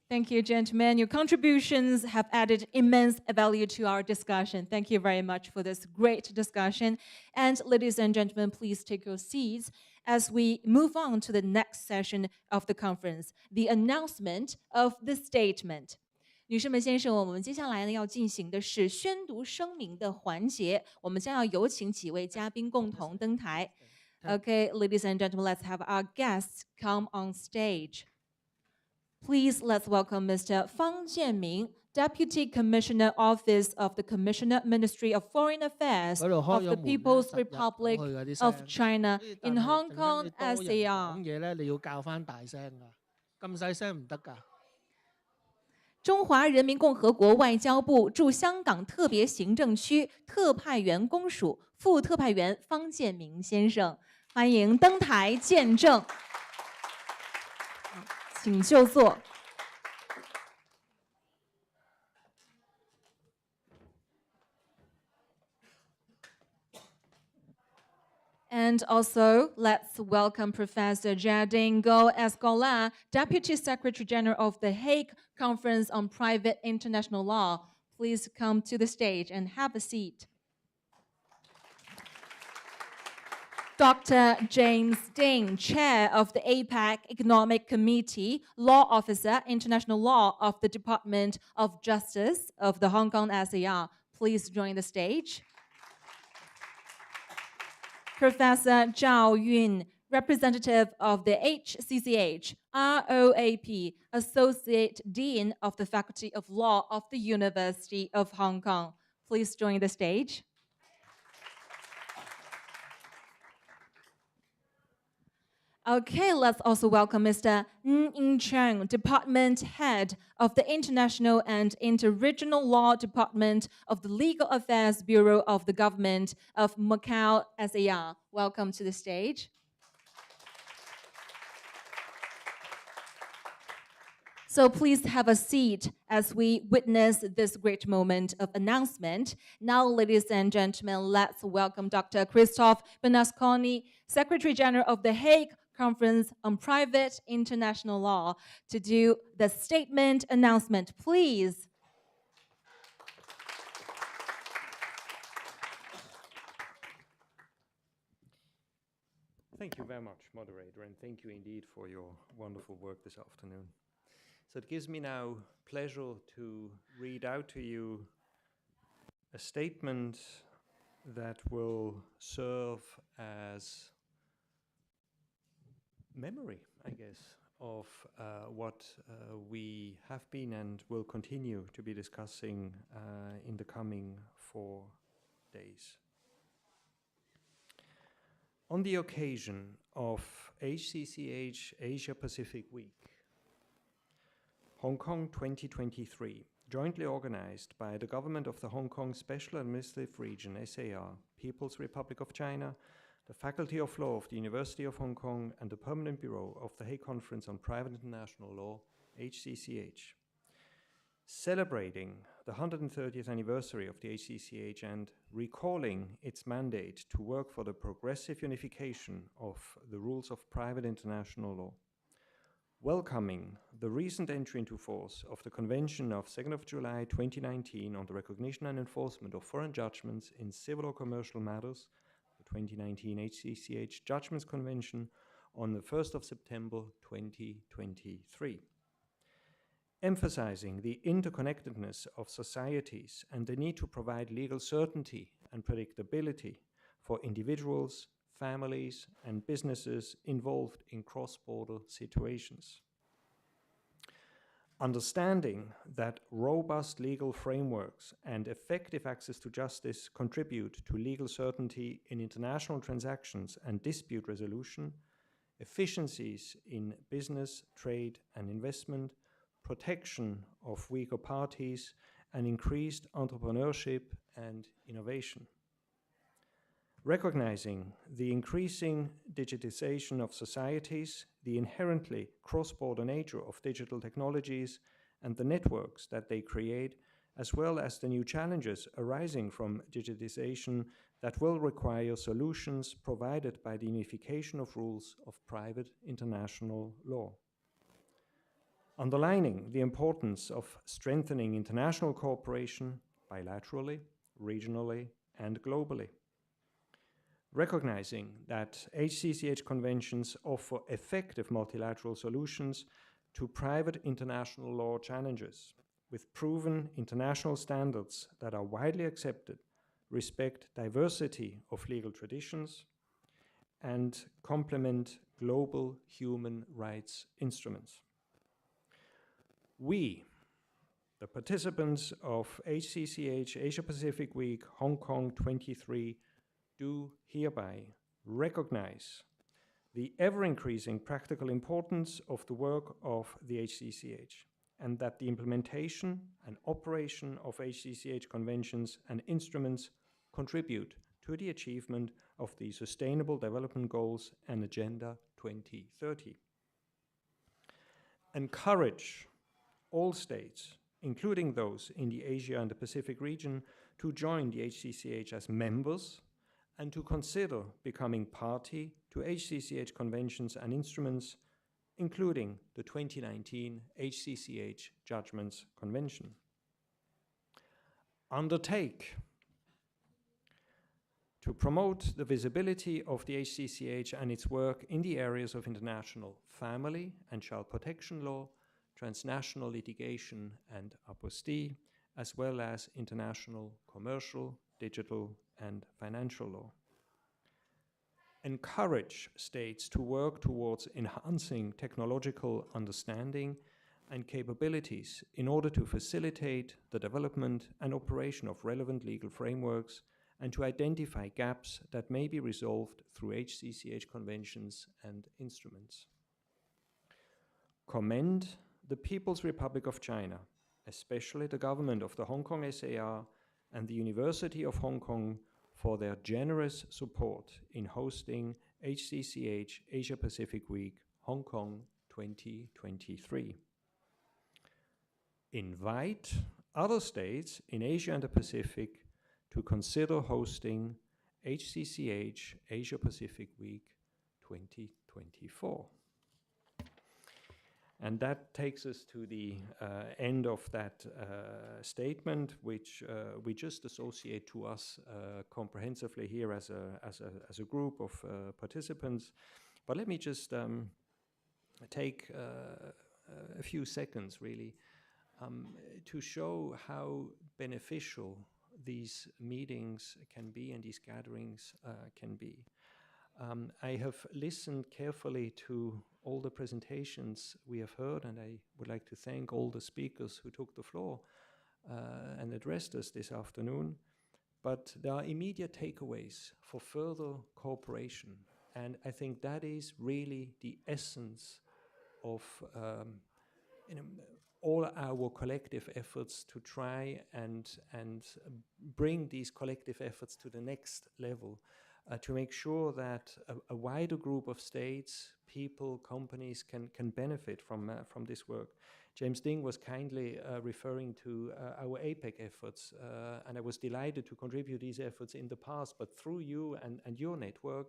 Thank you, gentlemen. Your contributions have added immense value to our discussion. Thank you very much for this great discussion. And ladies and gentlemen, please take your seats as we move on to the next session of the conference, the announcement of the statement. 女士们、先生，我们接下来呢要进行的是宣读声明的环节。我们将要有请几位嘉宾共同登台。Okay, ladies and gentlemen, let's have our guests come on stage. Please let's welcome Mr. Fang Jianming, Deputy Commissioner Office of the Commissioner Ministry of Foreign Affairs of the People's Republic of China in Hong Kong SAR. 中华人民共和国外交部驻香港特别行政区特派员公署副特派员方建明先生，欢迎登台见证。请就坐。And also, let's welcome Professor Jiading Go Escola, Deputy Secretary General of the Hague Conference on Private International Law. Please come to the stage and have a seat. Dr. James Ding, Chair of the APAC Economic Committee, Law Officer, International Law of the Department of Justice of the Hong Kong SAR. Please join the stage. Professor Zhao Yun, representative of the HCCH, ROAP, Associate Dean of the Faculty of Law of the University of Hong Kong. Please join the stage. Okay, let's also welcome Mr. Ng Cheng, Department Head of the International and Interregional Law Department of the Legal Affairs Bureau of the Government of Macau SAR. Welcome to the stage. So please have a seat as we witness this great moment of announcement. Now, ladies and gentlemen, let's welcome Dr. Christophe Bernasconi, Secretary General of the Hague Conference on Private International Law, to do the statement announcement, please. Thank you very much, moderator, and thank you indeed for your wonderful work this afternoon. So it gives me now pleasure to read out to you a statement that will serve as memory, I guess, of what we have been and will continue to be discussing in the coming 4 days. On the occasion of HCCH Asia Pacific Week, Hong Kong 2023, jointly organized by the government of the Hong Kong Special Administrative Region, SAR, People's Republic of China, the Faculty of Law of the University of Hong Kong, and the Permanent Bureau of the Hague Conference on Private International Law, HCCH. Celebrating the 130th anniversary of the HCCH and recalling its mandate to work for the progressive unification of the rules of private international law. Welcoming the recent entry into force of the Convention of 2nd of July 2019 on the recognition and enforcement of foreign judgments in civil or commercial matters, the 2019 HCCH Judgments Convention, on the 1st of September 2023. Emphasizing the interconnectedness of societies and the need to provide legal certainty and predictability for individuals, families, and businesses involved in cross-border situations. Understanding that robust legal frameworks and effective access to justice contribute to legal certainty in international transactions and dispute resolution, efficiencies in business, trade, and investment, protection of weaker parties, and increased entrepreneurship and innovation. Recognizing the increasing digitization of societies, the inherently cross-border nature of digital technologies, and the networks that they create, as well as the new challenges arising from digitization that will require solutions provided by the unification of rules of private international law. Underlining the importance of strengthening international cooperation bilaterally, regionally, and globally. Recognizing that HCCH conventions offer effective multilateral solutions to private international law challenges, with proven international standards that are widely accepted, respect diversity of legal traditions, and complement global human rights instruments. We, the participants of HCCH Asia Pacific Week Hong Kong 23, do hereby recognize the ever-increasing practical importance of the work of the HCCH, and that the implementation and operation of HCCH conventions and instruments contribute to the achievement of the Sustainable Development Goals and Agenda 2030. Encourage all states, including those in the Asia and the Pacific region, to join the HCCH as members and to consider becoming party to HCCH conventions and instruments, including the 2019 HCCH Judgments Convention. Undertake to promote the visibility of the HCCH and its work in the areas of international family and child protection law, transnational litigation and apostille, as well as international commercial, digital, and financial law. Encourage states to work towards enhancing technological understanding and capabilities in order to facilitate the development and operation of relevant legal frameworks and to identify gaps that may be resolved through HCCH conventions and instruments. Commend the People's Republic of China, especially the government of the Hong Kong SAR and the University of Hong Kong, for their generous support in hosting HCCH Asia Pacific Week Hong Kong 2023. Invite other states in Asia and the Pacific to consider hosting HCCH Asia Pacific Week 2024. And that takes us to the end of that statement, which we just associate to us comprehensively here as a group of participants. But let me just take a few seconds, really, to show how beneficial these meetings can be and these gatherings can be. I have listened carefully to all the presentations we have heard, and I would like to thank all the speakers who took the floor and addressed us this afternoon. But there are immediate takeaways for further cooperation And I think that is really the essence of all our collective efforts to try and bring these collective efforts to the next level, to make sure that a wider group of states, people, companies can benefit from this work. James Ding was kindly referring to our APEC efforts, and I was delighted to contribute these efforts in the past, but through you and your network,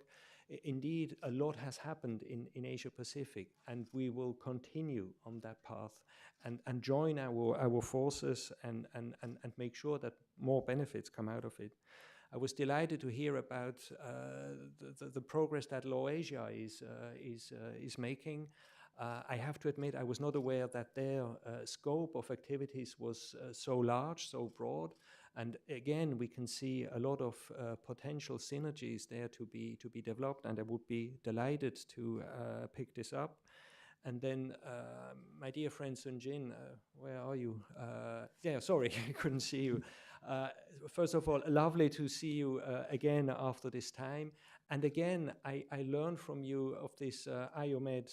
indeed, a lot has happened in Asia Pacific, and we will continue on that path and join our forces and make sure that more benefits come out of it. I was delighted to hear about the progress that Law Asia is making. I have to admit, I was not aware that their scope of activities was so large, so broad. And again, we can see a lot of potential synergies there to be developed, and I would be delighted to pick this up. And then, my dear friend Sun Jin, where are you? Yeah, sorry, I couldn't see you. First of all, lovely to see you again after this time. And again, I learned from you of this IOMED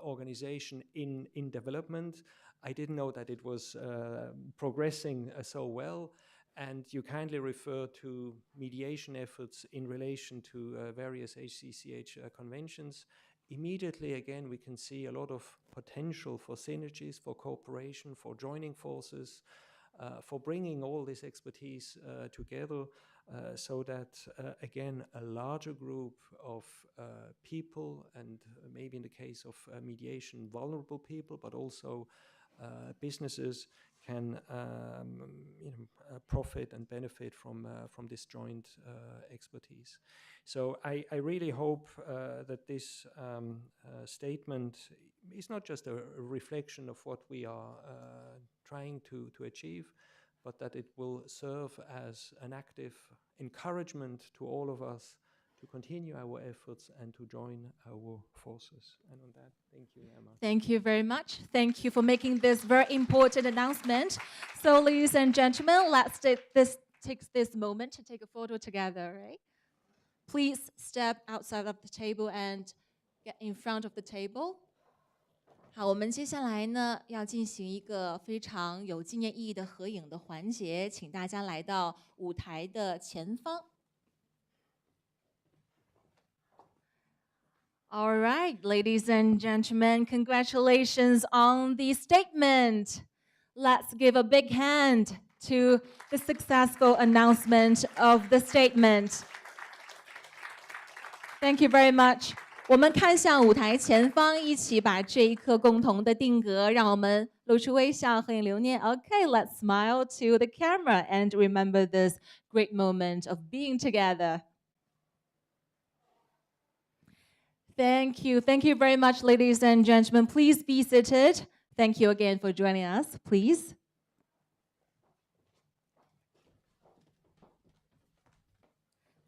organization in development. I didn't know that it was progressing so well. And you kindly refer to mediation efforts in relation to various HCCH conventions. Immediately, again, we can see a lot of potential for synergies, for cooperation, for joining forces, for bringing all this expertise together so that, again, a larger group of people, and maybe in the case of mediation, vulnerable people, but also businesses can profit and benefit from this joint expertise. So I really hope that this statement is not just a reflection of what we are trying to achieve, but that it will serve as an active encouragement to all of us to continue our efforts and to join our forces. And on that, thank you, Emma. Thank you very much. Thank you for making this very important announcement. So, ladies and gentlemen, let's take this moment to take a photo together, right? Please step outside of the table and get in front of the table. 好，我们接下来呢要进行一个非常有纪念意义的合影的环节，请大家来到舞台的前方。All right, ladies and gentlemen, congratulations on the statement. Let's give a big hand to the successful announcement of the statement. Thank you very much. 我们看向舞台前方，一起把这一刻共同的定格，让我们露出微笑，合影留念。Okay, let's smile to the camera and remember this great moment of being together. Thank you. Thank you very much, ladies and gentlemen. Please be seated. Thank you again for joining us. Please.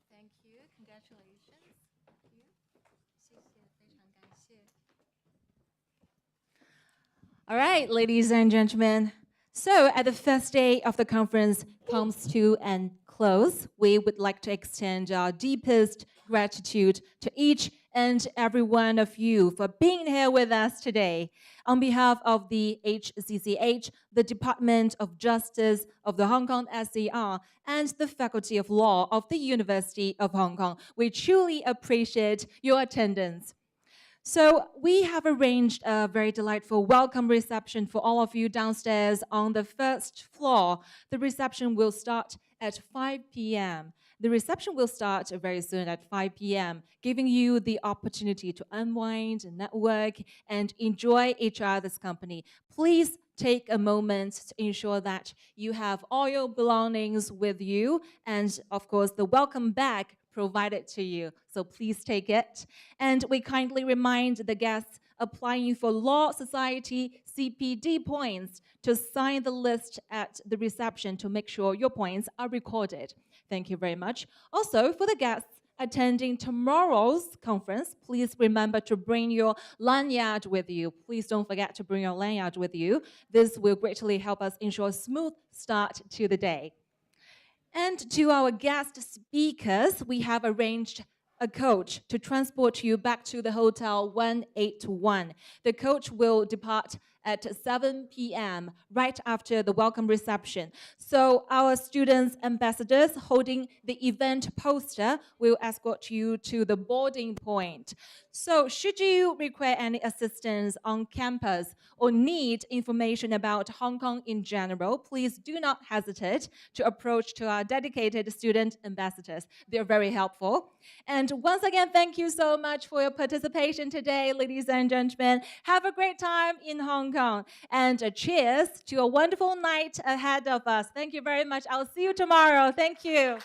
Thank you. Congratulations. Thank you. 谢谢，非常感谢。All right, ladies and gentlemen. So, at the first day of the conference comes to an close, we would like to extend our deepest gratitude to each and every one of you for being here with us today. On behalf of the HCCH, the Department of Justice of the Hong Kong SAR, and the Faculty of Law of the University of Hong Kong, we truly appreciate your attendance. So we have arranged a very delightful welcome reception for all of you downstairs on the first floor. The reception will start at 5 p.m. The reception will start very soon at 5 p.m., giving you the opportunity to unwind, network, and enjoy each other's company. Please take a moment to ensure that you have all your belongings with you, and of course, the welcome bag provided to you. So please take it. And we kindly remind the guests applying for Law Society CPD points to sign the list at the reception to make sure your points are recorded. Thank you very much. Also, for the guests attending tomorrow's conference, please remember to bring your lanyard with you. Please don't forget to bring your lanyard with you. This will greatly help us ensure a smooth start to the day. And to our guest speakers, we have arranged a coach to transport you back to the hotel 181. The coach will depart at 7 p.m. right after the welcome reception. So our students ambassadors holding the event poster will escort you to the boarding point. So should you require any assistance on campus or need information about Hong Kong in general, please do not hesitate to approach to our dedicated student ambassadors. They're very helpful. And once again, thank you so much for your participation today, ladies and gentlemen. Have a great time in Hong Kong. And cheers to a wonderful night ahead of us. Thank you very much. I'll see you tomorrow. Thank you.